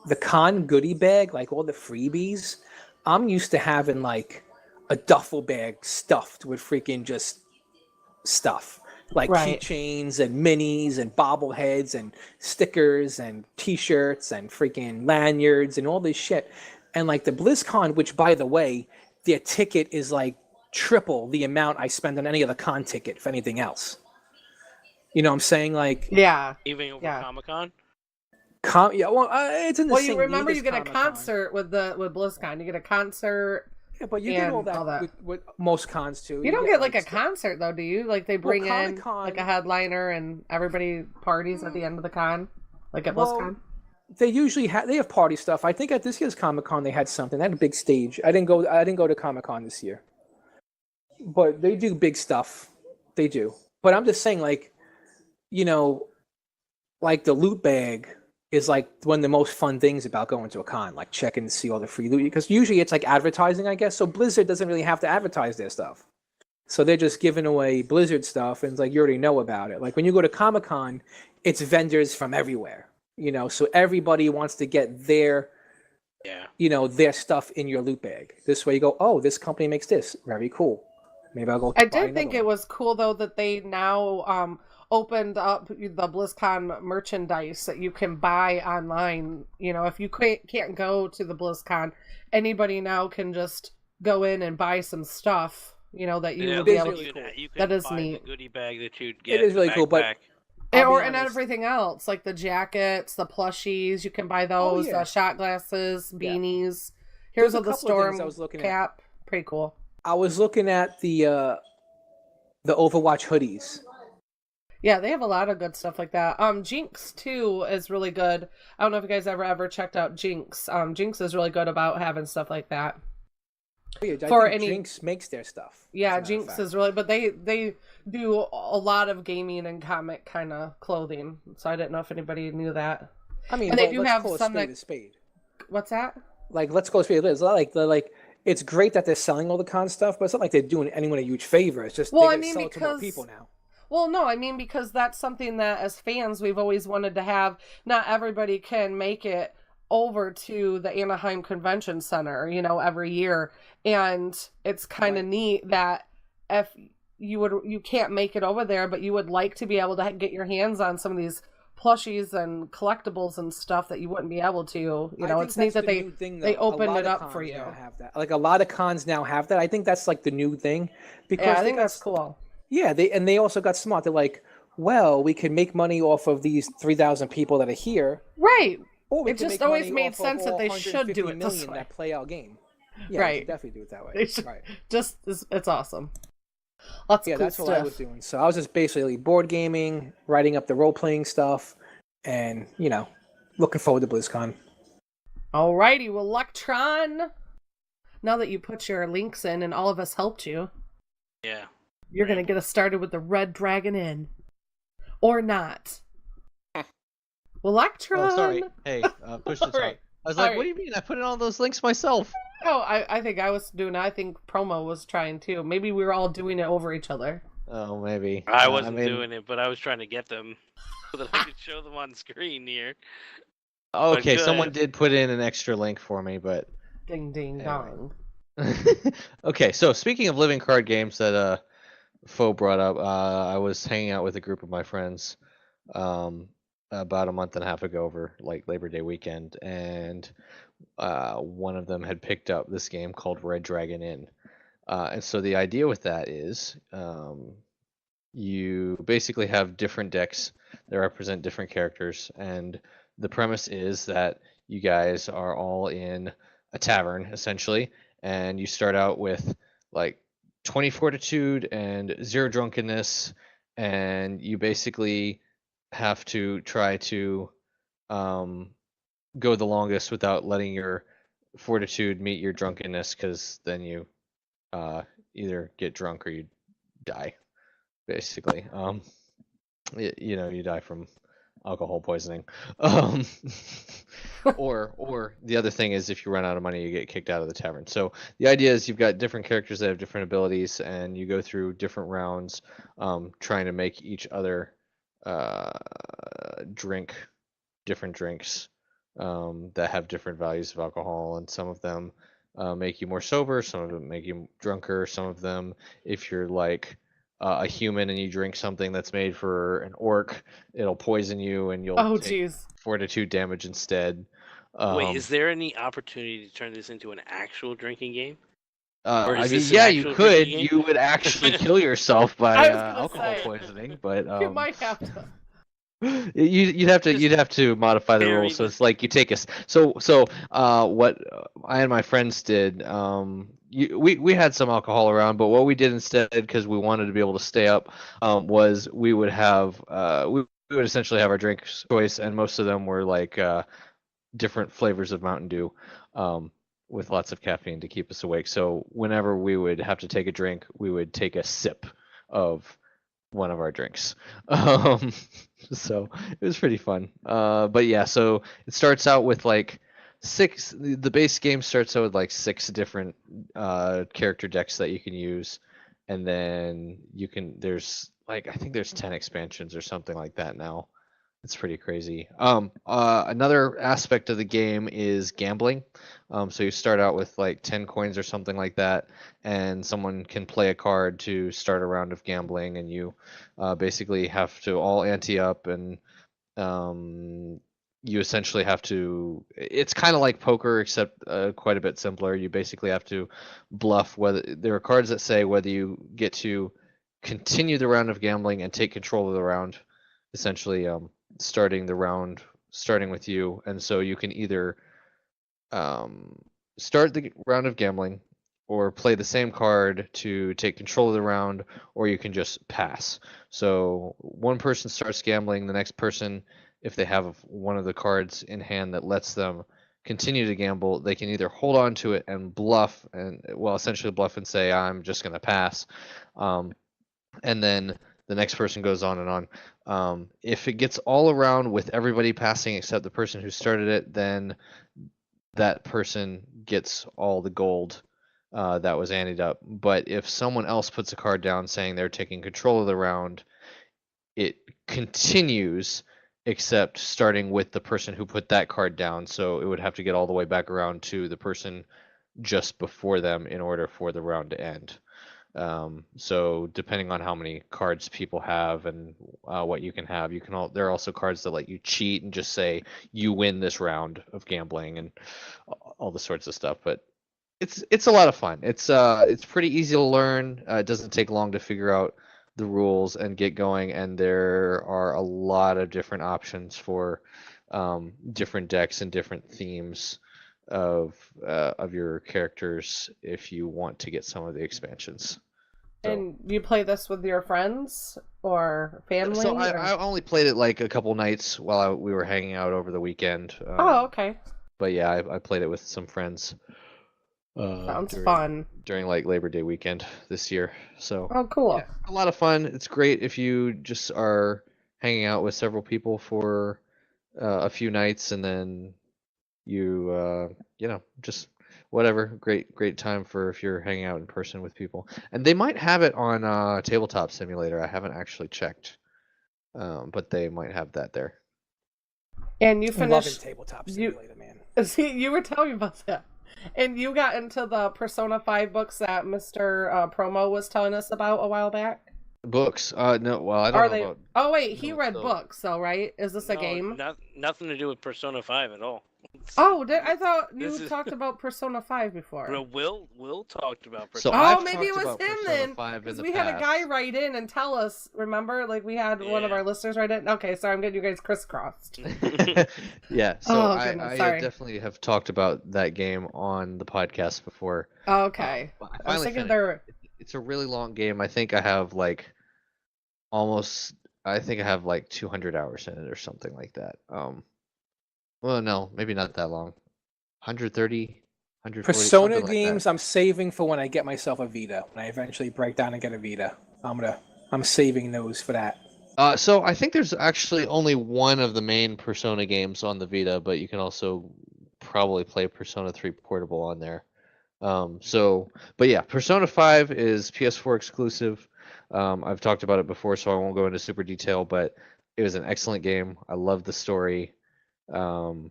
the con goodie bag, like all the freebies. I'm used to having like a duffel bag stuffed with freaking just stuff. Like Right. keychains and minis and bobbleheads and stickers and t-shirts and freaking lanyards and all this shit. And like the BlizzCon, which by the way, their ticket is like triple the amount I spend on any other con ticket for anything else. You know what I'm saying? Like, Yeah. Even over Yeah. Comic-Con? yeah, well, it's in the Well, same you remember league you as get a Comic-Con. concert with BlizzCon. You get a concert. Yeah, but you get all and that, with most cons too. You don't get like a concert though, do you? Like they bring in Comic-Con- like a headliner and everybody parties at the end of the con, like at BlizzCon. They usually they have party stuff. I think at this year's Comic-Con they had something. They had a big stage. I didn't go to Comic-Con this year. But they do big stuff. They do. But I'm just saying, like, like the loot bag is like one of the most fun things about going to a con, like checking to see all the free loot. Because usually it's like advertising, I guess. So Blizzard doesn't really have to advertise their stuff. So they're just giving away Blizzard stuff, and it's like you already know about it. Like when you go to Comic-Con, it's vendors from everywhere. So everybody wants to get their their stuff in your loot bag. This way you go, oh, this company makes this. Very cool. Maybe I'll go I buy did another think one. it was cool though that they now opened up the BlizzCon merchandise that you can buy online. If you can't go to the BlizzCon, anybody now can just go in and buy some stuff. That you will be able to. You That is buy neat. The goodie bag that you'd get. It is really cool, but backpack. And everything else, like the jackets, the plushies, you can buy those, yeah. shot glasses, beanies. Here's There's a the couple of storm things I was looking at. cap. Pretty cool. I was looking at the Overwatch hoodies. Yeah, they have a lot of good stuff like that. Jinx too is really good. I don't know if you guys ever checked out Jinx. Jinx is really good about having stuff like that. I for think any Jinx makes their stuff. Yeah, as a matter of Jinx fact. is really, but they do a lot of gaming and comic kind of clothing. So I didn't know if anybody knew that. I mean, and they but do let's have call a some spade that. a spade. What's that? Like, let's go spade. It's not like it's great that they're selling all the con stuff, but it's not like they're doing anyone a huge favor. It's just Well, they're I gonna mean, sell it to more because people now. Well, no, I mean because that's something that as fans we've always wanted to have. Not everybody can make it over to the Anaheim Convention Center, every year, and it's kind of neat that if you can't make it over there, but you would like to be able to get your hands on some of these plushies and collectibles and stuff that you wouldn't be able to. It's neat that they opened it up for you. Have that. Like a lot of cons now have that. I think that's like the new thing because Yeah, I think that's cool. Yeah, they also got smart. They're like, well, we can make money off of these 3,000 people that are here. Right. Or we It can just make always money made off of sense that all they should do 150 it this million way. that play our game. Yeah, Right. we should definitely do it that way. They should, Right. it's awesome. Lots of cool that's stuff. what I was doing. So I was just basically board gaming, writing up the role playing stuff, and looking forward to BlizzCon. Alrighty, Willektron. Now that you put your links in and all of us helped you, Yeah. you're gonna get us started with the Red Dragon Inn, or not? Willektron. Oh, sorry. Hey, push the talk. Alright. I was like, Alright. what do you mean? I put in all those links myself. Oh, I think I was doing. I think Promo was trying too. Maybe we were all doing it over each other. Oh, maybe. I wasn't doing it, but I was trying to get them so that I could show them on screen here. Okay, someone did put in an extra link for me, but Ding ding dong. okay. So speaking of living card games that Fo brought up, I was hanging out with a group of my friends about a month and a half ago over like Labor Day weekend, and one of them had picked up this game called Red Dragon Inn. And so the idea with that is you basically have different decks that represent different characters, and the premise is that you guys are all in a tavern essentially, and you start out with like 20 fortitude and 0 drunkenness, and you basically have to try to go the longest without letting your fortitude meet your drunkenness, because then you either get drunk or you die, basically. You die from alcohol poisoning. Or the other thing is, if you run out of money, you get kicked out of the tavern. So the idea is you've got different characters that have different abilities, and you go through different rounds trying to make each other drink different drinks that have different values of alcohol, and some of them make you more sober, some of them make you drunker, some of them, if you're like a human and you drink something that's made for an orc, it'll poison you and you'll take fortitude damage instead. Wait, is there any opportunity to turn this into an actual drinking game? I mean, yeah, you could. You would actually kill yourself by alcohol poisoning, but you might have to. You'd have to modify the rules. So it's like you take us. So what I and my friends did, we had some alcohol around, but what we did instead, because we wanted to be able to stay up, was we would have we would essentially have our drink choice, and most of them were like different flavors of Mountain Dew, with lots of caffeine to keep us awake. So whenever we would have to take a drink, we would take a sip of one of our drinks. So it was pretty fun. But yeah, so it starts out with like the base game starts out with like 6 different character decks that you can use, and then there's like, I think there's 10 expansions or something like that now. It's pretty crazy. Another aspect of the game is gambling. So you start out with like 10 coins or something like that, and someone can play a card to start a round of gambling, and you basically have to all ante up, and you essentially have to. It's kind of like poker, except quite a bit simpler. You basically have to bluff whether there are cards that say whether you get to continue the round of gambling and take control of the round, essentially. Starting the round starting with you, and so you can either start the round of gambling or play the same card to take control of the round, or you can just pass. So one person starts gambling, the next person, if they have one of the cards in hand that lets them continue to gamble, they can either hold on to it and bluff, and well, essentially bluff and say, I'm just going to pass. And then the next person goes on and on. If it gets all around with everybody passing except the person who started it, then that person gets all the gold that was anteed up. But if someone else puts a card down saying they're taking control of the round, it continues, except starting with the person who put that card down. So it would have to get all the way back around to the person just before them in order for the round to end. So depending on how many cards people have and what you can have, there are also cards that let you cheat and just say you win this round of gambling and all the sorts of stuff. But it's a lot of fun. It's pretty easy to learn. It doesn't take long to figure out the rules and get going, and there are a lot of different options for different decks and different themes of your characters if you want to get some of the expansions. So. And you play this with your friends or family? So I only played it like a couple nights while we were hanging out over the weekend. Oh, okay. But yeah, I played it with some friends. Sounds fun. During like Labor Day weekend this year. So. Oh, cool. Yeah, a lot of fun. It's great if you just are hanging out with several people for a few nights, and then you just whatever. Great time for if you're hanging out in person with people. And they might have it on Tabletop Simulator. I haven't actually checked, but they might have that there. And you finished Tabletop Simulator, man. See, you were telling me about that. And you got into the Persona 5 books that Mr. Promo was telling us about a while back? Books? No, well, I don't know about... Oh, wait, he read books, though, right? Is this a game? Nothing to do with Persona 5 at all. Oh, I thought you talked about Persona 5 before. Will talked about Persona. So maybe it was him then. Because we had a guy write in and tell us, remember? Like, we had one of our listeners write in. Okay, sorry, I'm getting you guys crisscrossed. Yeah, so I definitely have talked about that game on the podcast before. Okay. I was thinking it's a really long game. I think I have like 200 hours in it or something like that. Well, no, maybe not that long. 130, 140. Persona games I'm saving for when I get myself a Vita. When I eventually break down and get a Vita, I'm saving those for that. So I think there's actually only one of the main Persona games on the Vita, but you can also probably play Persona 3 Portable on there. But yeah, Persona 5 is PS4 exclusive. I've talked about it before, so I won't go into super detail, but it was an excellent game. I loved the story. The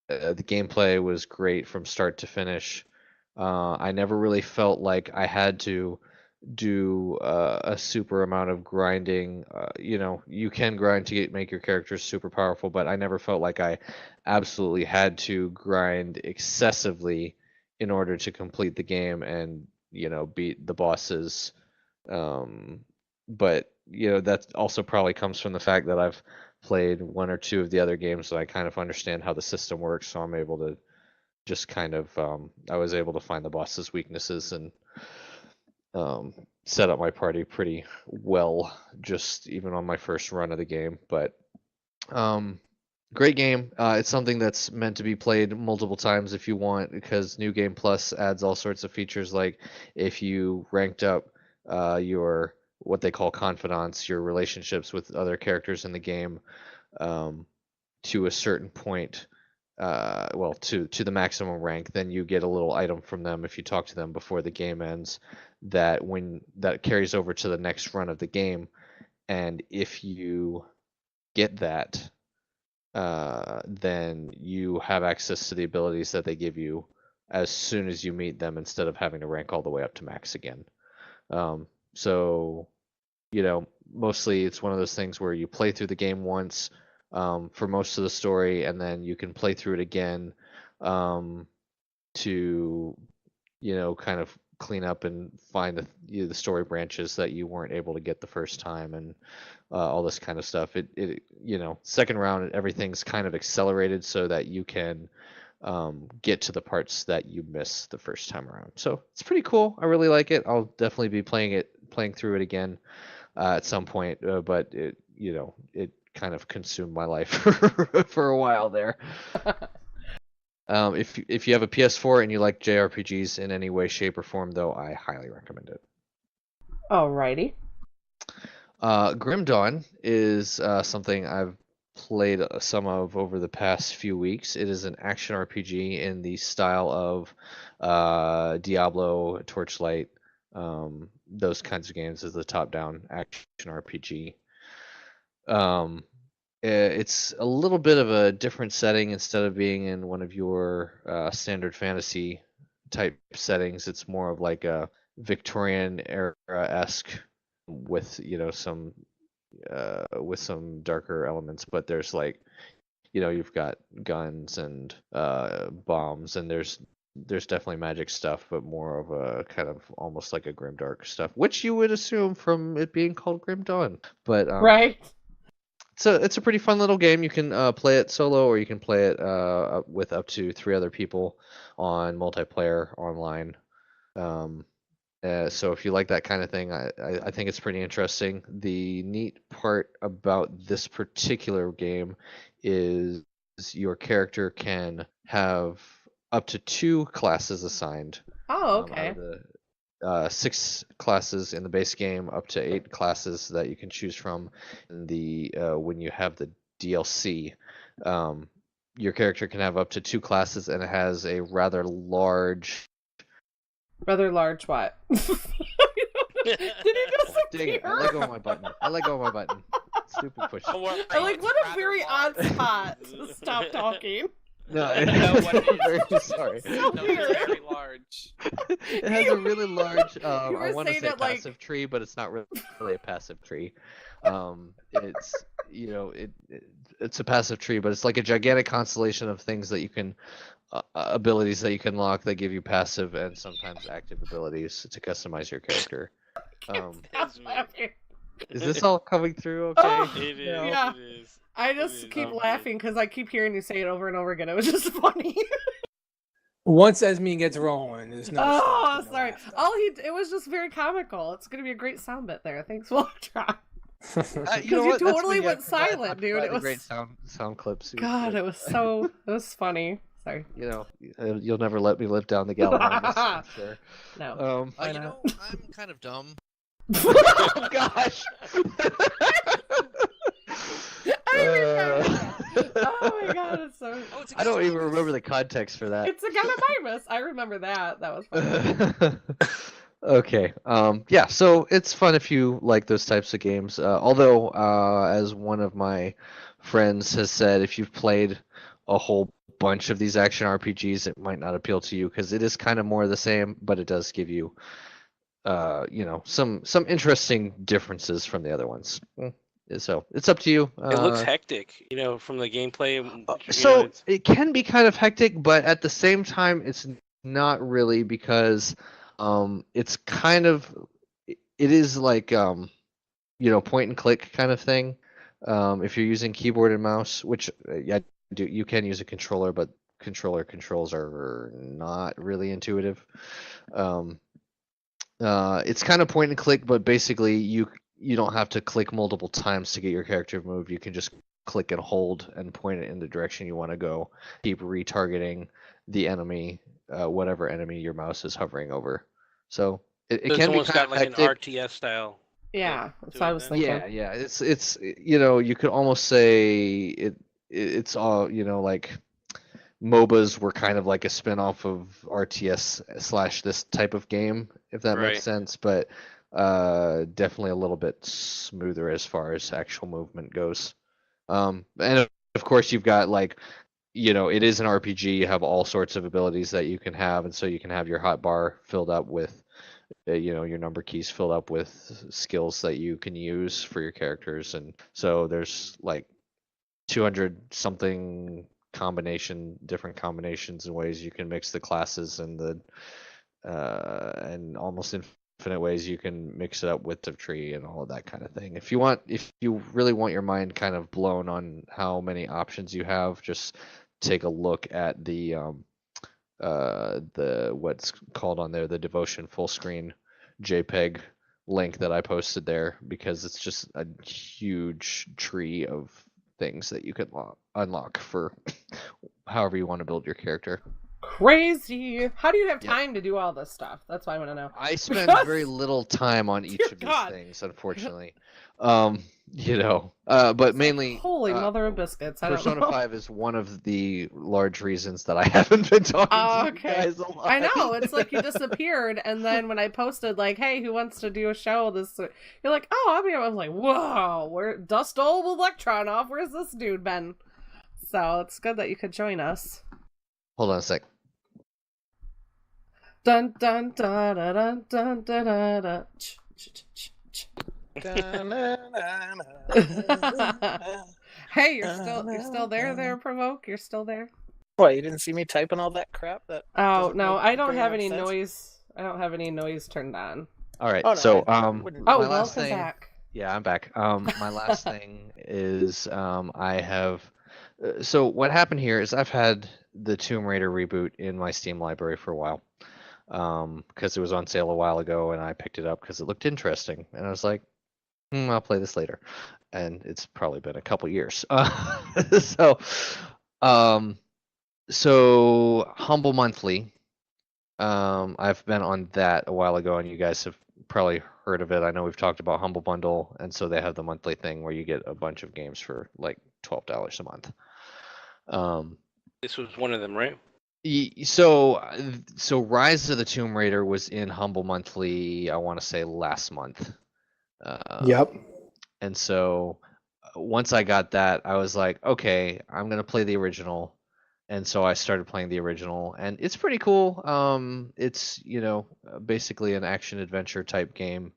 gameplay was great from start to finish. I never really felt like I had to do a super amount of grinding. You can grind to make your characters super powerful, but I never felt like I absolutely had to grind excessively in order to complete the game and beat the bosses. But that also probably comes from the fact that I've played one or two of the other games, so I kind of understand how the system works, so I'm able to just kind of I was able to find the boss's weaknesses and set up my party pretty well just even on my first run of the game. But great game. It's something that's meant to be played multiple times if you want, because New Game Plus adds all sorts of features, like if you ranked up your what they call confidants, your relationships with other characters in the game, to a certain point, to the maximum rank, then you get a little item from them if you talk to them before the game ends, that carries over to the next run of the game. And if you get that, then you have access to the abilities that they give you as soon as you meet them, instead of having to rank all the way up to max again. So, mostly it's one of those things where you play through the game once for most of the story, and then you can play through it again to, kind of clean up and find the story branches that you weren't able to get the first time, and all this kind of stuff. Second round, everything's kind of accelerated so that you can get to the parts that you missed the first time around. So it's pretty cool. I really like it. I'll definitely be playing through it again at some point, but it kind of consumed my life for a while there. If you have a PS4 and you like JRPGs in any way, shape, or form, though, I highly recommend it. Alrighty. Grim Dawn is something I've played some of over the past few weeks. It is an action RPG in the style of Diablo, Torchlight, those kinds of games as the top-down action RPG. It's a little bit of a different setting. Instead of being in one of your standard fantasy type settings, it's more of like a Victorian era-esque with some darker elements. But there's like, you've got guns and bombs, and there's definitely magic stuff, but more of a kind of almost like a grimdark stuff, which you would assume from it being called Grim Dawn. But right. It's a pretty fun little game. You can play it solo, or you can play it with up to 3 other people on multiplayer online. So if you like that kind of thing, I think it's pretty interesting. The neat part about this particular game is your character can have up to 2 classes assigned. Oh, okay. Out of the 6 classes in the base game, up to 8 classes that you can choose from in the when you have the DLC. Your character can have up to 2 classes, and it has a rather large what? Did he just Dang it, I let go of my button. Stupid push. What a very odd spot to stop talking. No, very sorry. So No, weird. it's very large. It has a really large, I want to saying say that, passive tree, but it's not really a passive tree. It's, it's a passive tree, but it's like a gigantic constellation of things that you can, abilities that you can lock that give you passive and sometimes active abilities to customize your character. Is this all coming through okay? Oh, It is. Yeah. It is. I just keep laughing because I keep hearing you say it over and over again. It was just funny. Once Esme gets rolling, there's no. Oh, sorry. It was just very comical. It's gonna be a great sound bit there. Thanks, Willektron. Because you totally went silent, dude. It was great sound clips. God, it was funny. Sorry. You'll never let me live down the gallery. I'm sure. No. I'm kind of dumb. Oh gosh. I remember that. Oh my god, it's so. I don't even remember the context for that. It's a Gallimimus. I remember that. That was funny. Okay. Yeah. So it's fun if you like those types of games. Although, as one of my friends has said, if you've played a whole bunch of these action RPGs, it might not appeal to you because it is kind of more of the same, but it does give you, some interesting differences from the other ones. So it's up to you. It looks hectic, from the gameplay. So it can be kind of hectic, but at the same time, it's not really because it's kind of, it is like, point and click kind of thing. If you're using keyboard and mouse, which you can use a controller, but controller controls are not really intuitive. It's kind of point and click, but basically you don't have to click multiple times to get your character moved. You can just click and hold and point it in the direction you want to go. Keep retargeting the enemy, whatever enemy your mouse is hovering over. So it can be kind got of like hectic. an RTS style. Yeah, that's what I was thinking. Yeah. It's you could almost say it's all like MOBAs were kind of like a spin-off of RTS / this type of game, if that makes sense, but definitely a little bit smoother as far as actual movement goes. And of course you've got like, it is an RPG, you have all sorts of abilities that you can have, and so you can have your hotbar filled up with your number keys filled up with skills that you can use for your characters, and so there's like 200 something different combinations and ways you can mix the classes, and and almost infinite ways you can mix it up with the tree and all of that kind of thing. If you really want your mind kind of blown on how many options you have, just take a look at the what's called on there, the Devotion full screen JPEG link that I posted there, because it's just a huge tree of things that you can unlock for however you want to build your character. Crazy. How do you have time to do all this stuff? That's what I want to know. I spend very little time on each of these things, unfortunately. But mainly holy mother of biscuits. I don't Persona know. 5 is one of the large reasons that I haven't been talking to you guys a lot. I know, it's like you disappeared, and then when I posted like, "Hey, who wants to do a show?" You're like, "Oh, I'll be." I was like, "Whoa, where dust old Willektron off? Where's this dude been?" So it's good that you could join us. Hold on a sec. Dun dun dun dun dun dun dun dun. Hey, you're still there, Provoke. You're still there. What? You didn't see me typing all that crap? Oh no, I don't have any noise. I don't have any noise turned on. All right, welcome back. Yeah, I'm back. My last thing is I have. So what happened here is I've had the Tomb Raider reboot in my Steam library for a while. Because it was on sale a while ago, and I picked it up because it looked interesting, and I was like, I'll play this later, and it's probably been a couple years. So Humble Monthly, I've been on that a while ago, and you guys have probably heard of it. I know we've talked about Humble Bundle, and so they have the monthly thing where you get a bunch of games for like $12 a month. This was one of them, right? So Rise of the Tomb Raider was in Humble Monthly, I want to say last month. Yep. And so once I got that, I was like, okay, I'm going to play the original. And so I started playing the original, and it's pretty cool. It's, basically an action adventure type game.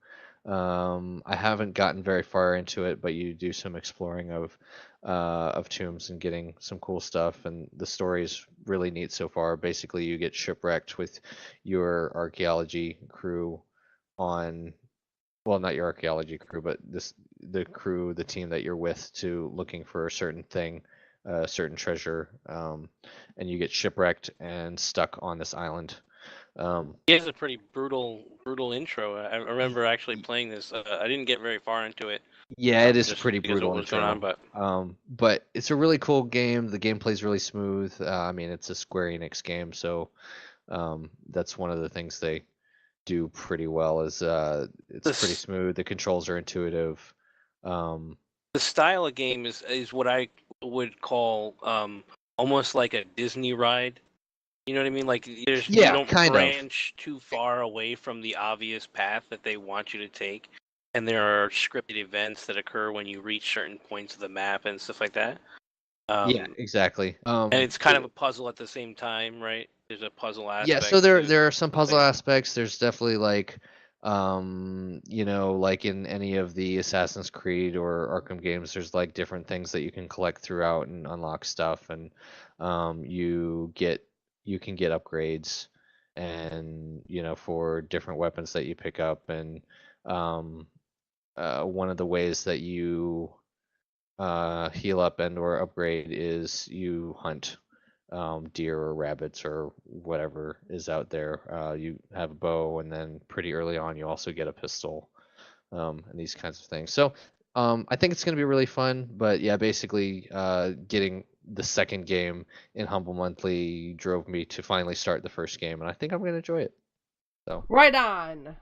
I haven't gotten very far into it, but you do some exploring of tombs and getting some cool stuff, and the story is really neat so far. Basically, you get shipwrecked with your archaeology crew not your archaeology crew, but the team that you're with, to looking for a certain thing, a certain treasure, and you get shipwrecked and stuck on this island. He has a pretty brutal intro. I remember actually playing this. I didn't get very far into it. Yeah, it is pretty brutal. What was going on, but it's a really cool game. The gameplay's really smooth. It's a Square Enix game, so that's one of the things they do pretty well. Is it's pretty smooth. The controls are intuitive. The style of game is what I would call almost like a Disney ride. You know what I mean? Like you don't branch too far away from the obvious path that they want you to take. And there are scripted events that occur when you reach certain points of the map and stuff like that. Yeah, exactly. And it's kind of a puzzle at the same time, right? There's a puzzle aspect. Yeah, so there are some puzzle aspects. There's definitely like like in any of the Assassin's Creed or Arkham games, there's like different things that you can collect throughout and unlock stuff, and you can get upgrades, and for different weapons that you pick up, and one of the ways that you heal up and or upgrade is you hunt deer or rabbits or whatever is out there. You have a bow, and then pretty early on you also get a pistol, and these kinds of things. So I think it's going to be really fun. But yeah, basically getting the second game in Humble Monthly drove me to finally start the first game, and I think I'm going to enjoy it. So right on.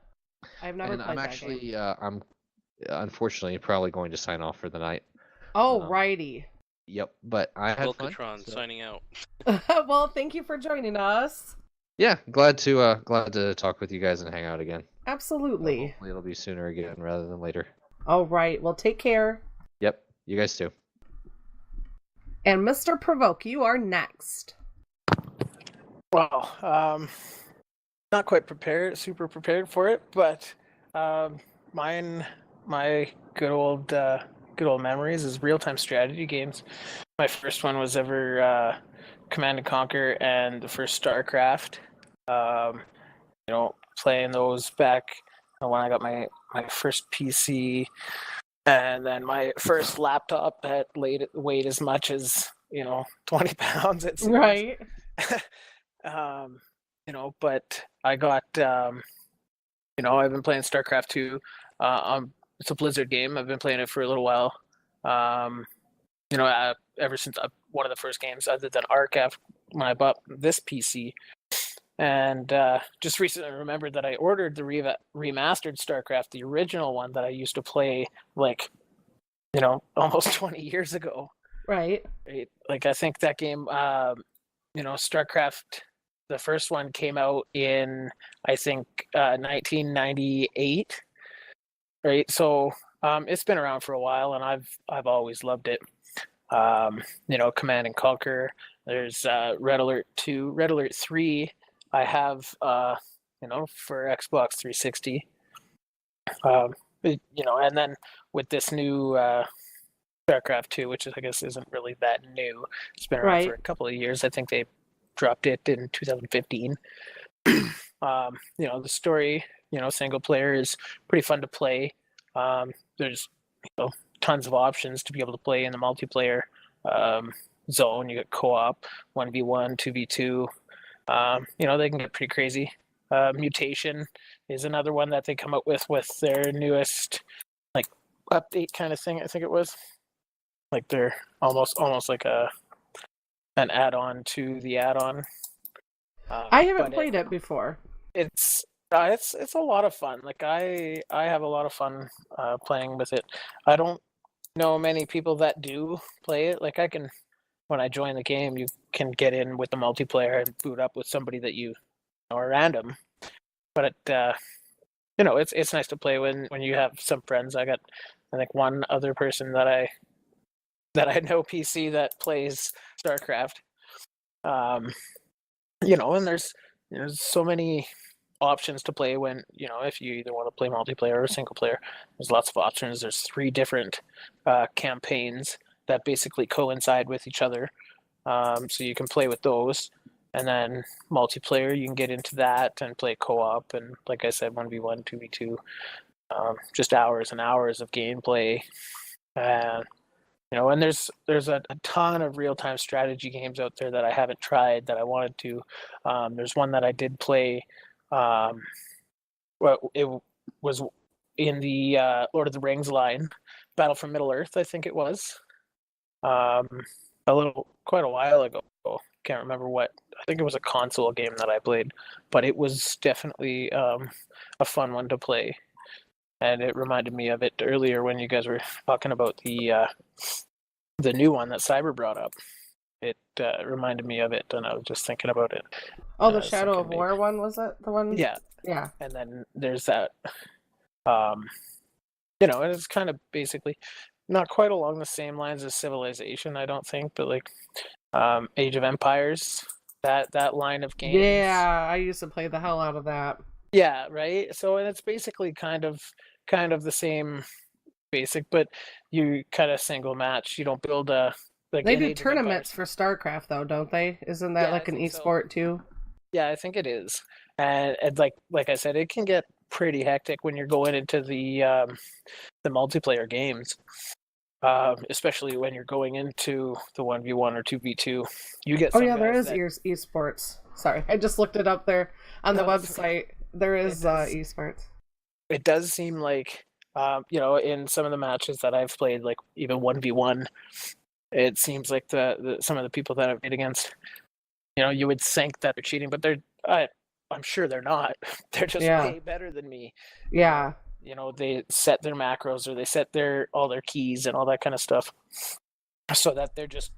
I've never played I'm that actually game. I'm unfortunately probably going to sign off for the night. Oh, righty. Yep, but I had fun. Willektron signing out. Well, thank you for joining us. Yeah, glad to talk with you guys and hang out again. Absolutely. Hopefully it'll be sooner again rather than later. All right. Well, take care. Yep, you guys too. And Mr. Provoke, you are next. Well, not quite super prepared for it, but my good old memories is real-time strategy games. My first one was ever Command & Conquer and the first StarCraft. Playing those back when I got my first PC, and then my first laptop that weighed as much as 20 pounds. It seems. Right. But I got I've been playing StarCraft 2. It's a Blizzard game. I've been playing it for a little while. ever since one of the first games other than Ark when I bought this PC. And just recently remembered that I ordered the remastered StarCraft, the original one that I used to play almost 20 years ago. Right. Like I think that game, StarCraft, the first one came out in, I think, 1998. Right. So it's been around for a while, and I've always loved it. Command and Conquer. There's Red Alert 2, Red Alert 3. I have, for Xbox 360. And then with this new StarCraft 2, which I guess isn't really that new. It's been around for a couple of years. I think they dropped it in 2015. The story, single player is pretty fun to play. There's tons of options to be able to play in the multiplayer zone. You get co-op, 1v1, 2v2. They can get pretty crazy. Mutation is another one that they come up with their newest update kind of thing. I think it was they're almost like an add-on to the add-on. I haven't played it before. It's a lot of fun. I have a lot of fun playing with it. I don't know many people that do play it. When I join the game, you can get in with the multiplayer and boot up with somebody that you know are random. But it's nice to play when you have some friends. I got, I think, one other person that I know PC that plays StarCraft. And there's so many options to play when, if you either want to play multiplayer or single player. There's lots of options. There's 3 different campaigns that basically coincide with each other. So you can play with those. And then multiplayer, you can get into that and play co-op. And like I said, 1v1, 2v2, just hours and hours of gameplay. And there's a ton of real-time strategy games out there that I haven't tried that I wanted to. There's one that I did play. It was in the Lord of the Rings line, Battle for Middle-earth, I think it was. Quite a while ago. Can't remember what. I think it was a console game that I played, but it was definitely a fun one to play. And it reminded me of it earlier when you guys were talking about the new one that Cyber brought up. It reminded me of it, and I was just thinking about it. Oh, the Shadow of War one, was it the one? Yeah. Yeah. And then there's that. It's kind of basically not quite along the same lines as Civilization, I don't think, but Age of Empires, that line of games. Yeah, I used to play the hell out of that. Yeah, right. So, and it's basically kind of the same basic, but you kind of single match. You don't build a. They do tournaments for StarCraft, though, don't they? Isn't that an esport too? Yeah, I think it is. And like I said, it can get pretty hectic when you're going into the multiplayer games. Especially when you're going into the 1v1 or 2v2. You get there is esports. Sorry, I just looked it up there on the website. There is esports. It does seem like, in some of the matches that I've played, even 1v1, it seems like some of the people that I've played against, you would think that they're cheating, but I'm sure they're not. They're just way better than me. Yeah. They set their macros or they set all their keys and all that kind of stuff so that they're just,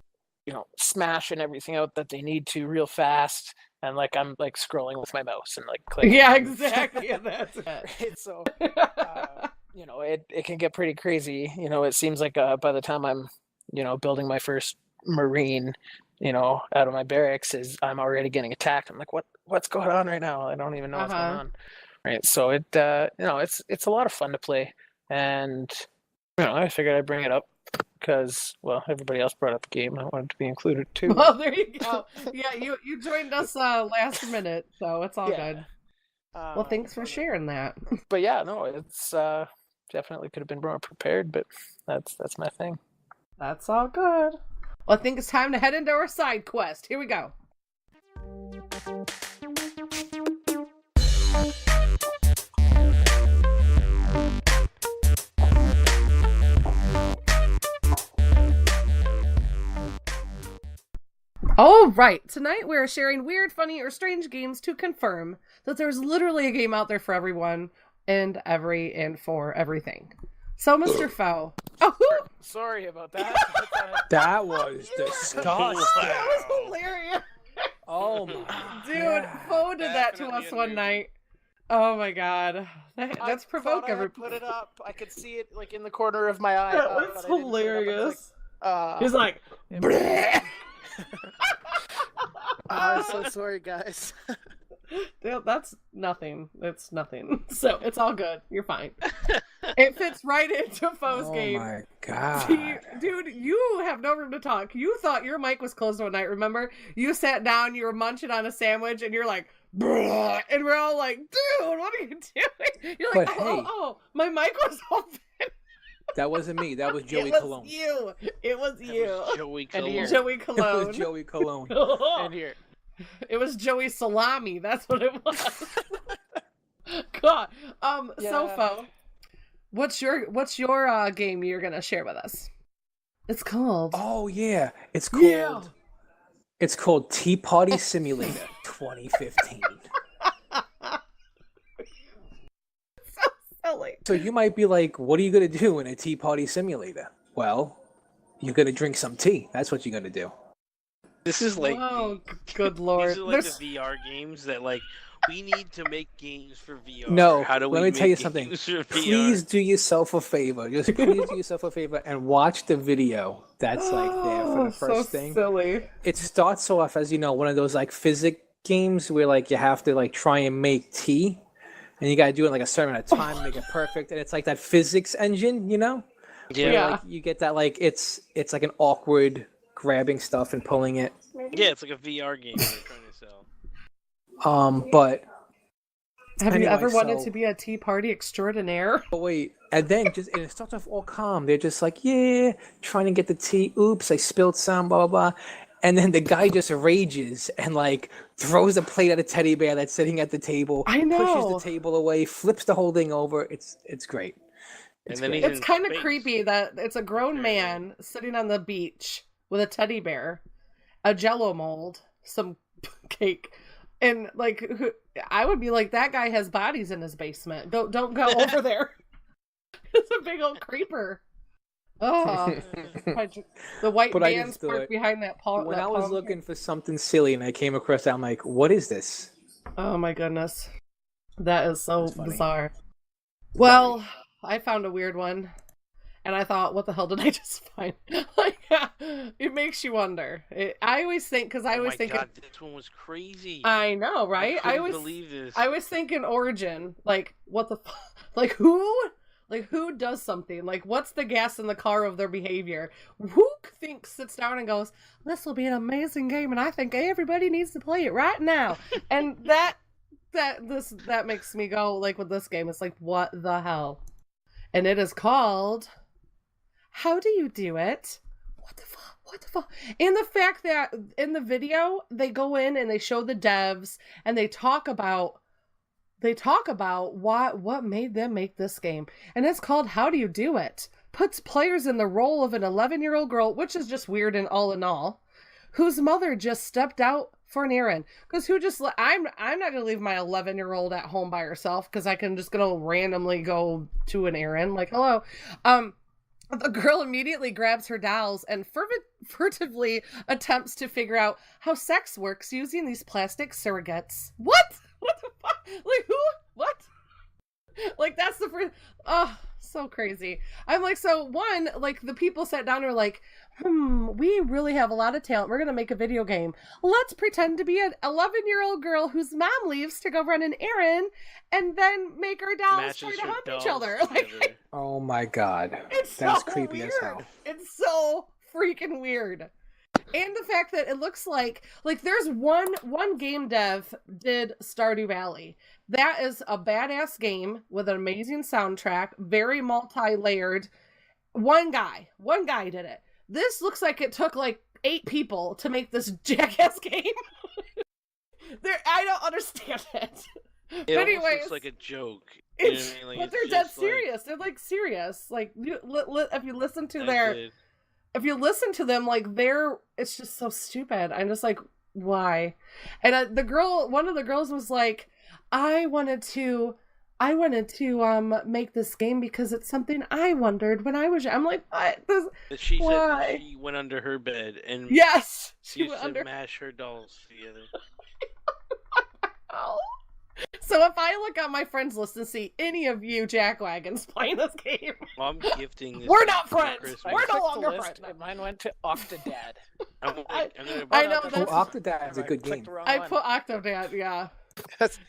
smashing everything out that they need to real fast. And I'm scrolling with my mouse and clicking. Yeah, exactly. Yeah, that's it. Right? So, it can get pretty crazy. It seems like by the time I'm, building my first Marine, out of my barracks I'm already getting attacked. I'm like, what's going on right now? I don't even know what's going on. Right, so it's a lot of fun to play, and I figured I'd bring it up because everybody else brought up a game. I wanted to be included too. Well, there you go. Yeah, you joined us last minute, so it's all good. Well, thanks for sharing that. But yeah, no, it's definitely could have been more prepared, but that's my thing. That's all good. Well, I think it's time to head into our side quest. Here we go. Right. Tonight we're sharing weird, funny, or strange games to confirm that there's literally a game out there for everyone and for everything. So, Mr. Foe. Oh, Sorry about that. That was disgusting. that was hilarious. Oh my Dude, Foe did that to us one night. Oh my god. Let's provoke everybody. Put it up. I could see it like in the corner of my eye. That was hilarious. He's like, bleh. I'm so sorry, guys. Dude, that's nothing. It's nothing. So it's all good. You're fine. It fits right into Foe's game. Oh my god. See, dude, you have no room to talk. You thought your mic was closed one night, remember? You sat down, you were munching on a sandwich, and you're like, bruh, and we're all like, dude, what are you doing? You're like, oh, my mic was open. That wasn't me. That was Joey Cologne. It was you. Joey Cologne. Joey Cologne. It was Joey Cologne. And here. It was Joey Salami. That's what it was. God. Sofo, what's your game you're gonna share with us? It's called. Oh yeah, it's called. Yeah. It's called Tea Party Simulator 2015. So silly. So you might be like, what are you gonna do in a tea party simulator? Well, you're gonna drink some tea. That's what you're gonna do. This is like, oh, good lord! These are like the VR games that like we need to make games for VR. No, how do we let me make tell you something. Please do yourself a favor. Just please do yourself a favor and watch the video. That's like there for the first thing. Silly. It starts off as one of those like physics games where like you have to like try and make tea, and you gotta do it in like a certain amount of time to make it perfect. And it's like that physics engine, Yeah. Where, like, you get that like it's like an awkward grabbing stuff and pulling it. Yeah, it's like a VR game they're trying to sell. But have you ever wanted to be a tea party extraordinaire? But wait, and then and it starts off all calm. They're just like, yeah, trying to get the tea. Oops, I spilled some, blah blah blah. And then the guy just rages and like throws a plate at a teddy bear that's sitting at the table. I know. Pushes the table away, flips the whole thing over. It's great. It's kind of creepy that it's a grown man sitting on the beach with a teddy bear, a Jello mold, some cake, and like I would be like, that guy has bodies in his basement. Don't go over there. It's a big old creeper. Oh, the white man's parked behind that palm. When I was looking for something silly and I came across that, I'm like, what is this? Oh my goodness, that is so bizarre. Well, I found a weird one. And I thought, what the hell did I just find? Like, it makes you wonder. I always think, because I always think... God, this one was crazy. I know, right? I always believe this. I was thinking Origin. Like, what the... Like, who? Like, who does something? Like, what's the gas in the car of their behavior? Who sits down and goes, this will be an amazing game, and I think everybody needs to play it right now. And that makes me go, like, with this game, it's like, what the hell? And it is called... How do you do it? What the fuck? What the fuck? And the fact that in the video they go in and they show the devs and they talk about what made them make this game. And it's called How Do You Do It? Puts players in the role of an 11-year-old girl, which is just weird and all, whose mother just stepped out for an errand. Because I'm not gonna leave my 11-year-old at home by herself because I can just gonna randomly go to an errand. Like, hello. The girl immediately grabs her dolls and furtively attempts to figure out how sex works using these plastic surrogates. What? What the fuck? Like, who? What? Like, that's the first... Oh, so crazy. I'm like, so one, like, the people sat down and were like, we really have a lot of talent. We're going to make a video game. Let's pretend to be an 11-year-old girl whose mom leaves to go run an errand and then make her dolls try to hump each other. Like, oh my god. That's so creepy weird. As hell. It's so freaking weird. And the fact that it looks like there's one game dev did Stardew Valley. That is a badass game with an amazing soundtrack, very multi-layered. One guy did it. This looks like it took like 8 people to make this jackass game. I don't understand it. It anyways, looks like a joke. You know what I mean? Like, but they're dead serious. They're like serious. Like if you listen to if you listen to them, like it's just so stupid. I'm just like, why. And one of the girls was like, I wanted to make this game because it's something I wondered when I was. I'm like, what? She why? said she went under her bed and yes, she used went to under. mash her dolls together. So if I look at my friends list and see any of you jackwagons playing this game, well, I'm gifting this. We're not for friends. Christmas. We're no clicked the longer list, friends. and mine went to Octodad. I'm gonna I know Oh, that's. Octodad's a good Clicked game. the wrong I one. put Octodad, yeah.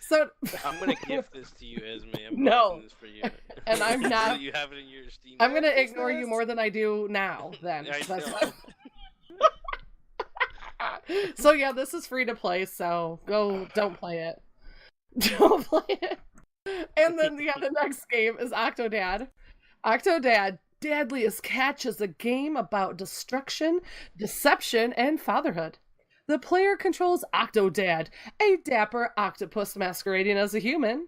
So I'm gonna gift this to you, Esme. I'm No. gifting this for you. and I'm So not. you have it in your Steam. I'm gonna deck. ignore you more than I do now. Then. I That's- know. So yeah, this is free to play. So go, don't play it. Don't play it. And then the next game is Octodad. Octodad, Deadliest Catch is a game about destruction, deception, and fatherhood. The player controls Octodad, a dapper octopus masquerading as a human.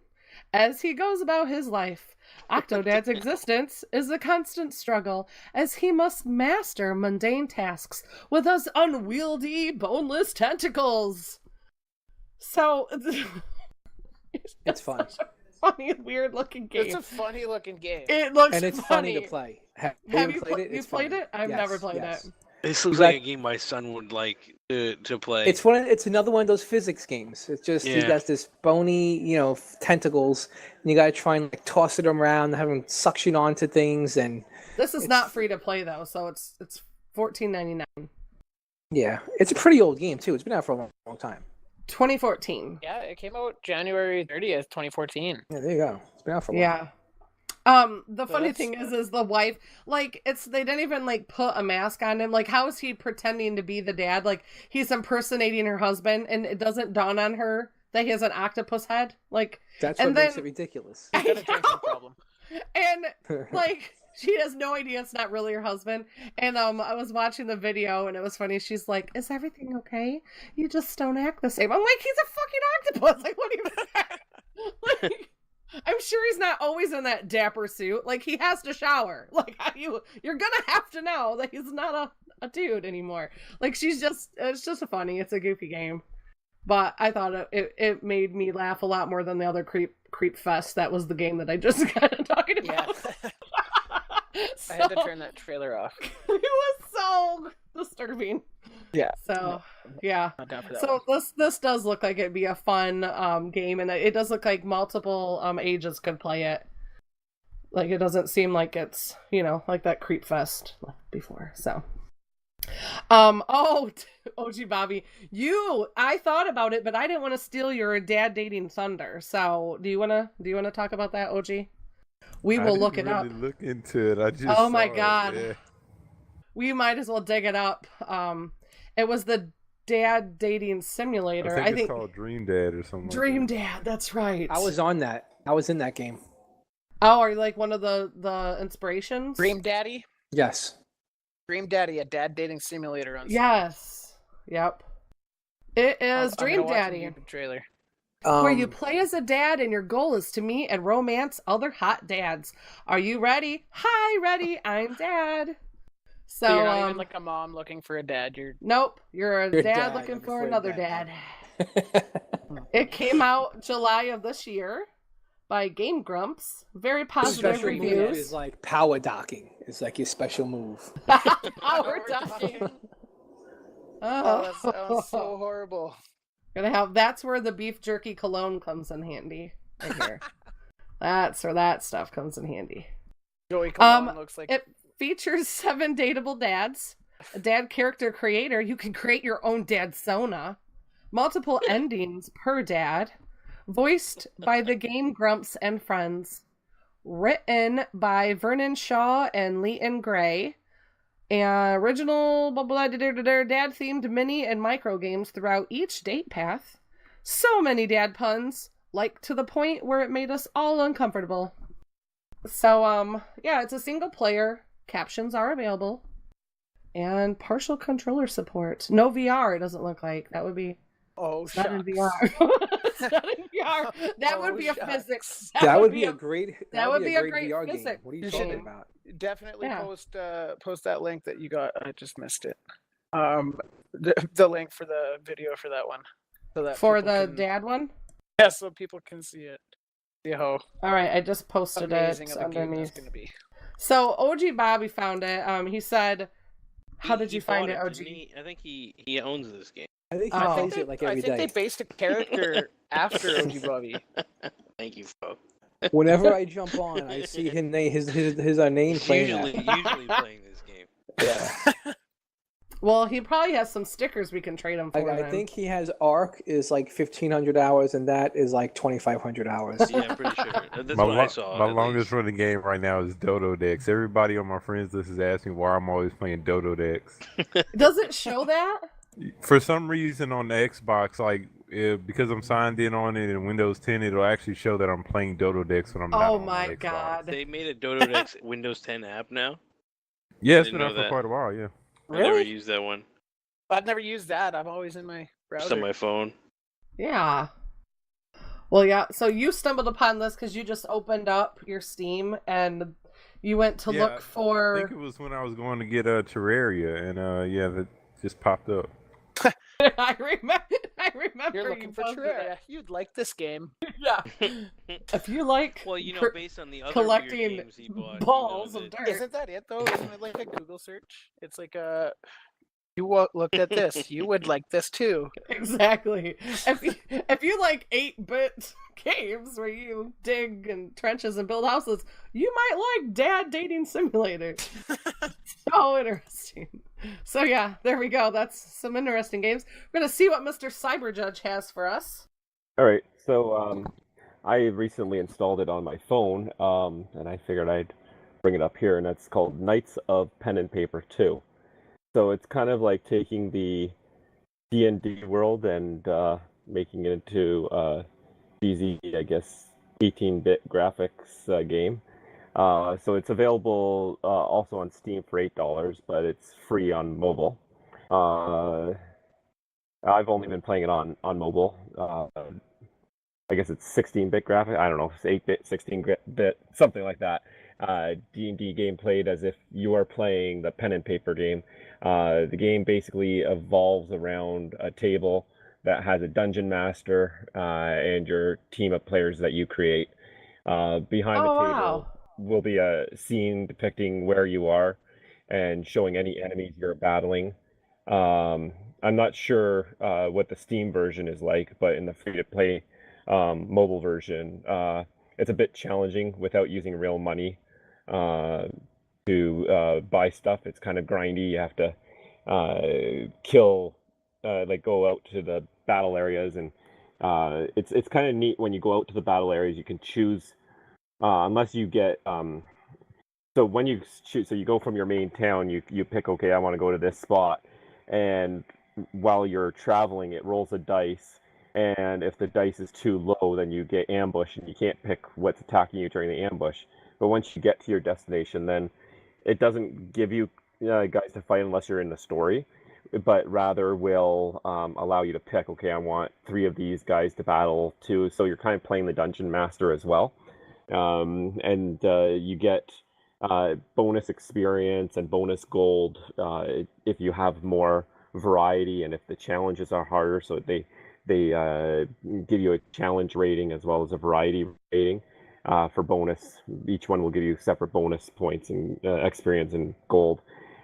As he goes about his life, Octodad's existence is a constant struggle as he must master mundane tasks with his unwieldy, boneless tentacles. So, It's fun. such a funny, weird-looking game. It's a funny looking game. It looks And it's funny to play. Have you played it? You It's played funny. it? I've Yes, never played yes. it. This looks Like- like a game my son would like to play. It's another one of those physics games. It's just you Yeah. got this bony, tentacles, and you gotta try and like toss it around, have them suction onto things, and This is not free to play though, so it's $14.99. yeah, it's a pretty old game too. It's been out for a long, long time. 2014. Yeah, it came out January 30th, 2014. Yeah, there you go. It's been out for a while. Yeah. The So funny that's- thing is the wife, like, they didn't even like put a mask on him. Like, how is he pretending to be the dad? Like, he's impersonating her husband, and it doesn't dawn on her that he has an octopus head. Like, That's and what makes then- it ridiculous. He's got a drinking problem. and like she has no idea it's not really her husband. And I was watching the video and it was funny. She's like, "Is everything okay? You just don't act the same." I'm like, "He's a fucking octopus. Like, what do you like, I'm sure he's not always in that dapper suit. Like, he has to shower. Like, you're gonna have to know that he's not a dude anymore." Like, it's just a funny, it's a goofy game. But I thought it made me laugh a lot more than the other Creep Fest. That was the game that I just got talking about. Yeah. So, I had to turn that trailer off. it was so disturbing. Yeah. So yeah. Not down for that So one. this does look like it'd be a fun game, and it does look like multiple ages could play it. Like, it doesn't seem like it's like that Creep Fest before. So OG Bobby, I thought about it, but I didn't want to steal your dad dating thunder. So do you wanna talk about that, OG? We will look it up. Look into it. I just. Oh my saw it, God. yeah. We might as well dig it up. It was the dad dating simulator. I think it's called Dream Dad or something. Dream like Dad, that's right. I was on that. I was in that game. Oh, are you like one of the inspirations? Dream Daddy? Yes. Dream Daddy, a dad dating simulator on Yes. Yep. It is I'm Dream gonna watch the Daddy, YouTube trailer. where you play as a dad and your goal is to meet and romance other hot dads. Are you ready? Hi, ready. I'm Dad. So, So you're not even like a mom looking for a dad. You're nope, you're a You're dad dad looking looking for for a another dad. dad. It came out July of this year by Game Grumps. Very positive Special move reviews. is like power docking. It's like your special move. Power docking. Oh, that sounds so horrible. That's where the beef jerky cologne comes in handy. Right here. That's where that stuff comes in handy. Joey Cologne looks like It features 7 dateable dads, a dad character creator. You can create your own dadsona, multiple endings per dad, voiced by the Game Grumps and friends, written by Vernon Shaw and Leighton Gray, and original dad-themed mini and micro games throughout each date path. So many dad puns, like to the point where it made us all uncomfortable. So, yeah, it's a single player. Captions are available. And partial controller support. No VR, it doesn't look like. That would be... Oh, it's not in shucks. VR. It's not in VR. That would be a shucks. physics. That would be a great. That would be a great great VR physics game. What are you You talking should- about? Definitely Yeah. post that link that you got. I just missed it. the link for the video for that one, so that For people the can, dad one? yeah, so people can see it. See how All right, I just posted amazing it of a game that's underneath. gonna be. So OG Bobby found it. He said, "How did you find it, bought OG?" didn't he? I think he owns this game. I think he Oh. plays it like every I think day. they based a character after OG Bobby. Thank you, Fo. Whenever I jump on, I see his name He's playing usually playing this game. Yeah. Well, he probably has some stickers we can trade him for. I then. think he has Arc is like 1,500 hours, and that is like 2,500 hours. Yeah, I'm pretty sure. That's My, what I saw. my at longest least. running game right now is Dodo Decks. Everybody on my friends list is asking why I'm always playing Dodo Decks. Does it show that? For some reason on the Xbox, like because I'm signed in on it in Windows 10, it'll actually show that I'm playing Dodo Decks when I'm not Oh on my the Xbox. god! They made a Dodo Decks Windows 10 app now. Yeah, it's Didn't been out know for that. quite a while. Yeah. I never Really? used that one. I've never used that. I'm always in my Just browser. on my phone. Yeah. Well, yeah. So you stumbled upon this because you just opened up your Steam and you went to Yeah, look for. I think it was when I was going to get Terraria, and yeah, that just popped up. I remember. You're looking for posted Terraria. it. You'd like this game. Yeah. If you like. Well, you know, cr- based on the other collecting weird games he bought, balls you know, of that- dirt. Isn't that it though? Isn't it like a Google search? It's like a. You looked at this. You would like this too. Exactly. If you like 8-bit games where you dig in trenches and build houses, you might like Dad Dating Simulator. So interesting. So yeah, there we go. That's some interesting games. We're gonna see what Mr. Cyberjudge has for us. All right, so I recently installed it on my phone, and I figured I'd bring it up here, and it's called Knights of Pen and Paper 2. So it's kind of like taking the D&D world and making it into DZ, I guess, 18-bit graphics game. So it's available also on Steam for $8, but it's free on mobile. I've only been playing it on mobile. I guess it's 16-bit graphic. I don't know, it's 8-bit, 16-bit, something like that. D&D game played as if you are playing the pen and paper game. The game basically evolves around a table that has a dungeon master and your team of players that you create. Behind the table will be a scene depicting where you are and showing any enemies you're battling. I'm not sure what the Steam version is like, but in the free-to-play mobile version, it's a bit challenging without using real money to buy stuff. It's kind of grindy. You have to kill, like go out to the battle areas, and it's kind of neat when you go out to the battle areas. You can choose, unless you get so when you choose, so you go from your main town, you pick, okay, I want to go to this spot, and while you're traveling, it rolls a dice. And if the dice is too low, then you get ambushed, and you can't pick what's attacking you during the ambush. But once you get to your destination, then it doesn't give you guys to fight unless you're in the story, but rather will allow you to pick, okay, I want 3 of these guys to battle too. So you're kind of playing the dungeon master as well. And you get bonus experience and bonus gold if you have more variety and if the challenges are harder. So they give you a challenge rating as well as a variety rating for bonus. Each one will give you separate bonus points and experience and gold.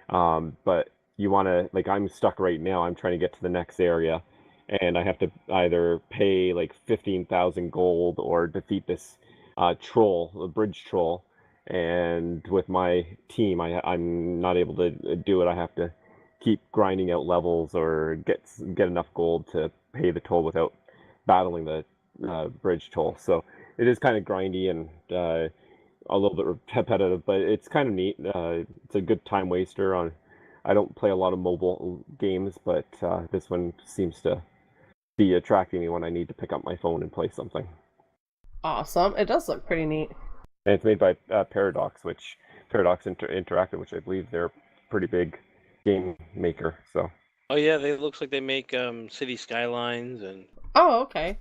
But you want to, like, I'm stuck right now. I'm trying to get to the next area, and I have to either pay like 15,000 gold or defeat this troll, a bridge troll. And with my team, I'm not able to do it. I have to keep grinding out levels or get enough gold to pay the toll without battling the bridge toll. So it is kind of grindy and a little bit repetitive, but it's kind of neat. It's a good time waster. I don't play a lot of mobile games, but this one seems to be attracting me when I need to pick up my phone and play something. Awesome. It does look pretty neat. And it's made by Paradox Interactive, which I believe they're a pretty big game maker. So. Oh yeah, it looks like they make City Skylines and. Oh, okay.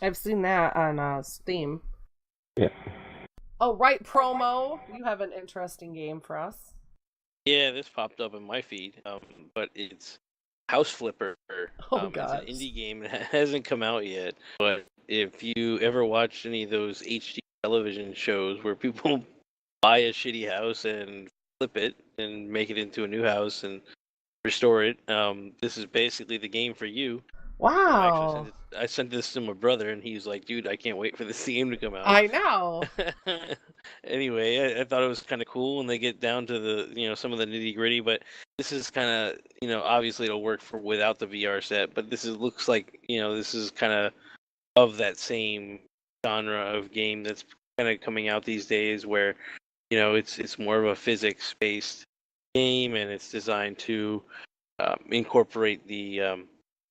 I've seen that on Steam. Yeah. Oh, right, promo. You have an interesting game for us. Yeah, this popped up in my feed, but it's House Flipper. It's God. an indie game that hasn't come out yet. But if you ever watched any of those HD television shows where people buy a shitty house and flip it and make it into a new house and restore it, this is basically the game for you. Wow. I sent this to my brother, and he's like, "Dude, I can't wait for this game to come out." I know. Anyway, I thought it was kind of cool when they get down to the some of the nitty gritty. But this is kind of obviously it'll work for without the VR set. But looks like this is kind of that same genre of game that's kind of coming out these days, where it's more of a physics based game, and it's designed to incorporate the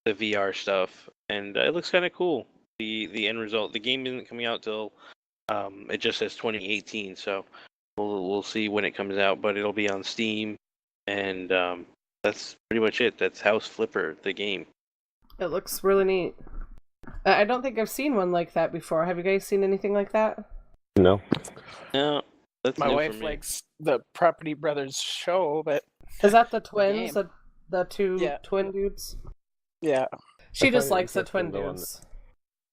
VR stuff, and it looks kind of cool. The end result. The game isn't coming out till it just says 2018, so we'll see when it comes out. But it'll be on Steam, and that's pretty much it. That's House Flipper, the game. It looks really neat. I don't think I've seen one like that before. Have you guys seen anything like that? No. No. That's My new wife for me. likes the Property Brothers show, but Is that the twins? game. The two Yeah. twin dudes? yeah. She I just find it likes the twin interesting, though, dudes.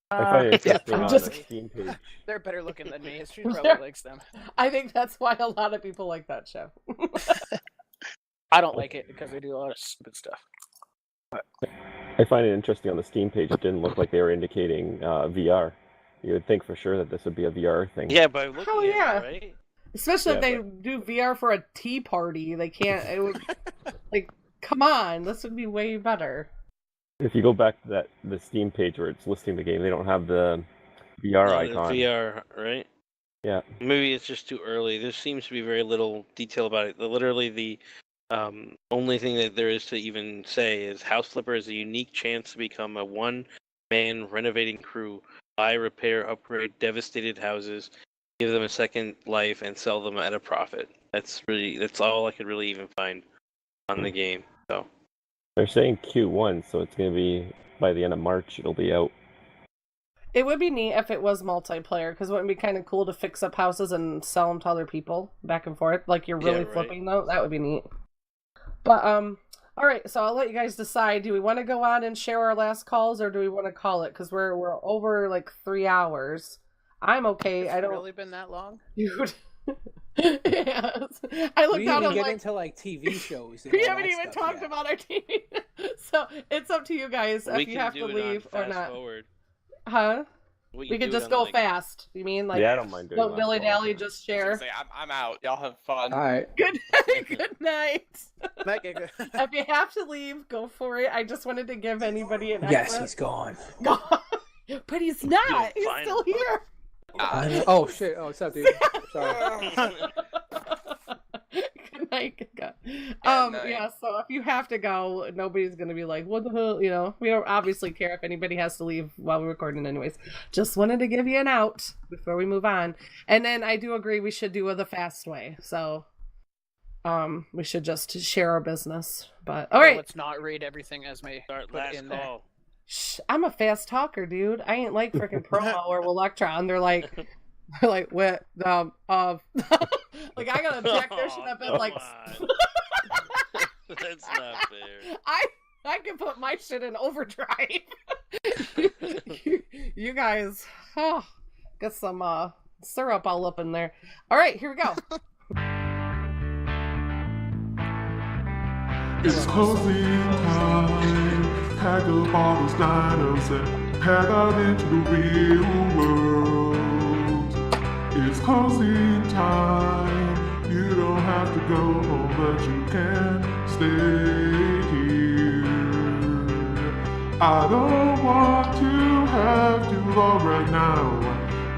I find it interesting I'm on just the Steam page. They're better looking than me. She probably likes them. I think that's why a lot of people like that show. I don't like it because they do a lot of stupid stuff. I find it interesting on the Steam page. It didn't look like they were indicating VR. You would think for sure that this would be a VR thing. Yeah, by looking Hell at yeah. it, right? Especially if Yeah, they do VR for a tea party. They can't. It would like, come on, this would be way better. If you go back to the Steam page where it's listing the game, they don't have the VR No, the icon. VR, right? Yeah. Maybe it's just too early. There seems to be very little detail about it. Literally, the only thing that there is to even say is House Flipper is a unique chance to become a one-man renovating crew, buy, repair, upgrade devastated houses, give them a second life, and sell them at a profit. That's all I could really even find on the game. So They're saying Q1, so it's going to be by the end of March. It'll be out. It would be neat if it was multiplayer, because wouldn't it be kind of cool to fix up houses and sell them to other people back and forth? Like you're really Yeah, right. flipping though. That would be neat. But all right. So I'll let you guys decide. Do we want to go on and share our last calls, or do we want to call it? Because we're over like 3 hours. I'm okay. It's I don't really been that long? Dude. Yes. I looked We down. even I'm get like, into like TV shows. And we all haven't that even stuff talked yet. about our TV. So it's up to you guys we if you can have do to it leave on or fast not. forward. Huh? We We can could do it just on, go like, fast. You mean like Yeah, I don't mind doing don't that. dilly dally, just I was gonna share. say, I'm out. Y'all have fun. All right. Good night. Good night. Good. If you have to leave, go for it. I just wanted to give anybody an Yes, extra. he's gone. But he's not. He's Fine. still here. Oh shit! Oh, what's up, dude? Sorry. Good night. Good God. night. Yeah, so if you have to go, nobody's gonna be like, what the hell, we don't obviously care if anybody has to leave while we're recording anyways. Just wanted to give you an out before we move on. And then I do agree we should do it the fast way. So we should just share our business. But all right. Let's not read everything as may Start put last in there. call. Shh, I'm a fast talker, dude. I ain't like freaking Promo or Willektron. They're like what like I gotta jack their shit up and like Come on. That's not fair. I can put my shit in overdrive. you guys, get some syrup all up in there. All right, here we go. It's closing time. Pack up all those dinos and pack out into the real world. It's closing time. You don't have to go home, but you can stay here. I don't want to have too long right now.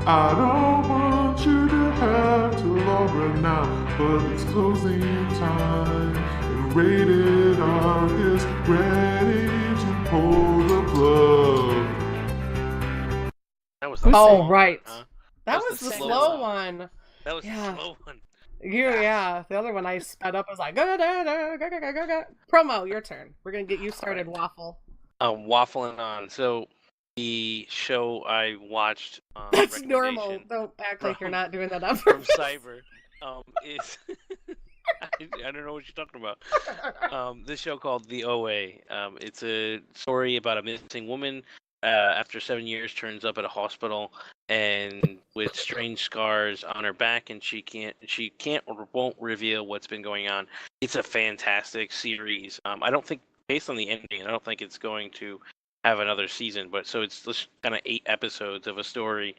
I don't want you to have too long right now, but it's closing time. And Rated R is ready to pull the plug. That was Oh, right. Huh? That was the slow slow one. one. That was Yeah. the slow one. Yeah. The other one I sped up was like, go. Promo, your turn. We're gonna get you started, Waffle. Waffling on. So the show I watched That's normal. recommendation Don't act like you're from- not doing that up from Cyber is I don't know what you're talking about. This show called The OA. It's a story about a missing woman. After 7 years, turns up at a hospital and with strange scars on her back, and she can't or won't reveal what's been going on. It's a fantastic series. I don't think, based on the ending, I don't think it's going to have another season. But so it's just kind of 8 episodes of a story.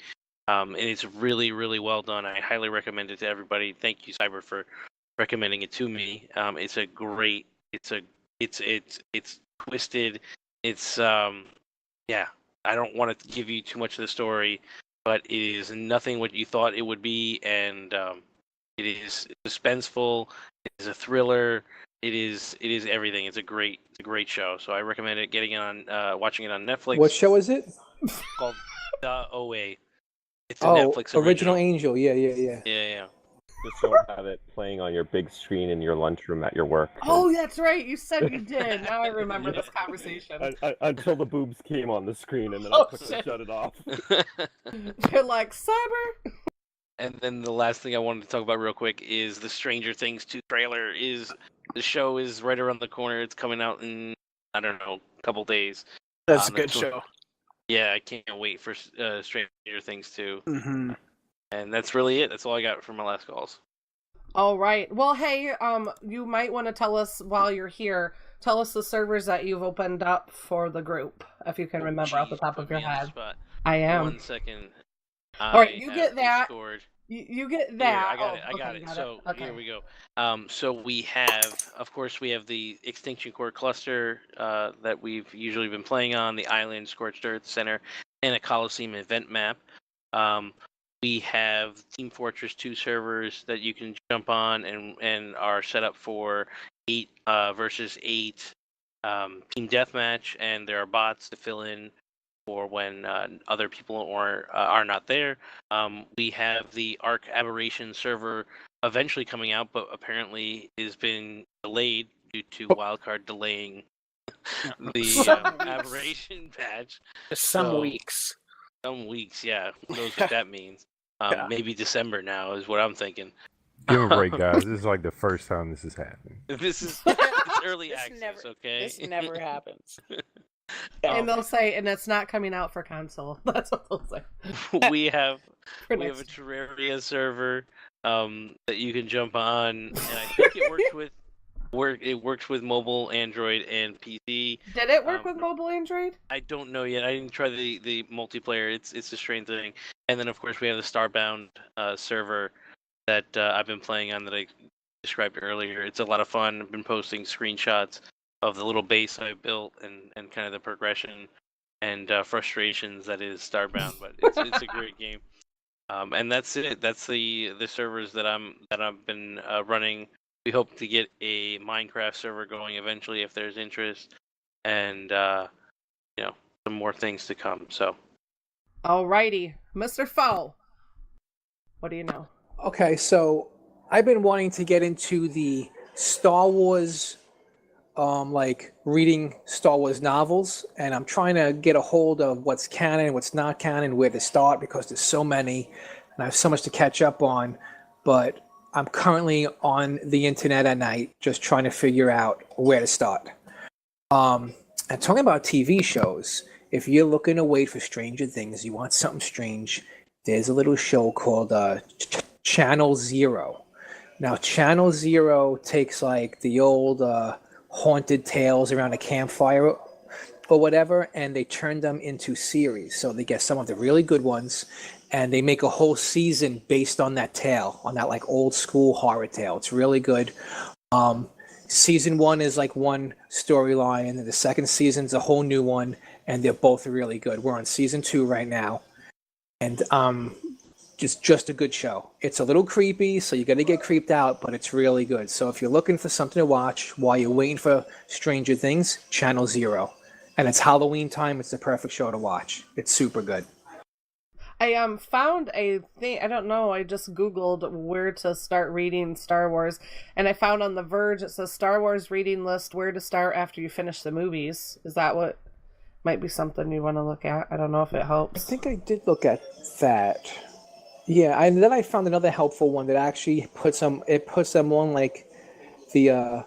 And it's really, really well done. I highly recommend it to everybody. Thank you, Cyber, for recommending it to me. It's a great. It's twisted. It's yeah. I don't want to give you too much of the story, but it is nothing what you thought it would be, and it is suspenseful. It is a thriller. It is everything. It's a great show. So I recommend it. Watching it on Netflix. What show is it? It's called The OA. It's a Oh, Netflix Original Angel. Yeah. Yeah. Just don't have it playing on your big screen in your lunchroom at your work. Oh, that's right. You said you did. Now I remember this conversation. Until the boobs came on the screen, and then Oh, I quickly shut it off. They're like, Cyber. And then the last thing I wanted to talk about real quick is the Stranger Things 2 trailer. The show is right around the corner. It's coming out in, I don't know, a couple days. That's a good show. Yeah, I can't wait for Stranger Things 2. Mm-hmm. And that's really it. That's all I got for my last calls. All right. Well, hey, you might want to tell us while you're here. Tell us the servers that you've opened up for the group, if you can remember off the top of your head. I am. 1 second. All right, you get that. Discord. You get that. Here, I got it. So here we go. So we have, of course, we have the Extinction Core cluster that we've usually been playing on, the Island, Scorched Earth Center, and a Coliseum event map. We have Team Fortress 2 servers that you can jump on and are set up for 8 versus 8 team deathmatch, and there are bots to fill in for when other people are not there. We have the Arc Aberration server eventually coming out, but apparently has been delayed due to Wildcard delaying the Aberration patch. Some weeks. Some weeks, yeah. Who knows what that means? Maybe December now is what I'm thinking. Give a break, guys. This is like the first time this is happening. It's early access, okay? This never happens. And they'll say, and it's not coming out for console. That's what they'll say. we have a Terraria server that you can jump on, and I think it works with mobile, Android, and PC. Did it work with mobile Android? I don't know yet. I didn't try the multiplayer. It's a strange thing. And then of course we have the Starbound server that I've been playing on that I described earlier. It's a lot of fun. I've been posting screenshots of the little base I built and kind of the progression and frustrations that is Starbound. But it's a great game. And that's it. That's the servers that I've been running. We hope to get a Minecraft server going eventually if there's interest, and some more things to come. So, alrighty, Mr. Foe, what do you know? Okay, so I've been wanting to get into the Star Wars, reading Star Wars novels, and I'm trying to get a hold of what's canon, what's not canon, where to start, because there's so many, and I have so much to catch up on, but I'm currently on the internet at night just trying to figure out where to start. And talking about TV shows, if you're looking to wait for Stranger Things, you want something strange, there's a little show called Channel Zero. Now, Channel Zero takes like the old haunted tales around a campfire or whatever, and they turn them into series. So they get some of the really good ones, and they make a whole season based on that tale, on that like old school horror tale. It's really good. Season 1 is like one storyline, and the second season's a whole new one, and they're both really good. We're on season 2 right now, and just a good show. It's a little creepy, so you're gonna get creeped out, but it's really good. So if you're looking for something to watch while you're waiting for Stranger Things, Channel Zero. And it's Halloween time, it's the perfect show to watch. It's super good. I found a thing, I don't know, I just Googled where to start reading Star Wars, and I found on The Verge, it says Star Wars reading list, where to start after you finish the movies. Is that what might be something you want to look at? I don't know if it helps. I think I did look at that. Yeah, and then I found another helpful one that actually puts them on like the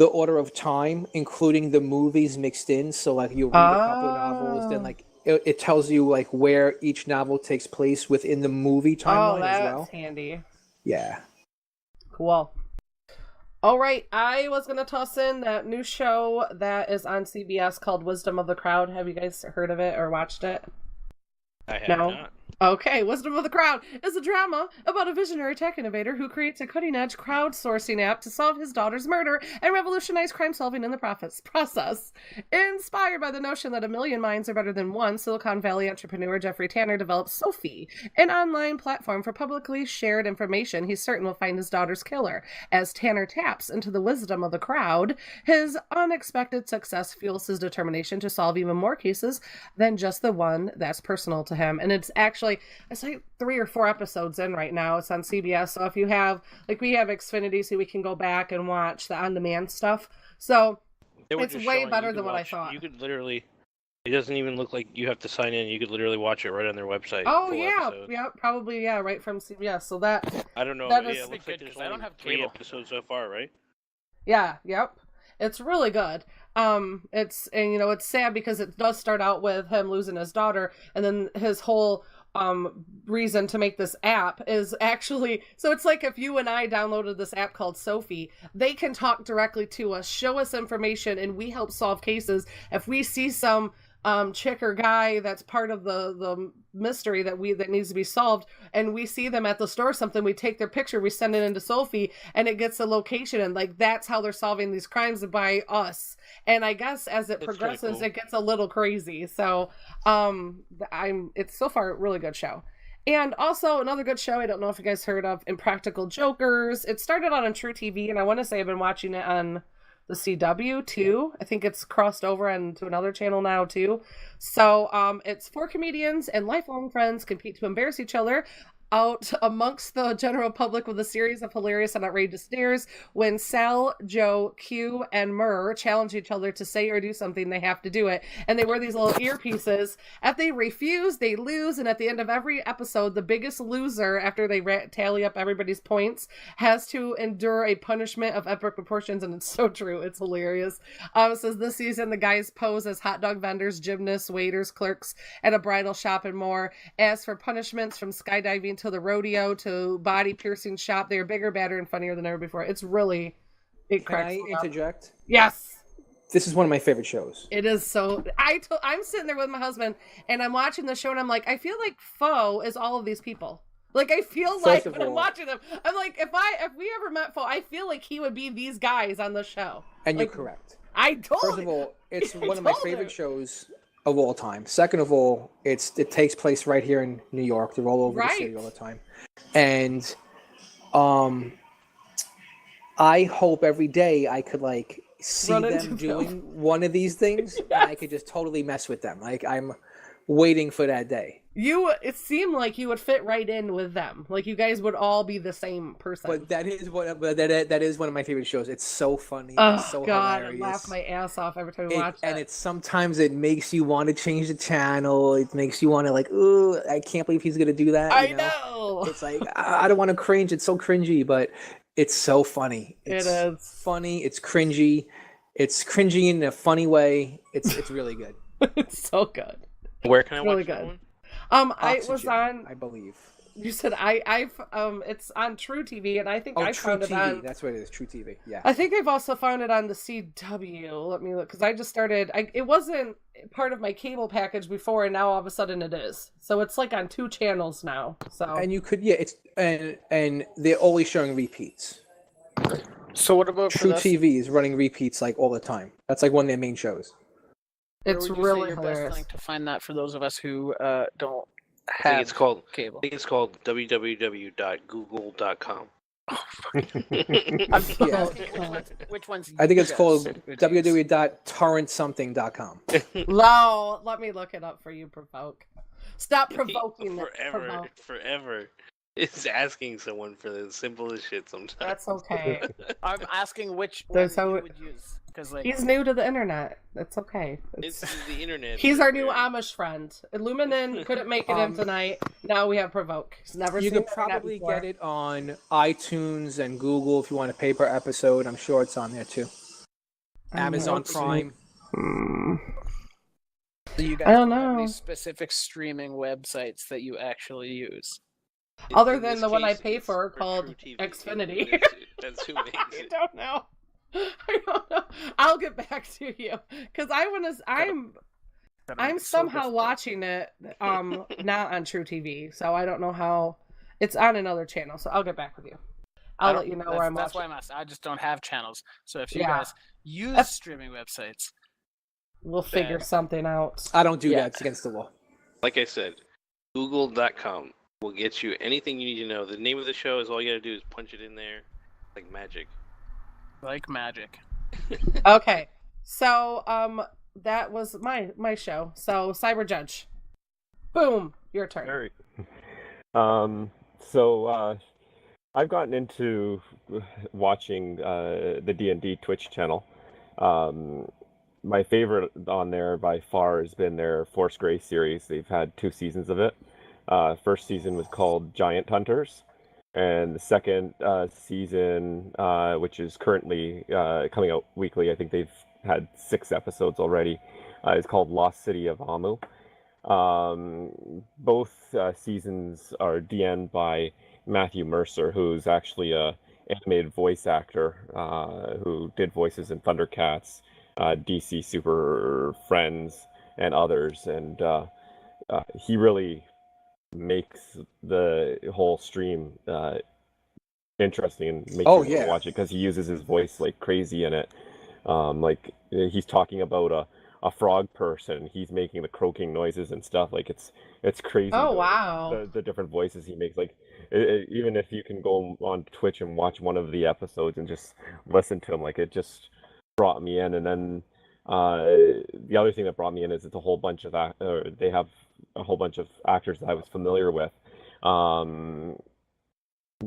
order of time, including the movies mixed in. So like you read a couple of novels, then like it tells you like where each novel takes place within the movie timeline as well. That's handy. Yeah. Cool. All right, I was going to toss in that new show that is on CBS called Wisdom of the Crowd. Have you guys heard of it or watched it? I have not. Okay, Wisdom of the Crowd is a drama about a visionary tech innovator who creates a cutting-edge crowdsourcing app to solve his daughter's murder and revolutionize crime-solving in the process. Inspired by the notion that a million minds are better than one, Silicon Valley entrepreneur Jeffrey Tanner develops Sophie, an online platform for publicly shared information he's certain will find his daughter's killer. As Tanner taps into the wisdom of the crowd, his unexpected success fuels his determination to solve even more cases than just the one that's personal to him. And it's like 3 or 4 episodes in right now. It's on CBS. So if you have, like, we have Xfinity, so we can go back and watch the on-demand stuff. So it's way better than what I thought. You could literally, it doesn't even look like you have to sign in. You could literally watch it right on their website. Oh, yeah. Yeah, probably, yeah, right from CBS. So that... I don't know. That it looks like there's only 3 episodes so far, right? Yeah, yep. It's really good. It's sad because it does start out with him losing his daughter, and then his whole reason to make this app is actually, so it's like if you and I downloaded this app called Sophie, they can talk directly to us, show us information, and we help solve cases. If we see some chick or guy that's part of the mystery that needs to be solved, and we see them at the store or something, we take their picture, we send it into Sophie, and it gets a location, and like that's how they're solving these crimes by us. And I guess as it progresses, it gets a little crazy. So it's so far a really good show. And also another good show, I don't know if you guys heard of Impractical Jokers. It started on True TV, and I want to say I've been watching it on the CW too. I think it's crossed over into another channel now too. So it's 4 comedians and lifelong friends compete to embarrass each other out amongst the general public with a series of hilarious and outrageous dares. When Sal, Joe, Q, and Murr challenge each other to say or do something, they have to do it. And they wear these little earpieces. If they refuse, they lose. And at the end of every episode, the biggest loser, after they tally up everybody's points, has to endure a punishment of epic proportions. And it's so true. It's hilarious. It says this season, the guys pose as hot dog vendors, gymnasts, waiters, clerks at a bridal shop, and more. As for punishments, from skydiving to the rodeo to body piercing shop, they are bigger, badder, and funnier than ever before. It's really, it cracks me up. Can I interject? Yes. This is one of my favorite shows. It is so. I'm sitting there with my husband, and I'm watching the show, and I'm like, I feel like Foe is all of these people. Like, I feel like when I'm watching them, I'm like, if we ever met Foe, I feel like he would be these guys on the show. And like, you're correct. First of all, it's one of my favorite shows of all time. Second of all, it takes place right here in New York. They're all over the city all the time. And I hope every day I could like see them doing one of these things, and I could just totally mess with them. Like, I'm waiting for that day. It seemed like you would fit right in with them. Like, you guys would all be the same person. But that is that is one of my favorite shows. It's so funny. Oh, it's so God, hilarious. I laugh my ass off every time we watch it. And sometimes it makes you want to change the channel. It makes you want to like, ooh, I can't believe he's gonna do that. I know. It's like, I don't want to cringe. It's so cringy, but it's so funny. It is funny. It's cringy. It's cringy in a funny way. It's really good. It's so good. Where can I really watch good. that one? I was on. I believe. You said it's on True TV, and I think I True found TV. it on. That's what it is. True TV. Yeah. I think I've also found it on the CW. Let me look, because I just started. It wasn't part of my cable package before, and now all of a sudden it is. So it's like on 2 channels now. So. And you could, it's and they're always showing repeats. So what about True TV is running repeats like all the time. That's like one of their main shows. It's really your hilarious. best link to find that for those of us who don't I have think it's called cable. I think it's called www.google.com. Which one's I think it's called www.torrentsomething.com. No, let me look it up for you, Provoke. Stop provoking forever. It's asking someone for the simplest shit sometimes. That's okay. I'm asking which one There's you how- would use because like He's new to the internet. That's okay. It's the internet. He's our new Barry. Amish friend. Illuminin couldn't make it in tonight. Now we have Provoke. He's never You seen could the internet probably before. get it on iTunes and Google if you want a pay per episode. I'm sure it's on there too. Amazon Prime. So you guys I don't have know. any specific streaming websites that you actually use? Other In than this the one I case, pay it's for True called TV. Xfinity. That's who makes I it. don't know. I don't know. I'll get back to you because I'm somehow watching it not on True TV, so I don't know how. It's on another channel, so I'll get back with you. I'll let you know where I'm That's watching. why I'm asking. I just don't have channels. So if you Yeah. guys use That's- streaming websites, We'll figure something out. I don't do that. It's against the law. Like I said, Google.com will get you anything you need to know. The name of the show is all you gotta do is punch it in there, like magic. like magic. Okay, so that was my show. So Cyberjudge, boom, your turn. All right. I've gotten into watching the D&D Twitch channel. My favorite on there by far has been their Force Grey series. They've had 2 seasons of it. First season was called Giant Hunters, and the second season, which is currently coming out weekly, I think they've had 6 episodes already, is called Lost City of Amu. Both seasons are DN'd by Matthew Mercer, who's actually a animated voice actor who did voices in Thundercats, DC Super Friends, and others, and he really makes the whole stream interesting and makes you want to watch it because he uses his voice like crazy in it. Like he's talking about a frog person, he's making the croaking noises and stuff. Like it's crazy. Oh, wow. The different voices he makes. Like even if you can go on Twitch and watch one of the episodes and just listen to him, like it just brought me in. And then the other thing that brought me in is it's a whole bunch of they have a whole bunch of actors that I was familiar with that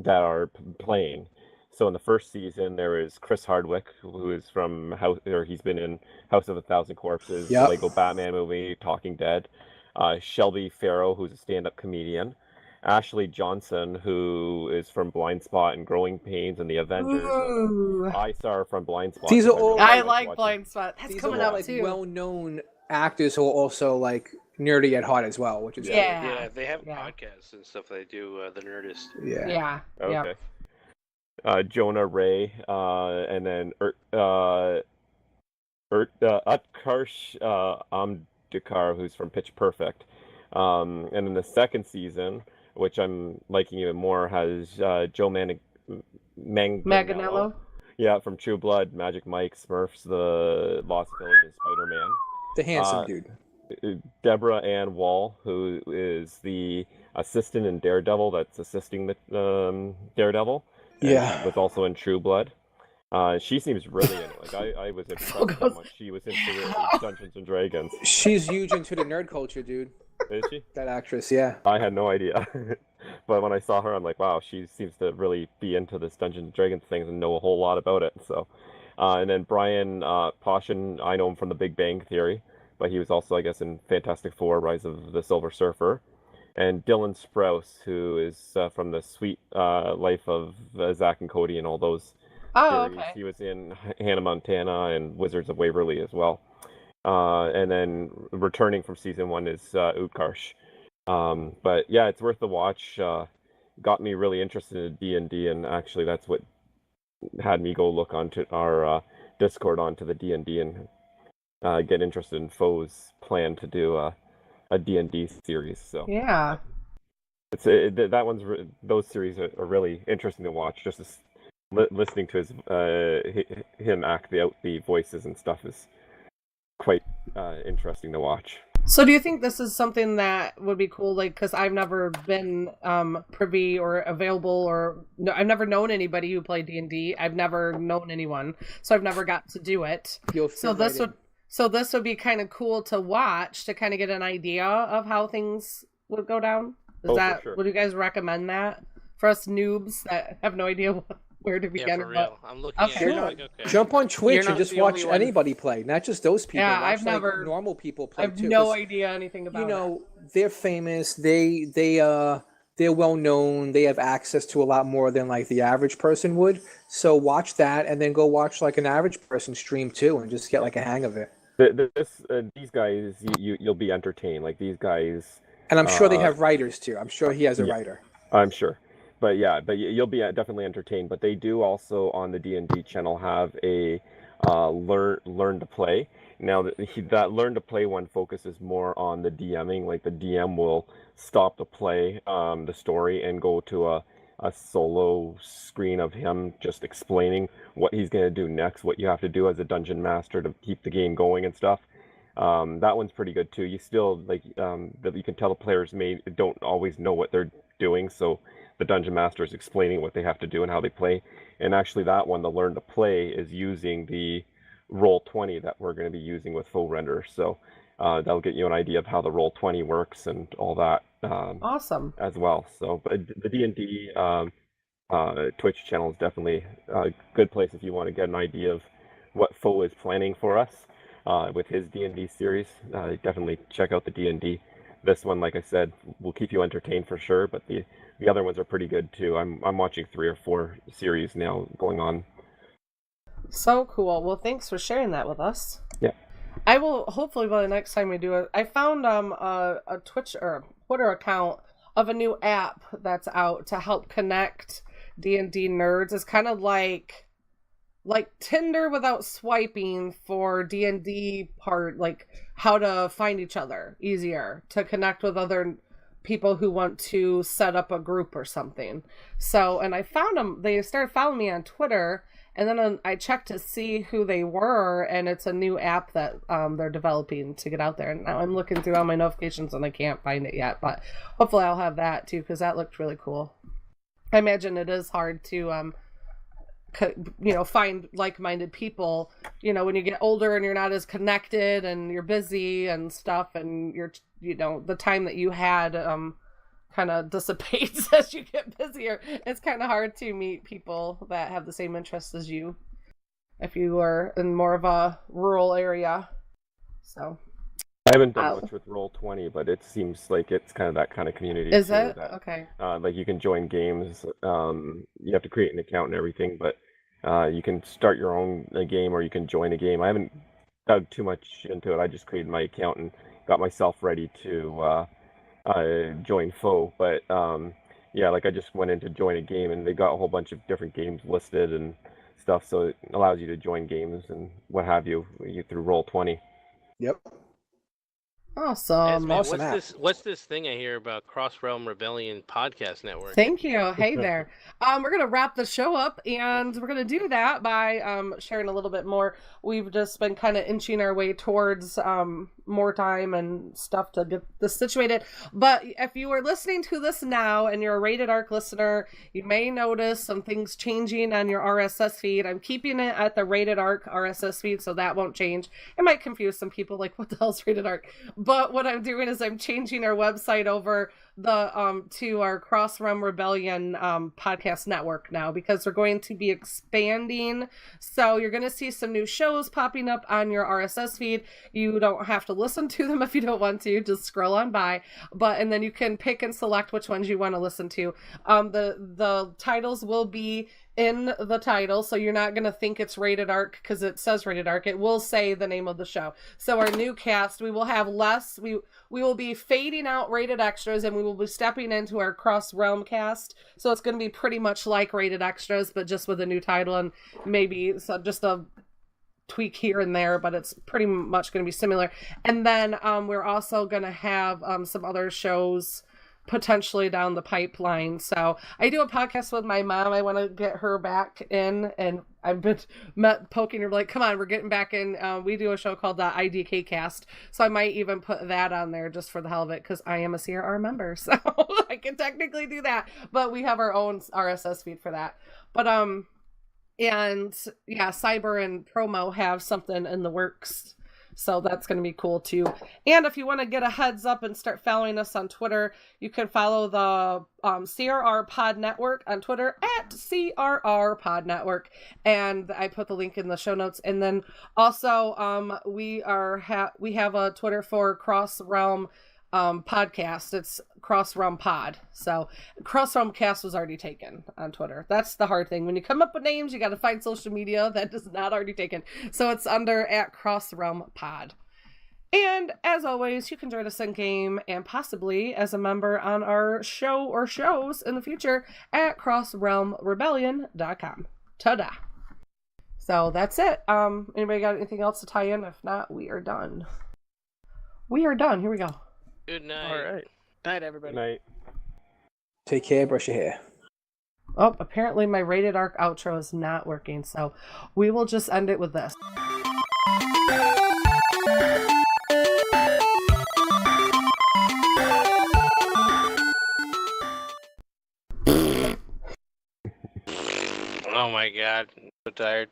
are playing. So in the first season, there is Chris Hardwick, who is from he's been in House of a Thousand Corpses, the Lego Batman movie, Talking Dead. Shelby Farrow, who's a stand-up comedian. Ashley Johnson, who is from Blind Spot and Growing Pains and the Avengers. Ooh. I saw her from Blind Spot. These are all. I like Blind Spot. That's These coming are all, out like too. well-known actors who are also like nerdy at heart as well, which is Yeah, they have podcasts and stuff they do. The Nerdist. Yeah. Okay. Jonah Ray, and then Utkarsh Amdekar, who's from Pitch Perfect. And in the second season, which I'm liking even more, has Joe Manganiello. Yeah, from True Blood, Magic Mike, Smurfs, The Lost Village, and Spider-Man. the handsome dude. Deborah Ann Wall, who is the assistant in Daredevil that's assisting the Daredevil. Yeah. Was also in True Blood. She seems really in it. Like I was impressed how much she was into Dungeons and Dragons. She's huge into the nerd culture, dude. Is she? That actress, yeah. I had no idea. But when I saw her, I'm like, wow, she seems to really be into this Dungeons and Dragons things and know a whole lot about it. So, and then Brian Poshen, I know him from The Big Bang Theory, but he was also, I guess, in Fantastic Four: Rise of the Silver Surfer. And Dylan Sprouse, who is from The Sweet Life of Zack and Cody and all those series. Okay. He was in Hannah Montana and Wizards of Waverly as well. And then returning from season 1 is Utkarsh. But yeah, it's worth the watch. Got me really interested in D&D, and actually that's what had me go look onto our Discord onto the D&D and get interested in Foe's plan to do a D&D series. So yeah, those series are really interesting to watch. Just listening to him act out the voices and stuff is quite interesting to watch. So do you think this is something that would be cool? Like, because I've never been privy or available, or no, I've never known anybody who played D&D. I've never known anyone, so I've never got to do it. So this would be kind of cool to watch to kind of get an idea of how things would go down. For sure. Would you guys recommend that? for us noobs that have no idea where to begin. Yeah, for real. I'm looking Okay. at it. Like, okay. Jump on Twitch not and just the watch only one. anybody play, not just those people. Yeah, watch, I've never- normal people play I have too. no 'cause, idea anything about you know, they're famous. They're well known. They have access to a lot more than like the average person would. So watch that, and then go watch like an average person stream too, and just get like a hang of it. These guys, you'll be entertained. Like these guys, And I'm sure they have writers too. I'm sure he has a yeah. writer. I'm sure, but you'll be definitely entertained. But they do also on the D&D channel have a learn to play. Now that learn to play one focuses more on the DMing. Like the DM will stop the play, the story, and go to a solo screen of him just explaining what he's going to do next, what you have to do as a dungeon master to keep the game going and stuff. That one's pretty good too. You still that you can tell the players don't always know what they're doing, so the dungeon master is explaining what they have to do and how they play. And actually that one, the learn to play, is using the Roll20 that we're going to be using with full render. So that'll get you an idea of how the Roll20 works and all that. Awesome. As well. So, but the D&D Twitch channel is definitely a good place if you want to get an idea of what Foe is planning for us with his D&D series. Definitely check out the D&D. This one, like I said, will keep you entertained for sure, but the other ones are pretty good too. I'm watching 3 or 4 series now going on. So cool. Well, thanks for sharing that with us. Yeah. I will hopefully by the next time we do it. I found a Twitch or Twitter account of a new app that's out to help connect D&D nerds. It's kind of like Tinder without swiping for D&D part, like how to find each other easier, to connect with other people who want to set up a group or something. So, and I found them, they started following me on Twitter, and then I checked to see who they were, and it's a new app that they're developing to get out there. And now I'm looking through all my notifications and I can't find it yet, but hopefully I'll have that too, because that looked really cool. I imagine it is hard to find like-minded people, when you get older and you're not as connected and you're busy and stuff, and you're, the time that you had kind of dissipates as you get busier. It's kind of hard to meet people that have the same interests as you if you are in more of a rural area. So I haven't done much with Roll20, but it seems like it's kind of that kind of community. Is too, it? that, Okay. Like you can join games. You have to create an account and everything, but you can start your own game or you can join a game. I haven't dug too much into it. I just created my account and got myself ready to join Foe. But like I just went in to join a game and they got a whole bunch of different games listed and stuff. So it allows you to join games and what have you through Roll20. Yep. Awesome. Esme, what's this thing I hear about Cross Realm Rebellion Podcast Network? Thank you. Hey there. We're going to wrap the show up, and we're going to do that by sharing a little bit more. We've just been kind of inching our way towards more time and stuff to get this situated. But if you are listening to this now and you're a Rated Arc listener, you may notice some things changing on your RSS feed. I'm keeping it at the Rated Arc RSS feed, so that won't change. It might confuse some people, like, what the hell's Rated Arc? But what I'm doing is I'm changing our website over to our Cross Realm Rebellion podcast network now, because we're going to be expanding. So you're going to see some new shows popping up on your RSS feed. You don't have to listen to them if you don't want to, just scroll on by, and then you can pick and select which ones you want to listen to. The titles will be in the title, so you're not going to think it's Rated Arc because it says Rated Arc. It will say the name of the show. So our new cast, we will have less, we will be fading out Rated Extras, and we will be stepping into our Cross Realm cast. So it's going to be pretty much like Rated Extras, but just with a new title and maybe just a tweak here and there, but it's pretty much going to be similar. And then we're also going to have some other shows potentially down the pipeline. So I do a podcast with my mom. I want to get her back in, and I've been poking her like, come on, we're getting back in. We do a show called the IDK Cast, so I might even put that on there just for the hell of it, because I am a CRR member, so I can technically do that. But we have our own RSS feed for that. But and yeah, Cyber and Promo have something in the works. So that's going to be cool too. And if you want to get a heads up and start following us on Twitter, you can follow the CRR Pod Network on Twitter at CRR Pod Network. And I put the link in the show notes. And then also we have a Twitter for Cross Realm podcast. It's Cross Realm Pod. So Cross Realm Cast was already taken on Twitter. That's the hard thing. When you come up with names, you got to find social media that is not already taken. So it's under at Cross Realm Pod. And as always, you can join us in game and possibly as a member on our show or shows in the future at crossrealmrebellion.com. Ta-da! So that's it. Anybody got anything else to tie in? If not, we are done. We are done. Here we go. Good night. All right. Night, everybody. Good night. Take care. Brush your hair. Oh, apparently my rated arc outro is not working, so we will just end it with this. Oh my god, I'm so tired.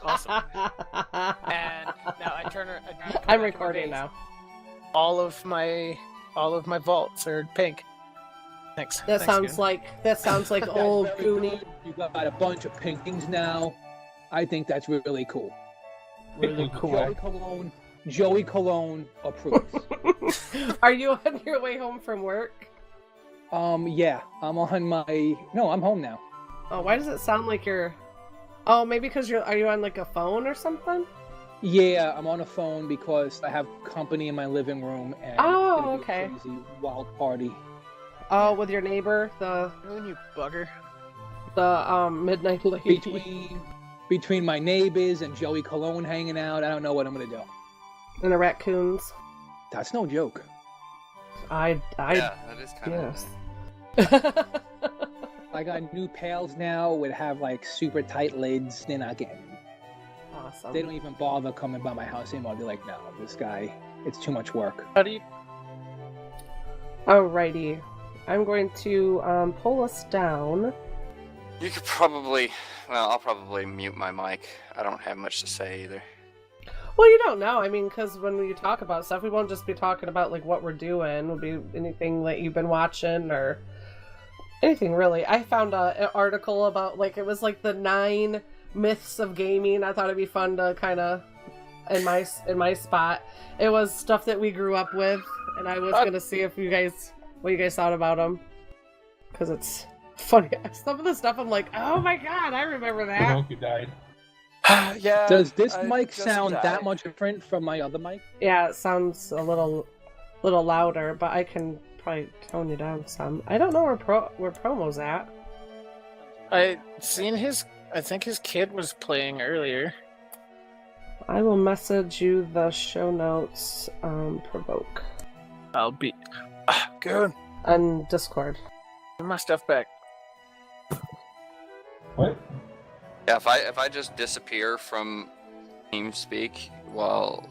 Awesome. And now I turn. I'm recording now. All of my vaults are pink. Thanks. That sounds like old Goonie. You got a bunch of paintings now. I think that's really cool. Really cool. Joey Cologne approves. Are you on your way home from work? Yeah. I'm home now. Oh, why does it sound like you're... Oh, maybe because are you on like a phone or something? Yeah, I'm on a phone because I have company in my living room and it's gonna be a crazy wild party. Oh, with your neighbor, you bugger. The midnight lady. Between my neighbors and Joey Cologne hanging out, I don't know what I'm gonna do. And the raccoons. That's no joke. Yeah, that is kind yes. I got new pails now would have like super tight lids. They're not getting me. Awesome. They don't even bother coming by my house anymore. They're like, no, this guy, it's too much work. How do you? Alrighty, I'm going to pull us down. You could probably, well, I'll probably mute my mic. I don't have much to say either. Well, you don't know. I mean, because when we talk about stuff, we won't just be talking about like what we're doing. It'll be anything that you've been watching or anything really. I found an article about it was like the 9 myths of gaming. I thought it'd be fun to kind of in my spot. It was stuff that we grew up with, and I was gonna see if what you guys thought about them, because it's funny. Some of the stuff I'm like, oh my god, I remember that. Monkey died. Yeah. Does this mic sound that much different from my other mic? Yeah, it sounds a little louder, but I can probably tone you down some. I don't know where Promo's at. I think his kid was playing earlier. I will message you the show notes. Provoke. I'll be good on Discord. Give my stuff back. What? Yeah, if I just disappear from TeamSpeak while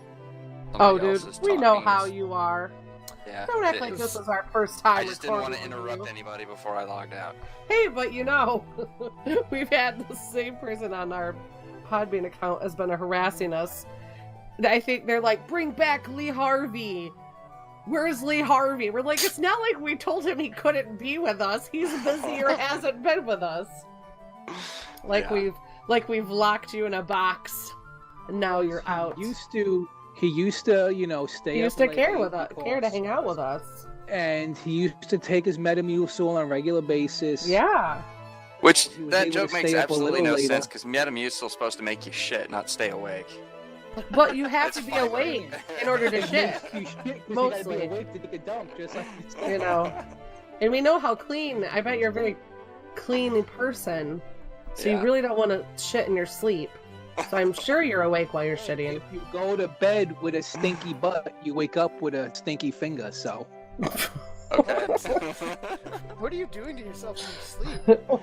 oh, somebody dude, else is we know talking, how you are. Yeah, don't act like this is our first time. I just didn't want to recording interrupt you. anybody before I logged out. Hey, but we've had the same person on our Podbean account has been harassing us. I think they're like, bring back Lee Harvey. Where's Lee Harvey? We're like, it's not like we told him he couldn't be with us. He's busy or hasn't been with us. We've locked you in a box, and now you're out. He used to, stay. He used to care to hang out with us, and he used to take his Metamucil on a regular basis. Yeah. Which that joke makes absolutely no sense because Metamucil is supposed to make you shit, not stay awake. But you have to be awake in order to shit. Mostly. You awake to take a dump, just like And we know how clean. I bet you're a very clean person. So you really don't want to shit in your sleep. So I'm sure you're awake while you're shitting. If you go to bed with a stinky butt, you wake up with a stinky finger, so. Okay. What are you doing to yourself in your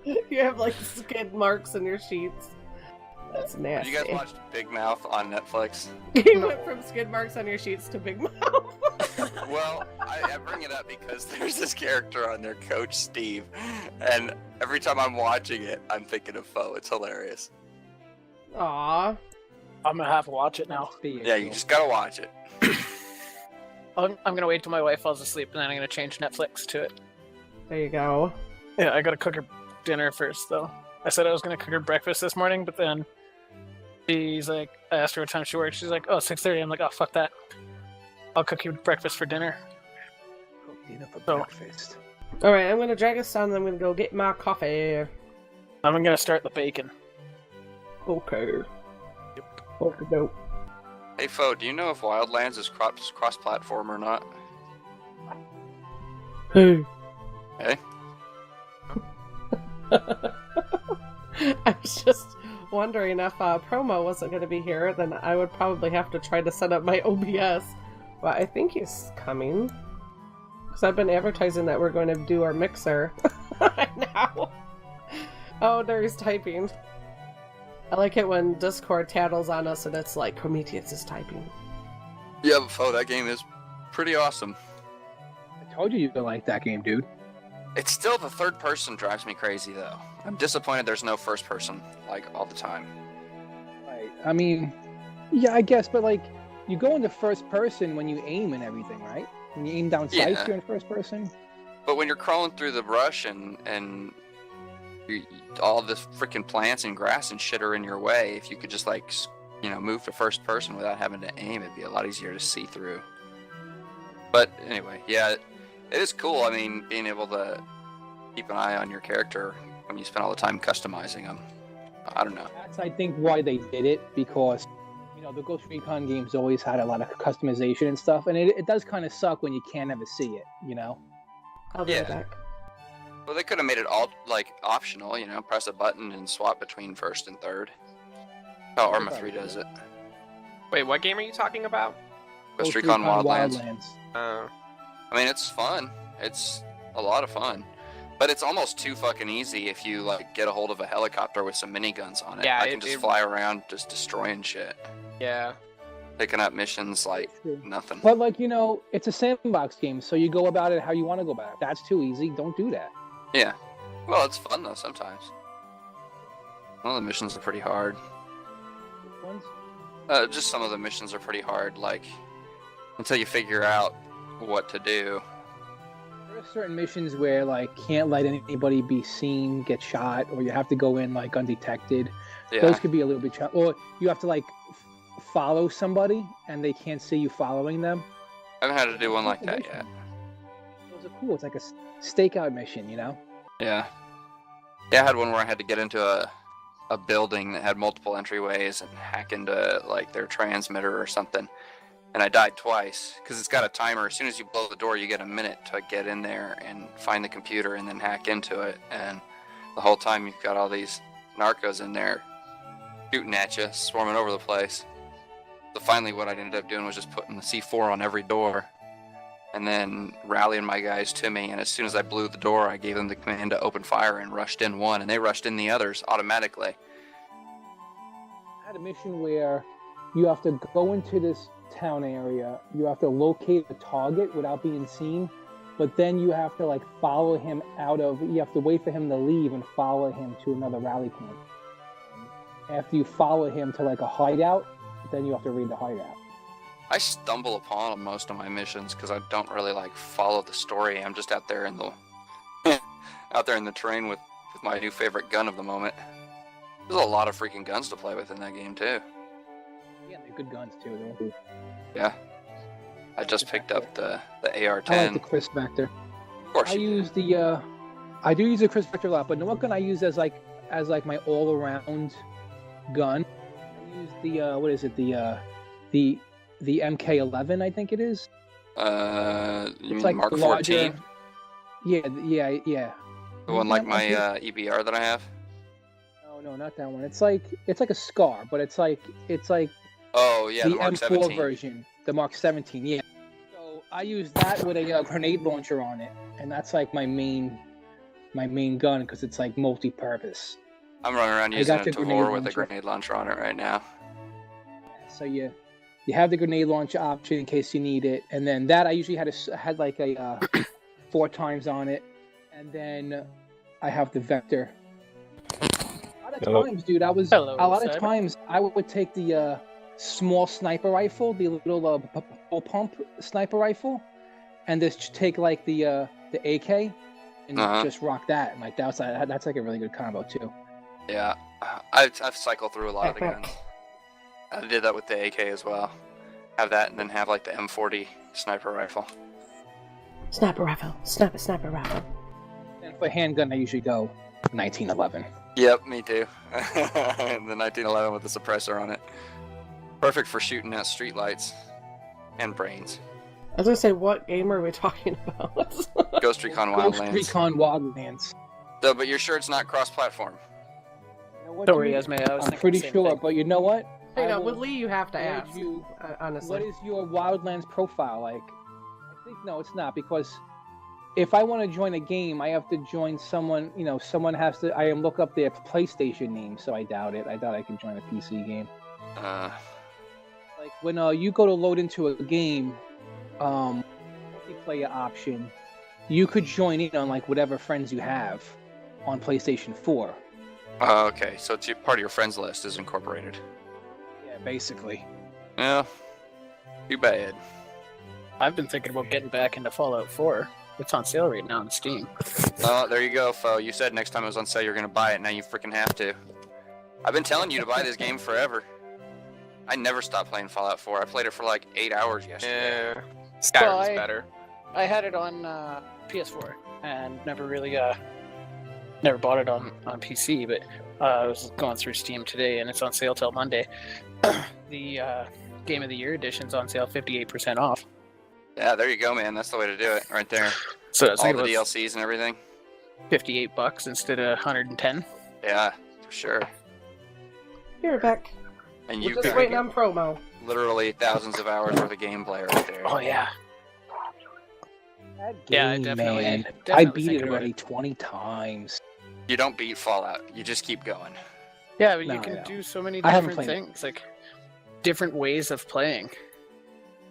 sleep? You have skid marks in your sheets. That's nasty. You guys watched Big Mouth on Netflix? You went from skid marks on your sheets to big mouth. Well, I bring it up because there's this character on there, Coach Steve, and every time I'm watching it, I'm thinking of Foe. It's hilarious. Aw. I'm gonna have to watch it now. Yeah, you just gotta watch it. I'm gonna wait till my wife falls asleep, and then I'm gonna change Netflix to it. There you go. Yeah, I gotta cook her dinner first, though. I said I was gonna cook her breakfast this morning, but then she's like, I asked her what time she works. She's like, oh, 6:30. I'm like, oh, fuck that. I'll cook you breakfast for dinner. Dinner for breakfast. Alright, I'm gonna drag us down, and I'm gonna go get my coffee. I'm gonna start the bacon. Okay. Okay, dope. Hey, Foe, do you know if Wildlands is cross-platform or not? Hey. Hey? I was just wondering if Promo wasn't going to be here, then I would probably have to try to set up my OBS. But I think he's coming. Because I've been advertising that we're going to do our mixer now. Oh, there he's typing. I like it when Discord tattles on us and it's like, Prometheus is typing. Yeah, but Foe, that game is pretty awesome. I told you you'd like that game, dude. It's still the third person drives me crazy, though. I'm disappointed there's no first person, like, all the time. Right. I mean, yeah, I guess, but like, you go into first person when you aim and everything, right? When you aim down sights, you're in first person. But when you're crawling through the brush and all this freaking plants and grass and shit are in your way, if you could just, like, you know, move to first person without having to aim, it'd be a lot easier to see through. But anyway, yeah, it is cool. I mean, being able to keep an eye on your character when you spend all the time customizing them. I don't know. That's, I think, why they did it, because, you know, the Ghost Recon games always had a lot of customization and stuff, and it does kind of suck when you can't ever see it, you know? I'll be right back. Well, they could have made it all, like, optional, you know, press a button and swap between first and third. How Arma 3 does it. Wait, what game are you talking about? Ghost Recon Wildlands. Oh. I mean, it's fun. It's a lot of fun. But it's almost too fucking easy if you, like, get a hold of a helicopter with some miniguns on it. Yeah, I can just fly around just destroying shit. Yeah. Picking up missions like nothing. But, like, you know, it's a sandbox game, so you go about it how you want to go about it. That's too easy. Don't do that. Yeah. Well, it's fun, though, sometimes. One of the missions are pretty hard. Which ones? Just some of the missions are pretty hard, like, until you figure out what to do. There are certain missions where, like, can't let anybody be seen, get shot, or you have to go in, like, undetected. Yeah. Those could be a little bit or you have to, like, follow somebody, and they can't see you following them. I haven't had to do one like that yet. Those are cool. It's like a stakeout mission, you know? Yeah. Yeah, I had one where I had to get into a building that had multiple entryways and hack into, like, their transmitter or something. And I died twice, because it's got a timer. As soon as you blow the door, you get a minute to get in there and find the computer and then hack into it. And the whole time you've got all these narcos in there shooting at you, swarming over the place. So finally what I ended up doing was just putting the C4 on every door and then rallying my guys to me. And as soon as I blew the door, I gave them the command to open fire and rushed in one, and they rushed in the others automatically. I had a mission where you have to go into this town area, you have to locate a target without being seen, but then you have to, like, follow him you have to wait for him to leave and follow him to another rally point. After you follow him to, like, a hideout, then you have to raid the hideout. I stumble upon most of my missions because I don't really, like, follow the story. I'm just out there in the terrain with my new favorite gun of the moment. There's a lot of freaking guns to play with in that game too. Yeah, they're good guns too. Yeah. I just picked up the AR-10. I like the Chris Vector. Of course. I do use the Chris Vector a lot, but you know what gun I use as my all-around gun? I use the what is it? The MK11, I think it is. You mean like Mark 14? Yeah. The one like my EBR that I have? No, not that one. It's like a SCAR, but it's like oh yeah, the Mark M4 17 version, the Mark 17. Yeah. So I use that with a grenade launcher on it, and that's like my main gun because it's like multi-purpose. I'm running around using a devour with a grenade launcher on it right now. So you have the grenade launcher option in case you need it, and then that I usually had like a 4 times on it, and then I have the vector. A lot of times, dude, I would take the small sniper rifle, the little full pump sniper rifle, and just take like the AK and just rock that. And like that's like a really good combo too. Yeah, I've cycled through a lot of the guns. I did that with the AK as well. Have that and then have like the M40 sniper rifle. Sniper rifle. And for handgun, I usually go 1911. Yep, me too. The 1911 with the suppressor on it. Perfect for shooting at streetlights and brains. I was gonna say, what game are we talking about? Ghost Recon Wildlands. Ghost Recon Wildlands. So, but you're sure it's not cross-platform? Sorry, Esme, I was I'm pretty sure, thing. but you know what? Hang on, with Lee, you have to ask. Honestly, what is your Wildlands profile like? I think no, it's not, because if I want to join a game, I have to join someone. You know, someone has to. I look up their PlayStation name, so I doubt it. I doubt I can join a PC game. Like when you go to load into a game, multiplayer option, you could join in on like whatever friends you have on PlayStation 4. Okay, so it's part of your friends list is incorporated. Yeah, basically. Yeah, too bad. I've been thinking about getting back into Fallout 4. It's on sale right now on Steam. Oh, there you go, Fo. You said next time it was on sale you're going to buy it. Now you freaking have to. I've been telling you to buy this game forever. I never stopped playing Fallout 4. I played it for like 8 hours yesterday. Yeah, Skyrim's better. I had it on PS4 and never really never bought it on PC, but I was going through Steam today and it's on sale till Monday. The Game of the Year edition's on sale 58% off. Yeah, there you go, man. That's the way to do it, right there. So all the DLCs and everything. $58 instead of 110. Yeah, for sure. Here, Beck. And We're you just waiting on promo. Literally thousands of hours worth of gameplay right there. Oh yeah. Yeah, I definitely. Man, definitely I beat think it about already 20 times. You don't beat Fallout. You just keep going. Yeah, but you No, can no. do so many I haven't different played it. things, like different ways of playing.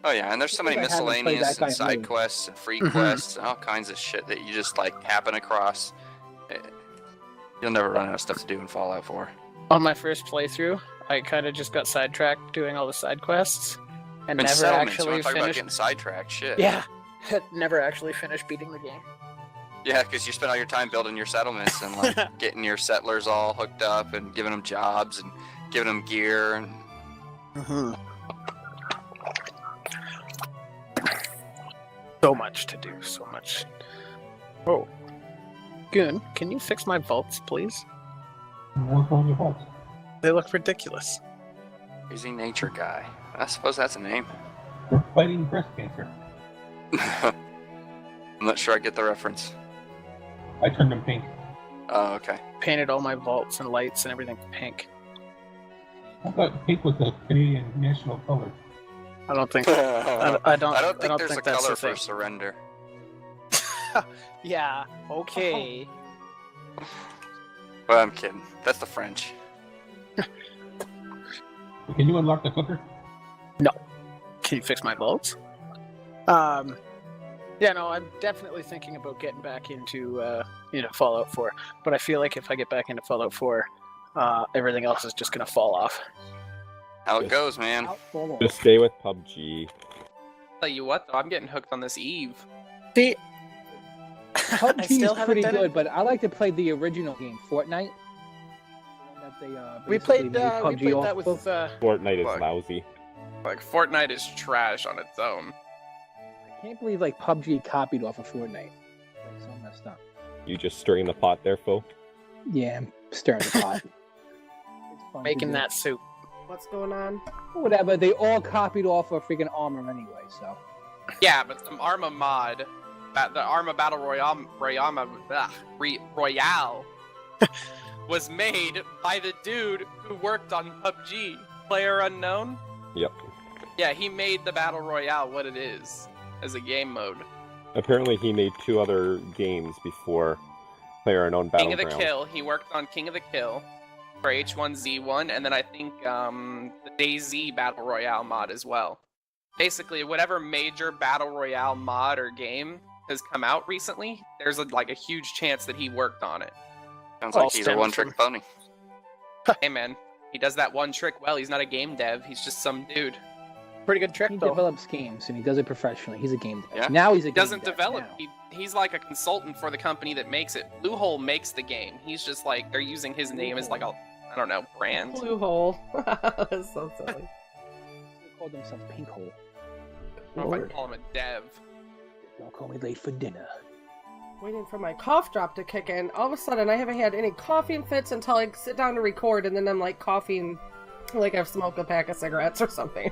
Oh yeah, and there's so many I haven't played miscellaneous that and kind side of quests and free Mhm. quests and all kinds of shit that you just like happen across. You'll never run out of stuff to do in Fallout 4. On my first playthrough, I kind of just got sidetracked doing all the side quests and never settlements. You actually want to talk about finished. getting sidetracked? Shit. Yeah, never actually finished beating the game. Yeah, because you spend all your time building your settlements and like getting your settlers all hooked up and giving them jobs and giving them gear and. So much to do, so much. Oh, Goon, can you fix my vaults, please? What's on your vault? They look ridiculous. Crazy nature guy. I suppose that's a name. We're fighting breast cancer. I'm not sure I get the reference. I turned them pink. Oh, okay. Painted all my vaults and lights and everything pink. I thought pink was the Canadian national color. I don't think. I don't think there's think a that's color the for thing. surrender. Yeah. Okay. Well, I'm kidding. That's the French. Can you unlock the cooker? No. Can you fix my vaults? Yeah, no, I'm definitely thinking about getting back into Fallout 4. But I feel like if I get back into Fallout 4, everything else is just gonna fall off. How it goes, man. Just stay with PubG. Tell you what, though, I'm getting hooked on this Eve. See, PUBG still is haven't pretty done it. good, but I like to play the original game, Fortnite. The one that they, We basically played made that off with. of. Fortnite is Look. lousy. Like, Fortnite is trash on its own. I can't believe like PUBG copied off of Fortnite. Like so messed up. You just stirring the pot there, Phil? Yeah, I'm stirring the pot. It's fun to Making do. that soup. What's going on? Whatever. They all copied off of freaking Armor anyway. So Yeah, but some Arma mod, the Arma Battle Royale, was made by the dude who worked on PUBG, Player Unknown. Yep. Yeah, he made the Battle Royale what it is as a game mode. Apparently he made 2 other games before PlayerUnknown King of the Battleground. Kill. He worked on King of the Kill. for H1Z1, and then I think the DayZ Battle Royale mod as well. Basically, whatever major Battle Royale mod or game has come out recently, there's a huge chance that he worked on it. Sounds like he's a one-trick pony. Hey man, he does that one trick well. He's not a game dev. He's just some dude. Pretty good trick, He though. develops games and he does it professionally. He's a game dev. Yeah. Now he's a He game doesn't dev develop. now. He's like a consultant for the company that makes it. Bluehole makes the game. He's just like, they're using his name as like a, I don't know, brand. Blue hole. That's so silly. They call themselves Pink Hole. I don't know if I call him a dev. Don't call me late for dinner. Waiting for my cough drop to kick in. All of a sudden, I haven't had any coughing fits until I sit down to record, and then I'm like coughing like I've smoked a pack of cigarettes or something.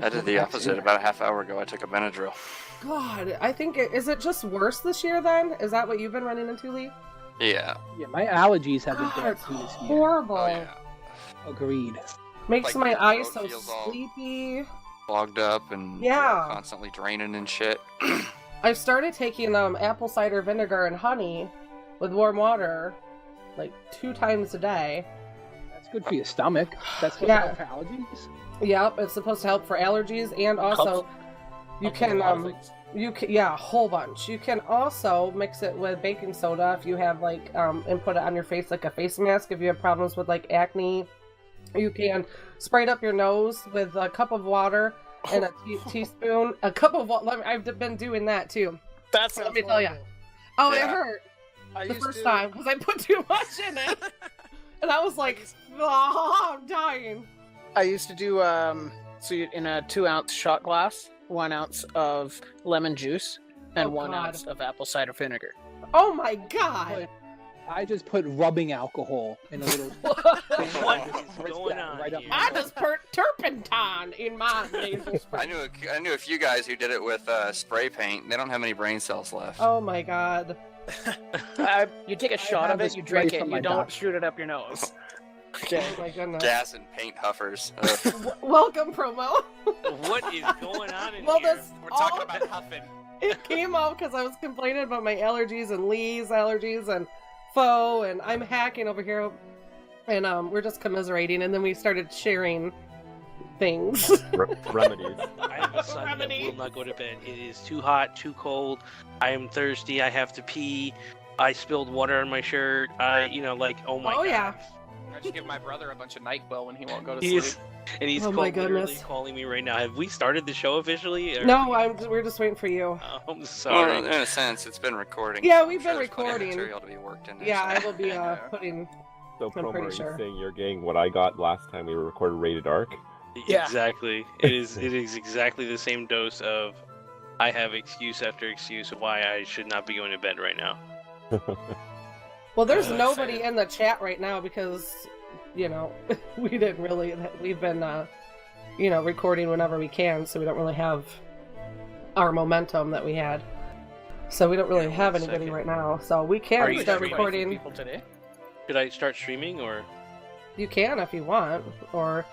I did the opposite about a half hour ago. I took a Benadryl. God, I think is it just worse this year then? Is that what you've been running into, Lee? Yeah. Yeah, my allergies have been God, bad it's too this year. horrible. Oh, yeah. Agreed. Makes Like, my your eyes throat so feels all- sleepy. Clogged up and Yeah. constantly draining and shit. I've started taking apple cider vinegar and honey with warm water like 2 times a day. That's good for your stomach. That's supposed Yeah. to help for allergies. Yep, it's supposed to help for allergies, and also you can a whole bunch. You can also mix it with baking soda if you have like and put it on your face like a face mask if you have problems with like acne. You can spray it up your nose with a cup of water and a teaspoon, a cup of water. I've been doing that too. That's Let me tell you. Oh, Yeah. it hurt I the used first to- time because I put too much in it, and I was like, oh, I'm dying. I used to do in a 2-ounce shot glass, 1 ounce of lemon juice, and Oh, 1 God. ounce of apple cider vinegar. Oh my god. I just put rubbing alcohol in a little. What is going on right up here? I just put turpentine in my nasal spray. I knew a few guys who did it with spray paint. They don't have many brain cells left. Oh my god. You take a shot have of it, this you drink spray it, from you my don't doctor. shoot it up your nose. Oh my goodness. Gas and paint huffers. Ugh. Welcome promo. What is going on in Well, here? this We're talking about huffing. it came out because I was complaining about my allergies and Lee's allergies and Foe, and I'm hacking over here, and we're just commiserating, and then we started sharing things. Remedies. I have a son that Remedy. will not go to bed. It is too hot, too cold. I am thirsty. I have to pee. I spilled water on my shirt. Oh my Oh, god. yeah. I should give my brother a bunch of NyQuil when he won't go to He's sleep. and he's Oh my literally goodness. calling me right now. Have we started the show officially? Or... No, we're just waiting for you. Oh, I'm Well, sorry. in a sense, it's been recording. Yeah, so we've I'm sure been there's plenty of recording. material to be worked in there. Yeah, I so- will be putting. So, I'm Promo, pretty are you sure. saying you're getting what I got last time we recorded Rated Arc? Yeah. Exactly. It is exactly the same dose of I have excuse after excuse of why I should not be going to bed right now. Well, there's I'm nobody excited. in the chat right now because, we didn't really. We've been, recording whenever we can, so we don't really have our momentum that we had. So we don't really Yeah, have one anybody second. right now. So we Are can you start streaming? recording. People today. Should I start streaming or? You can if you want, or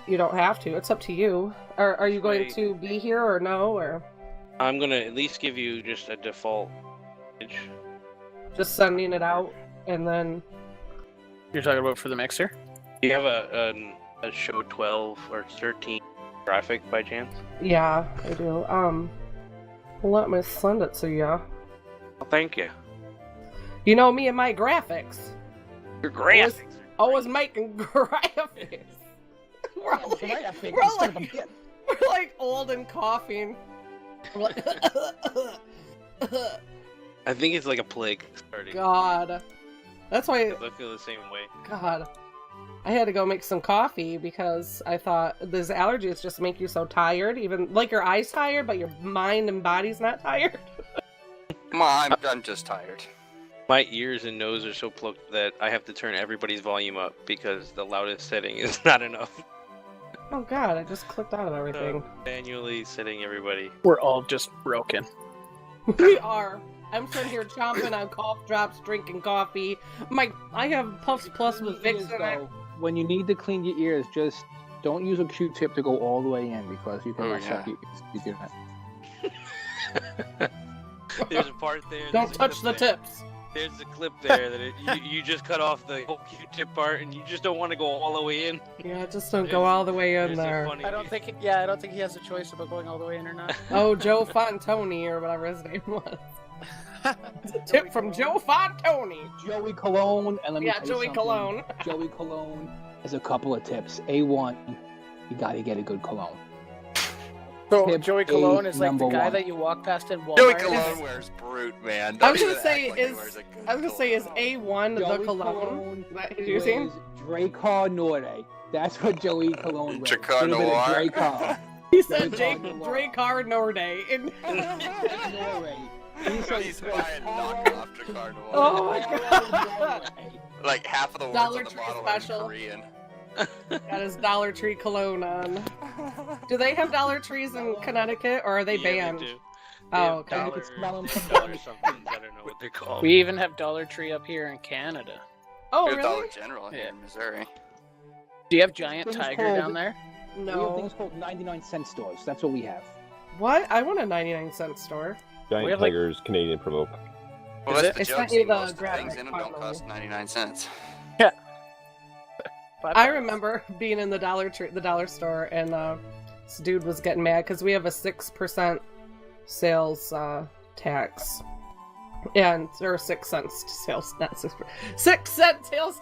you don't have to. It's up to you. Are you going Wait. to be here or no? Or I'm gonna at least give you just a default image. just sending it out and then. You're talking about for the mixer? Do you have a show 12 or 13 graphic by chance? Yeah, I do. Let me send it to you. Well, thank you. You know me and my graphics. Your graphics. Always making graphics. We're like old and coughing. We're like, I think it's like a plague starting. God. That's why, I feel the same way. God. I had to go make some coffee because I thought these allergies just make you so tired. Even like your eyes tired, but your mind and body's not tired. Well, I'm just tired. My ears and nose are so plugged that I have to turn everybody's volume up because the loudest setting is not enough. Oh God, I just clicked out of everything. Manually setting everybody. We're all just broken. We are. I'm sitting here chomping on cough drops, drinking coffee. I have Puffs Plus with Vicks in it. When you need to clean your ears, just don't use a Q-tip to go all the way in because you can mess up your ears. You do that. There's a part there. Don't there's a touch the clip there. tips. There's a clip there that you just cut off the whole Q-tip part, and you just don't want to go all the way in. Yeah, just don't go all the way in there. I don't think he has a choice about going all the way in or not. Oh, Joe Fontoni or whatever his name was. It's a tip from Joe Fontoni. Joey Cologne, and let me Yeah, tell you Joey something. Cologne. Joey Cologne has a couple of tips. A1, you gotta get a good cologne. So Tip Joey Cologne is like the number guy one. that you walk past in Walmart. Joey Cologne wears brute, man. I was Don't gonna even say act like he is wears a good I was gonna say is A1 the Joey cologne that you're wears using? Dracar Norte. That's what Joey Cologne wears. Dracar A little bit of Noir. Dracar. He said Dracar Noir. Dracar Norde. Norte. He's buying knockoff Dracar Noir. Oh my god! Like half of the words Dollar on the Tree bottle special. are in Korean. Got his Dollar Tree cologne on. Do they have Dollar Trees in Connecticut, or are they banned? They do. Oh, They have okay. dollar something. I don't know what they're called. We even have Dollar Tree up here in Canada. Oh, We have Dollar really? General here in Missouri. Do you have Giant Things Tiger called- down there? We have No. things called 99-cent stores. That's what we have. What? I want a 99-cent store. Giant We have, like- Tiger's Canadian promote. Well, Is that's it? the It's joke. not See, you, the most of the graphic things in them don't finally. cost 99 cents. I remember being in the dollar store, and this dude was getting mad because we have a 6% sales tax, and or 6 cents sales, not 6 cent sales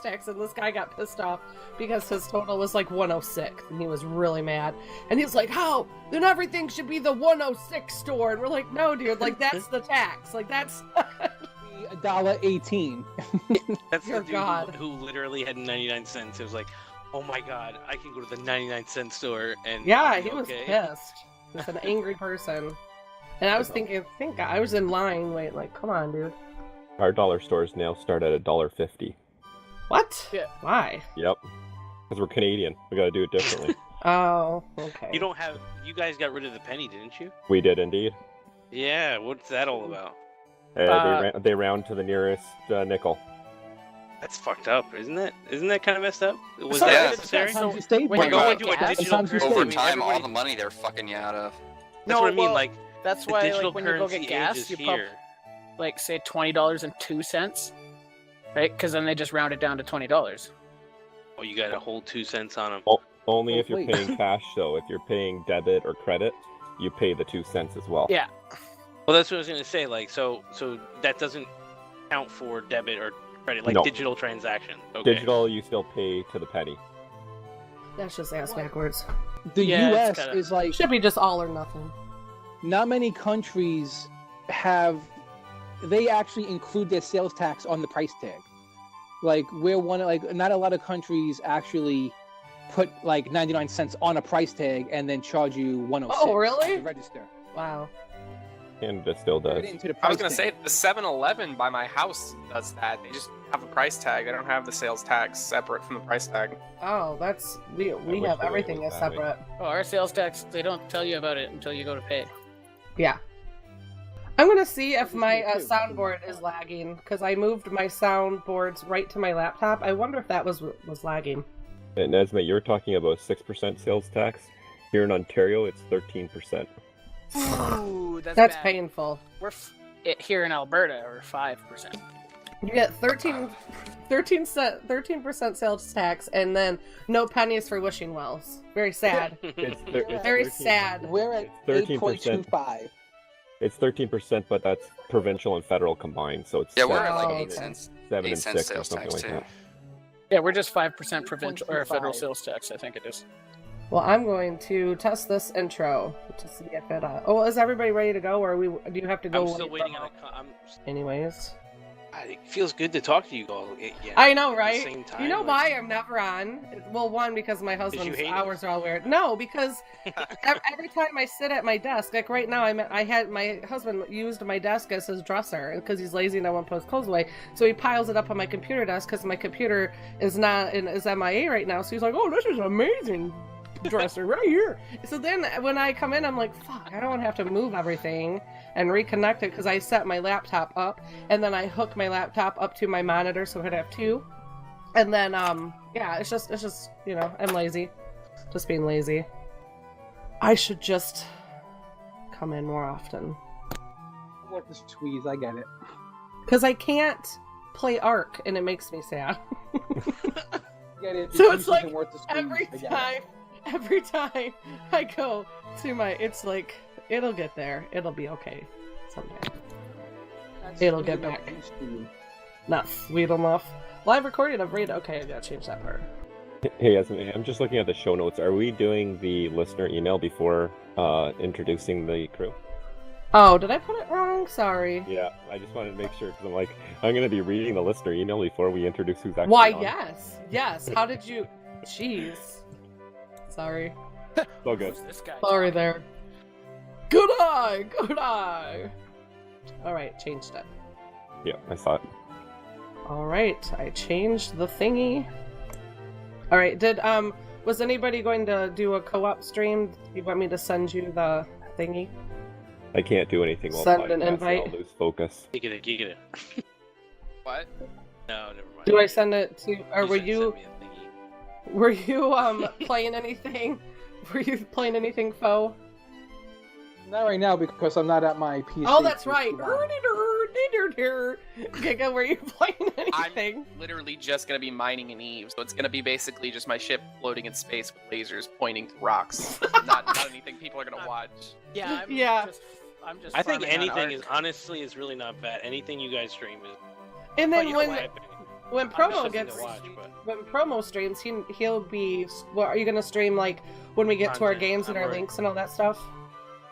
tax, and this guy got pissed off because his total was like 106, and he was really mad, and he was like, "How? Then everything should be the 106 store," and we're like, "No, dude, like that's the tax, like that's." $1.18. That's Dear the dude God. who literally had 99 cents. It was like, oh my god, I can go to the 99-cent store and Yeah, I'll be he was okay. pissed. He was an angry person. And I was thinking, I was in line, like, come on, dude. Our dollar stores now start at $1.50. What? Yeah. Why? Yep. Because we're Canadian. We gotta do it differently. Oh, okay. You guys got rid of the penny, didn't you? We did indeed. Yeah, what's that all about? They round to the nearest nickel. That's fucked up, isn't it? Isn't that kind of messed up? Was Yeah. that necessary? Sometimes you stay when We're you broke. going go to a gas, digital sometimes you currency. Over stay- time, all Everybody- the money they're fucking you out of. That's what I mean, well, like, That's the why, digital like, when you go currency get gas, age is you here. pump, like, say $20.02, right? Because then they just round it down to $20. Oh, you got a whole 2 cents on them. Only if you're Wait. paying cash, though. If you're paying debit or credit, you pay the 2 cents as well. Yeah. Well, that's what I was gonna say. Like, so that doesn't count for debit or credit, like No. digital transaction. Okay. Digital, you still pay to the penny. That's just ass backwards. The Yeah, U.S. it's kinda- is like, Should be just all or nothing. not many countries they actually include their sales tax on the price tag. Like, not a lot of countries actually put like 99 cents on a price tag and then charge you 106 Oh, really? to register. Wow. Canada still Put does. it into the I was price gonna tag. say the 7-Eleven by my house does that. They just have a price tag. They don't have the sales tax separate from the price tag. Oh, that's we wish have the way everything was is that way. separate. Oh, our sales tax, they don't tell you about it until you go to pay. Yeah. I'm gonna see if my me too. soundboard is lagging because I moved my soundboards right to my laptop. I wonder if that was lagging. And Nesma, you're talking about 6% sales tax. Here in Ontario, it's 13%. Ooh, That's bad. painful. We're here in Alberta, we're 5%. You get 13% sales tax and then no pennies for wishing wells. Very sad. It's Very 13%. sad. We're at 13%. 8.25. It's 13%, but that's provincial and federal combined, so it's Yeah, we're at like Oh, 8 okay. cents. 7 8 and cents 6 or sales something tax like too. that. Yeah, we're just 5% provincial or federal 8.25. sales tax, I think it is. Well, I'm going to test this intro to see if it. Oh, is everybody ready to go, or do you have to go? I'm still waiting on Anyways. It feels good to talk to you all again. I know, at the right? same time, You know like- why I'm never on? Well, one, because my husband's hate hours are all weird. No, because every time I sit at my desk, like right now, I had my husband used my desk as his dresser because he's lazy and I want to put his clothes away. So he piles it up on my computer desk because my computer is MIA right now. So he's like, "Oh, this is amazing dresser right here." So then when I come in, I'm like, "Fuck, I don't want to have to move everything and reconnect it because I set my laptop up and then I hook my laptop up to my monitor so I could have two." And then yeah, it's just I'm lazy. Just being lazy. I should just come in more often. What the squeeze? I get it. Because I can't play Ark, and it makes me sad. So it's like every time I go to my, it's like, it'll get there. It'll be okay someday. It'll get back. Not sweet enough. Live recording of raid. Okay, I gotta change that part. Hey, Esme, I'm just looking at the show notes. Are we doing the listener email before introducing the crew? Oh, did I put it wrong? Sorry. Yeah, I just wanted to make sure, because I'm like, I'm going to be reading the listener email before we introduce who's actually Why, on. yes. How did you... Jeez. Sorry. So good. Sorry there. Good eye. Alright, changed it. Yeah, I saw it. Alright, I changed the thingy. Alright, was anybody going to do a co-op stream? You want me to send you the thingy? I can't do anything while Send an invite. I'll lose focus. You get it. What? No, never mind. Do I send it to... Or were you playing anything? Were you playing anything, Foe? Not right now because I'm not at my PC. Oh, that's right. Giga, were you playing anything? I'm literally just gonna be mining an Eve, so it's gonna be basically just my ship floating in space with lasers pointing to rocks. not anything people are gonna watch. Yeah. I'm just I think farming on anything Ark. is honestly is really not bad. Anything you guys stream is. And then in my opinion. when I'm Promo just gets to watch, but... when Promo streams, he'll be. What are you gonna stream like when we get to our Content. games and our links and all that stuff?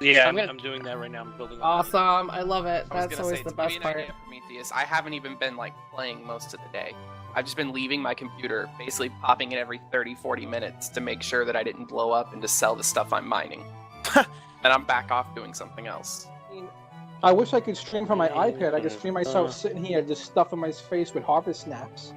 Yeah, I'm doing that right now. I'm building. Awesome! I love it. I was That's gonna always say, the to give best you an part. idea, Prometheus, I haven't even been like playing most of the day. I've just been leaving my computer, basically popping it every 30-40 minutes to make sure that I didn't blow up and to sell the stuff I'm mining. And I'm back off doing something else. I wish I could stream from my iPad. I could stream myself sitting here just stuffing my face with harvest snaps.